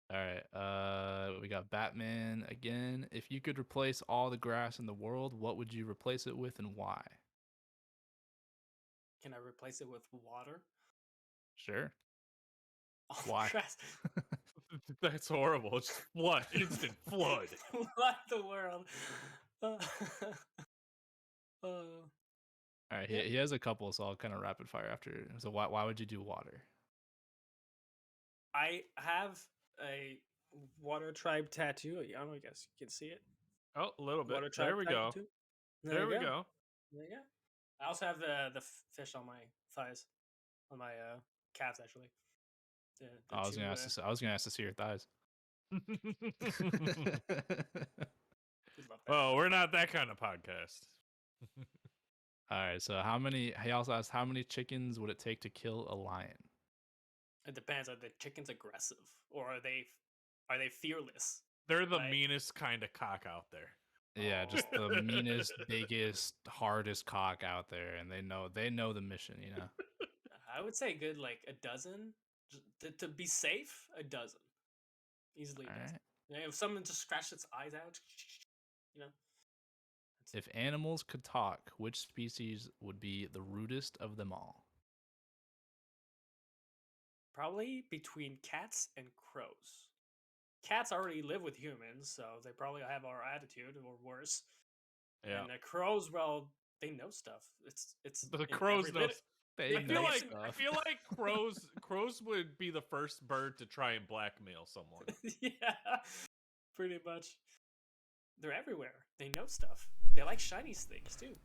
Speaker 4: All right, we got Batman again. If you could replace all the grass in the world, what would you replace it with and why?
Speaker 3: Can I replace it with water?
Speaker 4: Sure.
Speaker 3: All
Speaker 4: Why?
Speaker 3: grass.
Speaker 2: That's horrible. It's flood. Instant flood.
Speaker 3: Flood the world.
Speaker 4: All right, he has a couple, so I'll kind of rapid fire after. So why would you do water?
Speaker 3: I have a water tribe tattoo. I don't know, I guess you can see it.
Speaker 2: Oh, a little bit.
Speaker 3: Water tribe
Speaker 2: There we go.
Speaker 3: tattoo.
Speaker 2: There we go.
Speaker 3: There you go. I also have the fish on my thighs, on my calves actually.
Speaker 4: I was gonna ask to see your thighs.
Speaker 2: Well, we're not that kind of podcast.
Speaker 4: All right, so he also asked how many chickens would it take to kill a lion?
Speaker 3: It depends. Are the chickens aggressive or are they fearless?
Speaker 2: They're the meanest kind of cock out there.
Speaker 4: Yeah, just the meanest, biggest, hardest cock out there, and they know the mission, you know.
Speaker 3: I would say good like a dozen. To be safe, a dozen. Easily a dozen. Right. If someone just scratched its eyes out, you know.
Speaker 4: If animals could talk, which species would be the rudest of them all?
Speaker 3: Probably between cats and crows. Cats already live with humans, so they probably have our attitude or worse. Yeah. And the crows, well, they know stuff. It's
Speaker 2: the crows know. I feel like crows would be the first bird to try and blackmail someone.
Speaker 3: Yeah, pretty much. They're everywhere. They know stuff. They like shiny things too.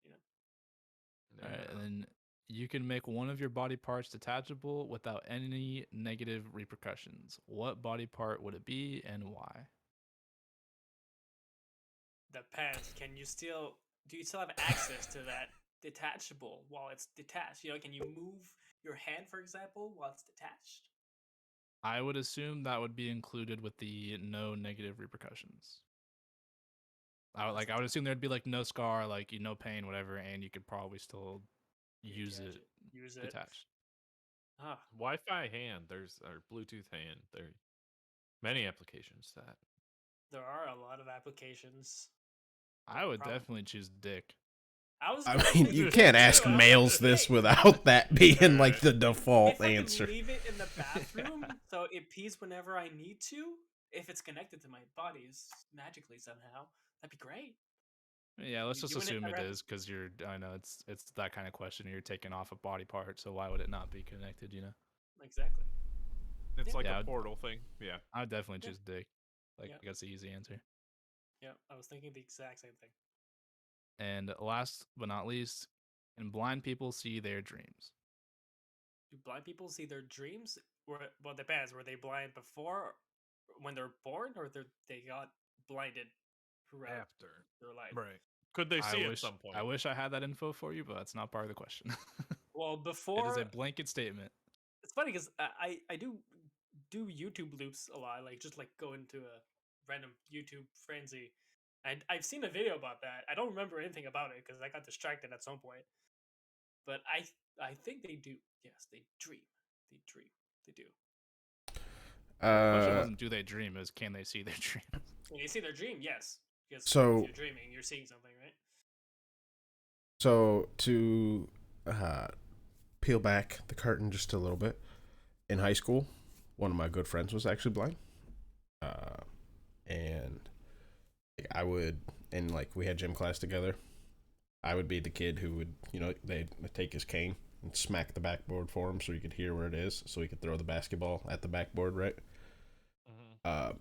Speaker 3: You know.
Speaker 4: All right, and then you can make one of your body parts detachable without any negative repercussions. What body part would it be and why?
Speaker 3: Depends. Do you still have access to that detachable while it's detached? You know, can you move your hand, for example, while it's detached?
Speaker 4: I would assume that would be included with the no negative repercussions. I would assume there'd be like no scar, like no pain, whatever, and you could probably still use it detached.
Speaker 2: Wi-Fi hand, or Bluetooth hand. There are many applications to that.
Speaker 3: There are a lot of applications.
Speaker 4: I would definitely choose dick.
Speaker 1: I mean, you can't ask males this without that being like the default answer.
Speaker 3: If I can leave it in the bathroom so it pees whenever I need to, if it's connected to my body magically somehow, that'd be great.
Speaker 4: Yeah, let's just assume it is, because I know it's that kind of question. You're taking off a body part, so why would it not be connected? You know.
Speaker 3: Exactly.
Speaker 2: It's like a portal thing. Yeah.
Speaker 4: I would definitely choose dick. That's the easy answer.
Speaker 3: Yeah, I was thinking the exact same thing.
Speaker 4: And last but not least, can blind people see their dreams?
Speaker 3: Do blind people see their dreams? Well, it depends. Were they blind before, when they're born, or they got blinded throughout their life?
Speaker 2: Right. Could they see at some point?
Speaker 4: I wish I had that info for you, but that's not part of the question.
Speaker 3: Well,
Speaker 4: It
Speaker 3: before
Speaker 4: is a blanket statement.
Speaker 3: it's funny because I do YouTube loops a lot, like just like go into a random YouTube frenzy. And I've seen a video about that. I don't remember anything about it because I got distracted at some point. But I think they do. Yes, they dream. They dream. They do.
Speaker 4: The question wasn't do they dream, is can they see their dreams?
Speaker 3: When you see their dream, yes. Because
Speaker 1: So
Speaker 3: if you're dreaming, you're seeing something, right?
Speaker 1: So to peel back the curtain just a little bit, in high school, one of my good friends was actually blind, and I would, and like we had gym class together. I would be the kid who would, they'd take his cane and smack the backboard for him so he could hear where it is, so he could throw the basketball at the backboard, right? Mm-hmm.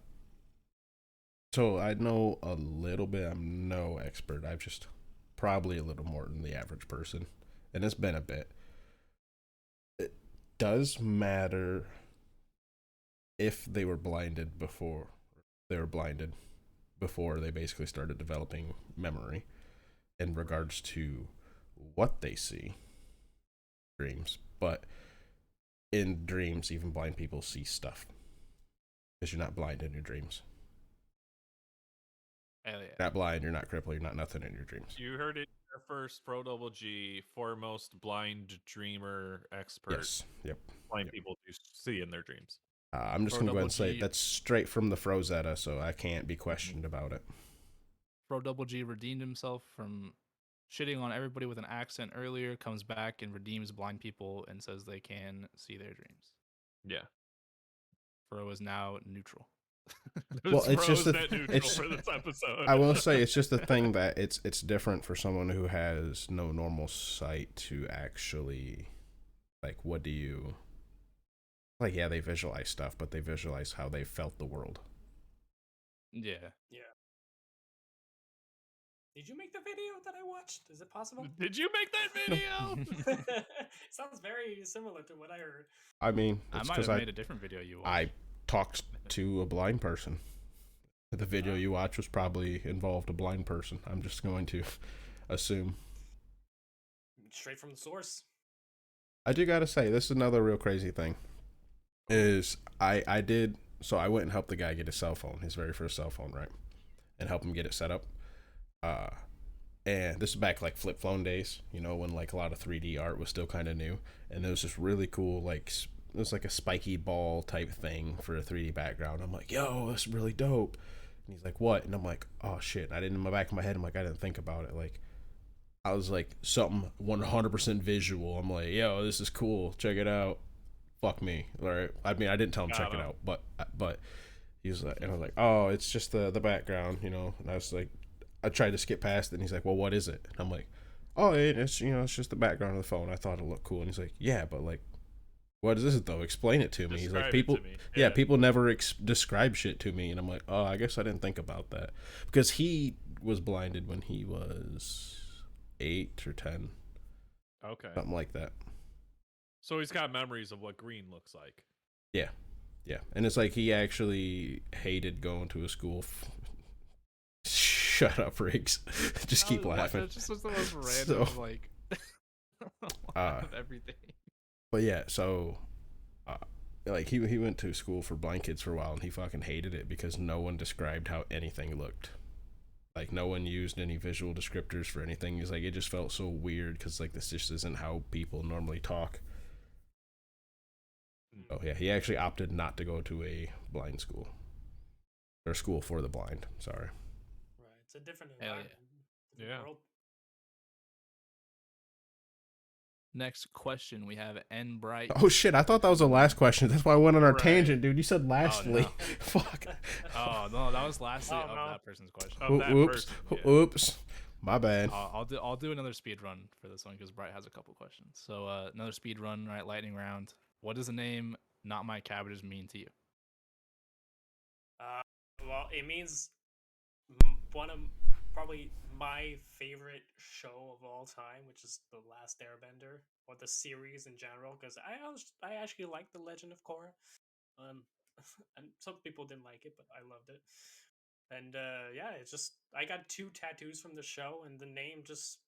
Speaker 1: So I know a little bit. I'm no expert. I've just probably a little more than the average person, and it's been a bit. It does matter if they were blinded before they basically started developing memory in regards to what they see dreams. But in dreams, even blind people see stuff because you're not blind in your dreams.
Speaker 4: Hell yeah.
Speaker 1: You're not blind, you're not crippled, you're not nothing in your dreams.
Speaker 2: You heard it here first. Pro Double G, foremost blind dreamer expert.
Speaker 1: Yes. Yep.
Speaker 2: Blind people do see in their dreams.
Speaker 1: I'm just going to go ahead and say that's straight from the Frozetta, so I can't be questioned about it.
Speaker 4: Pro Double G redeemed himself from shitting on everybody with an accent earlier, comes back and redeems blind people and says they can see their dreams.
Speaker 2: Yeah.
Speaker 4: Fro is now neutral.
Speaker 1: Well, it's just
Speaker 2: neutral for this episode.
Speaker 1: I will say it's just the thing that it's different for someone who has no normal sight to actually, like, what do you, like, yeah, they visualize stuff, but they visualize how they felt the world.
Speaker 4: Yeah.
Speaker 3: Did you make the video that I watched? Is it possible?
Speaker 2: Did you make that video?
Speaker 3: Sounds very similar to what I heard.
Speaker 1: I mean,
Speaker 4: I might have made a different video you watched.
Speaker 1: I talked to a blind person. The video you watched was probably involved a blind person. I'm just going to assume.
Speaker 3: Straight from the source.
Speaker 1: I do gotta say, this is another real crazy thing. Is I went and helped the guy get his cell phone, his very first cell phone, right? And help him get it set up. And this is back like flip phone days, when like a lot of 3D art was still kind of new. And there was this really cool, like, it was like a spiky ball type thing for a 3D background. I'm like, yo, that's really dope. And he's like, what? And I'm like, oh shit. I didn't, in my back of my head, I'm like, I didn't think about it. Like, I was like, something 100% visual. I'm like, yo, this is cool. Check it out. Fuck me. All right. I mean, I didn't tell him check it out, but he was like, and I was like, oh, it's just the background, And I was like, I tried to skip past it, and he's like, well, what is it? And I'm like, oh, it's it's just the background of the phone. I thought it looked cool. And he's like, yeah, but like, what is this though? Explain it to me. He's like, people, people never describe shit to me. And I'm like, oh, I guess I didn't think about that, because he was blinded when he was 8 or 10.
Speaker 2: Okay.
Speaker 1: Something like that.
Speaker 2: So he's got memories of what green looks like.
Speaker 1: Yeah. And it's like he actually hated going to a school. Shut up, Riggs. Just keep laughing.
Speaker 4: That just was the most random, everything.
Speaker 1: But yeah, so like he went to school for blind kids for a while, and he fucking hated it because no one described how anything looked. Like, no one used any visual descriptors for anything. He's like, it just felt so weird because like this just isn't how people normally talk. Oh yeah, he actually opted not to go to a blind school or school for the blind. Sorry.
Speaker 3: Right, it's a different environment.
Speaker 2: Yeah.
Speaker 3: World.
Speaker 4: Next question, we have N Bright.
Speaker 1: Oh shit, I thought that was the last question. That's why I went on our tangent, dude. You said lastly.
Speaker 4: Oh, no.
Speaker 1: Fuck.
Speaker 4: Oh no, that was lastly of that person's question.
Speaker 1: Oops. My bad.
Speaker 4: I'll do another speed run for this one because Bright has a couple questions. So another speed run, right? Lightning round. What does the name NotMyCabbages mean to you?
Speaker 3: Well, it means one of probably my favorite show of all time, which is The Last Airbender, or the series in general, because I actually like The Legend of Korra. And some people didn't like it, but I loved it. And yeah, it's just I got 2 tattoos from the show, and the name just,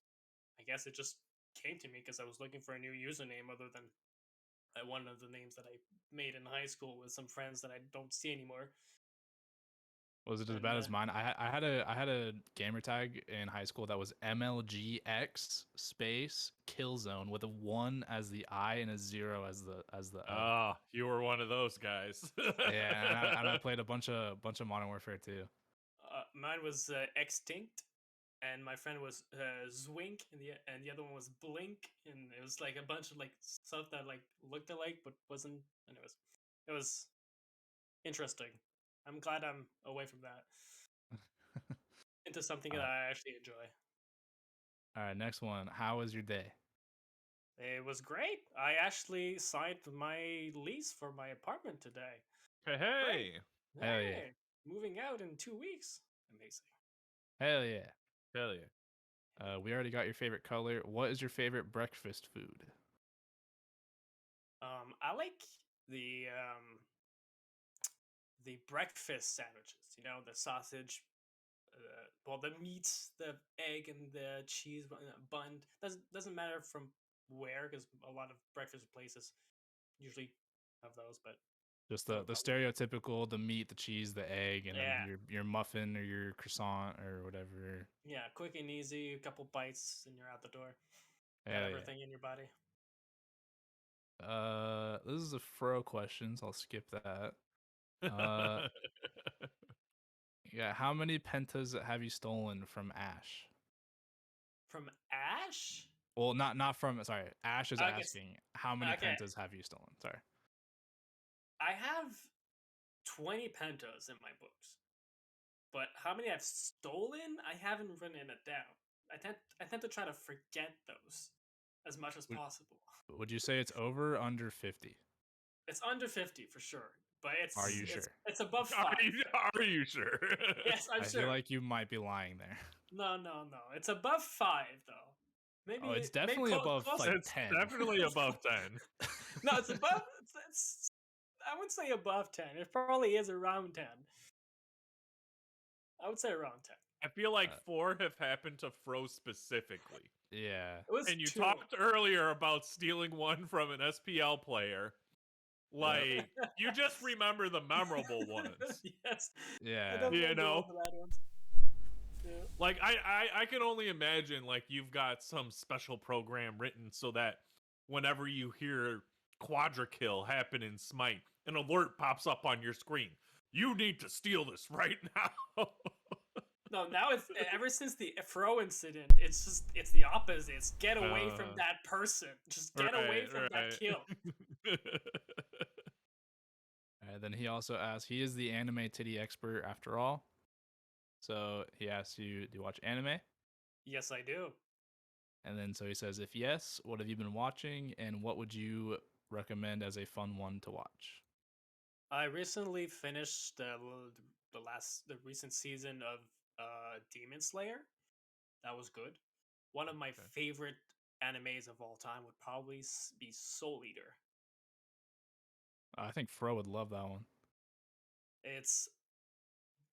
Speaker 3: I guess it just came to me because I was looking for a new username other than one of the names that I made in high school with some friends that I don't see anymore.
Speaker 4: Was it as bad as mine? I had a gamer tag in high school that was MLGX space Killzone with a 1 as the I and a 0 as the O.
Speaker 2: Ah, you were one of those guys.
Speaker 4: Yeah, and I played a bunch of Modern Warfare too.
Speaker 3: Mine was Extinct, and my friend was Zwink, and the other one was Blink, and it was like a bunch of like stuff that like looked alike but wasn't. And it was interesting. I'm glad I'm away from that into something that I actually enjoy.
Speaker 4: All right, next one. How was your day?
Speaker 3: It was great. I actually signed my lease for my apartment today.
Speaker 2: Hey.
Speaker 4: Hell yeah.
Speaker 3: Moving out in 2 weeks. Amazing.
Speaker 4: Hell yeah.
Speaker 2: Hell yeah.
Speaker 4: We already got your favorite color. What is your favorite breakfast food?
Speaker 3: I like the breakfast sandwiches. You know, the sausage, well, the meat, the egg, and the cheese bun. Doesn't matter from where, because a lot of breakfast places usually have those. But
Speaker 4: just the stereotypical, the meat, the cheese, the egg, and then your muffin or your croissant or whatever.
Speaker 3: Yeah, quick and easy. A couple bites and you're out the door.
Speaker 4: Hell
Speaker 3: Got everything in your body.
Speaker 4: This is a Fro question, so I'll skip that. Yeah, how many pentas have you stolen from Ash?
Speaker 3: From Ash?
Speaker 4: Well, not from. Sorry, Ash is asking how many pentas have you stolen? Sorry.
Speaker 3: I have 20 pentas in my books, but how many I've stolen, I haven't written it down. I tend to try to forget those as much as possible.
Speaker 4: Would you say it's over or under 50?
Speaker 3: It's under 50 for sure, but it's.
Speaker 4: Are you sure?
Speaker 3: It's above 5.
Speaker 2: Are you sure?
Speaker 3: Yes, I'm sure.
Speaker 4: I feel like you might be lying there.
Speaker 3: No. It's above 5 though. Maybe.
Speaker 4: Oh, it's definitely above like 10.
Speaker 2: It's definitely above 10.
Speaker 3: No, it's above. It's, I would say above 10. It probably is around 10. I would say around 10.
Speaker 2: I feel like 4 have happened to Fro specifically.
Speaker 4: Yeah.
Speaker 3: And
Speaker 2: you talked earlier about stealing one from an SPL player. Like, you just remember the memorable ones.
Speaker 3: Yes.
Speaker 4: Yeah.
Speaker 2: You know?
Speaker 3: Yeah.
Speaker 2: Like, I can only imagine, like, you've got some special program written so that whenever you hear Quadra Kill happen in Smite, an alert pops up on your screen. You need to steal this right now.
Speaker 3: No, now it's ever since the Fro incident, it's the opposite. It's get away from that person. Just get away from that kill.
Speaker 4: Then he also asks, he is the anime titty expert after all. So he asks you, do you watch anime?
Speaker 3: Yes, I do.
Speaker 4: And then so he says, if yes, what have you been watching and what would you recommend as a fun one to watch?
Speaker 3: I recently finished the recent season of Demon Slayer. That was good. One of my favorite animes of all time would probably be Soul Eater.
Speaker 4: I think Fro would love that one.
Speaker 3: It's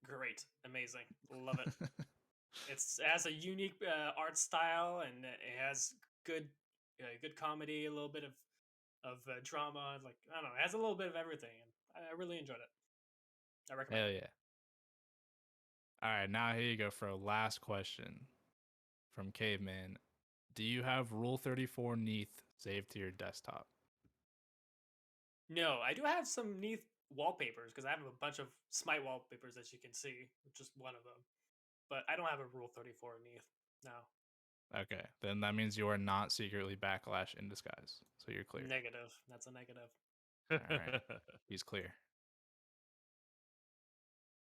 Speaker 3: great, amazing, love it. It has a unique art style, and it has good comedy, a little bit of drama. Like, I don't know, it has a little bit of everything, and I really enjoyed it. I recommend.
Speaker 4: Hell yeah! All right, now here you go for a last question from Caveman. Do you have Rule 34 Neath saved to your desktop?
Speaker 3: No, I do have some Neath wallpapers because I have a bunch of Smite wallpapers, as you can see, just one of them. But I don't have a Rule 34 Neath. No.
Speaker 4: Okay, then that means you are not secretly Backlash in disguise, so you're clear.
Speaker 3: Negative. That's a negative.
Speaker 4: All right, he's clear.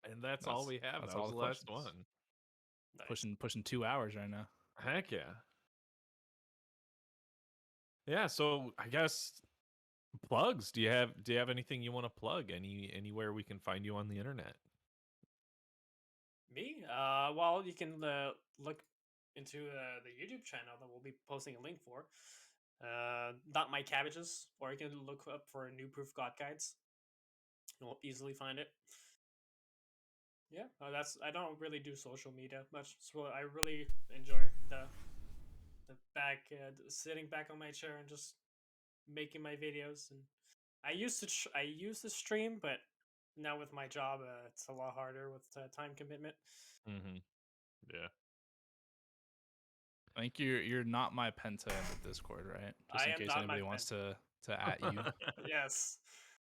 Speaker 2: And that's all we have. That was the last one.
Speaker 4: Nice. Pushing 2 hours right now.
Speaker 2: Heck yeah. Yeah, so I guess plugs. Do you have anything you want to plug? Anywhere we can find you on the internet?
Speaker 3: Me? Well, you can look into the YouTube channel that we'll be posting a link for. NotMyCabbages, or you can look up for New Proof God Guides. You'll easily find it. Yeah, I don't really do social media much, so I really enjoy sitting back on my chair and just making my videos. And I used to stream, but now with my job, it's a lot harder with time commitment.
Speaker 2: Mm-hmm. Yeah.
Speaker 4: I think you're not my penta in the Discord, right? Just
Speaker 3: I
Speaker 4: in
Speaker 3: am
Speaker 4: case
Speaker 3: not
Speaker 4: anybody
Speaker 3: my
Speaker 4: wants to at you.
Speaker 3: Yes.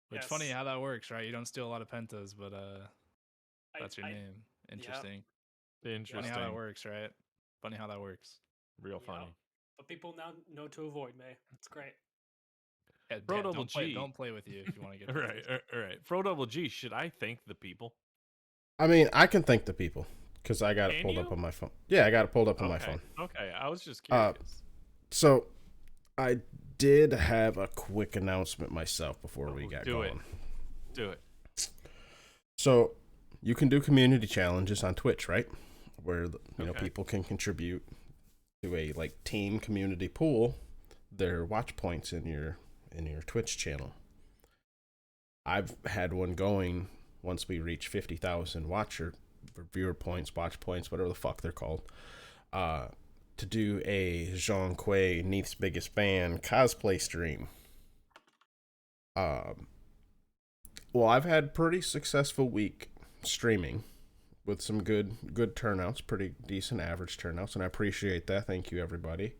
Speaker 4: Which
Speaker 3: Yes.
Speaker 4: funny how that works, right? You don't steal a lot of pentas, but that's your name. Interesting.
Speaker 2: Interesting.
Speaker 4: Funny how that works, right? Funny how that works.
Speaker 2: Real funny.
Speaker 3: But people now know to avoid me. It's great.
Speaker 4: Yeah,
Speaker 2: Pro Double G.
Speaker 4: Don't play with you if you want to get
Speaker 2: right. Pro Double G. Should I thank the people?
Speaker 1: I mean, I can thank the people because I got it pulled up on my phone. Yeah, I got it pulled up on my phone.
Speaker 2: Okay, I was just curious.
Speaker 1: So, I did have a quick announcement myself before we got going.
Speaker 2: Do it.
Speaker 1: So, you can do community challenges on Twitch, right? Where you know people can contribute to a like team community pool their watch points in your Twitch channel. I've had one going once we reach 50,000 viewer points, watch points, whatever the fuck they're called, to do a Jean Quay Neith's Biggest Fan cosplay stream. Well, I've had pretty successful week streaming with some good turnouts, pretty decent average turnouts, and I appreciate that. Thank you, everybody.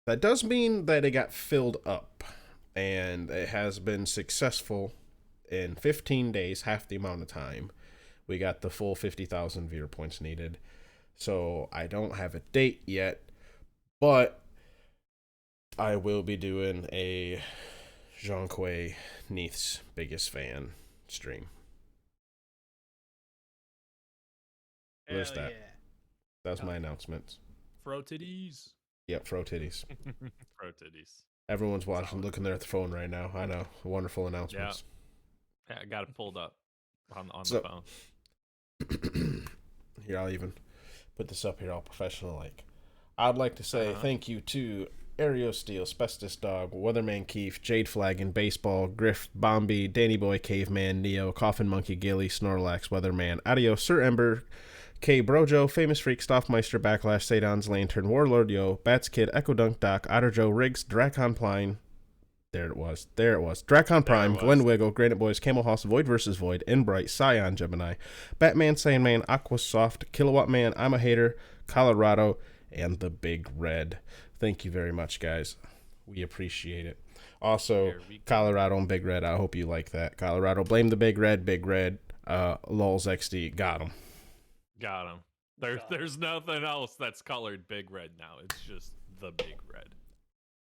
Speaker 1: That does mean that it got filled up, and it has been successful in 15 days, half the amount of time. We got the full 50,000 viewer points needed. So I don't have a date yet, but I will be doing a Jean Quay Neith's Biggest Fan stream. There's that. That's my announcements.
Speaker 4: Fro titties.
Speaker 1: Yep, fro titties.
Speaker 2: Fro titties.
Speaker 1: Everyone's watching, looking there at the phone right now. I know. Wonderful announcements.
Speaker 2: Yeah, I got it pulled up on the phone.
Speaker 1: Here, I'll even put this up here all professional like. I'd like to say thank you to Aereo Steel, Spestus Dog, Weatherman Keefe, Jade Flagon, Baseball, Griff, Bombi, Danny Boy, Caveman, Neo, Coffin Monkey, Gilly, Snorlax, Weatherman, Adios, Sir Ember, K. Brojo, Famous Freak, Stoffmeister, Backlash, Sadon's Lantern, Warlord Yo, Bats Kid, Echo Dunk Doc, Otter Joe, Riggs, Dracon Pline. There it was. Dracon Prime, Gwen Wiggle, Granite Boys, Camel House, Void vs. Void, Inbright, Scion, Gemini, Batman, Sandman, Aquasoft, Kilowatt Man, I'm a Hater, Colorado, and the Big Red. Thank you very much, guys. We appreciate it. Also, Colorado and Big Red, I hope you like that. Colorado, blame the Big Red, Lols XD, got him.
Speaker 2: Got him. There's nothing else that's colored Big Red now. It's just the Big Red.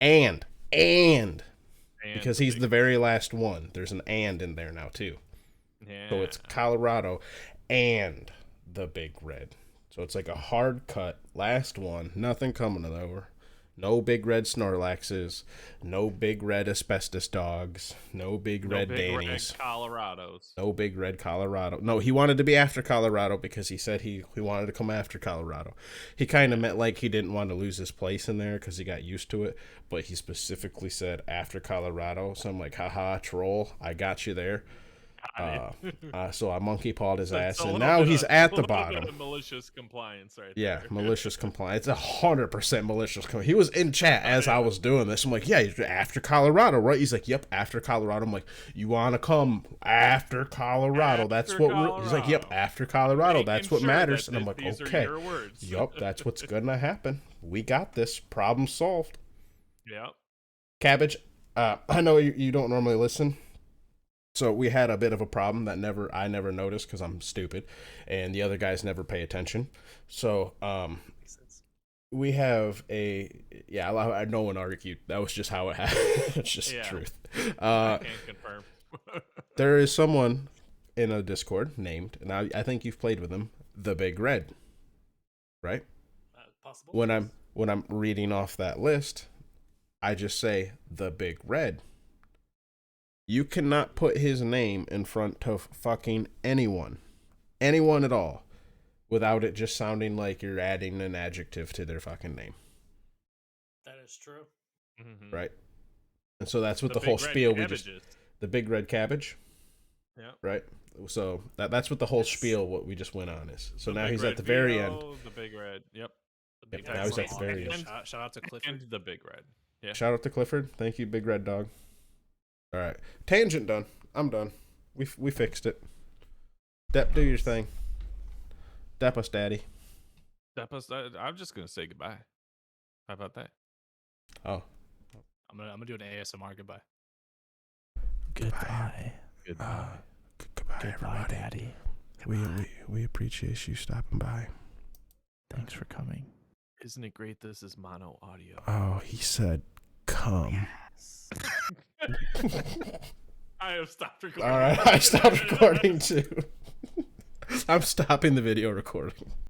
Speaker 1: And because he's the very last one. There's an and in there now, too.
Speaker 2: Yeah.
Speaker 1: So it's Colorado and the Big Red. So it's like a hard cut, last one, nothing coming over. No Big Red Snorlaxes, no Big Red Asbestos Dogs, no Big Red Dannies.
Speaker 2: Colorados.
Speaker 1: No Big Red Colorado. No, he wanted to be after Colorado because he said he wanted to come after Colorado. He kind of meant like he didn't want to lose his place in there because he got used to it, but he specifically said after Colorado. So I'm like, haha, troll, I got you there. So I monkey pawed his ass, and now he's at the bottom.
Speaker 2: Malicious compliance, right?
Speaker 1: Yeah, malicious compliance. It's 100% malicious. He was in chat as I was doing this. I'm like, yeah, you're after Colorado, right? He's like, yep, after Colorado. I'm like, you want to come after Colorado? That's what. He's like, yep, after Colorado. That's what matters. And I'm like, okay, yep, that's what's gonna happen. We got this. Problem solved.
Speaker 2: Yep.
Speaker 1: Cabbage. I know you don't normally listen. So we had a bit of a problem that I never noticed because I'm stupid, and the other guys never pay attention. So we have no one argued. That was just how it happened. It's just the truth.
Speaker 2: I can't confirm.
Speaker 1: There is someone in a Discord named, and I think you've played with him, the Big Red, right?
Speaker 3: Possible.
Speaker 1: When I'm reading off that list, I just say the Big Red. You cannot put his name in front of fucking anyone at all, without it just sounding like you're adding an adjective to their fucking name.
Speaker 3: That is true.
Speaker 2: Mm-hmm.
Speaker 1: Right? And so that's what the whole spiel we just... The Big Red Cabbage?
Speaker 2: Yeah.
Speaker 1: Right? So that's what the whole spiel what we just went on is. So
Speaker 2: The
Speaker 1: now
Speaker 2: Big
Speaker 1: he's
Speaker 2: Red
Speaker 1: at the very end.
Speaker 2: Vito, The Big Red. Yep.
Speaker 4: The Big
Speaker 1: Now
Speaker 4: Red
Speaker 1: he's at the
Speaker 4: Dog.
Speaker 1: very end.
Speaker 4: Shout out to Clifford.
Speaker 2: And The Big Red. Yeah.
Speaker 1: Shout out to Clifford. Thank you, Big Red Dog. All right, tangent done. I'm done. We fixed it. Depp, do your thing. Depp us, daddy.
Speaker 2: I'm just gonna say goodbye. How about that?
Speaker 1: Oh,
Speaker 4: I'm gonna do an ASMR goodbye.
Speaker 5: Goodbye.
Speaker 2: Goodbye.
Speaker 1: Goodbye, everybody.
Speaker 5: Daddy.
Speaker 1: We appreciate you stopping by.
Speaker 5: Thanks for coming.
Speaker 2: Isn't it great? This is mono audio.
Speaker 1: Oh, he said, "Come."
Speaker 5: Yes.
Speaker 2: I have stopped recording.
Speaker 1: All right, I stopped recording too. I'm stopping the video recording.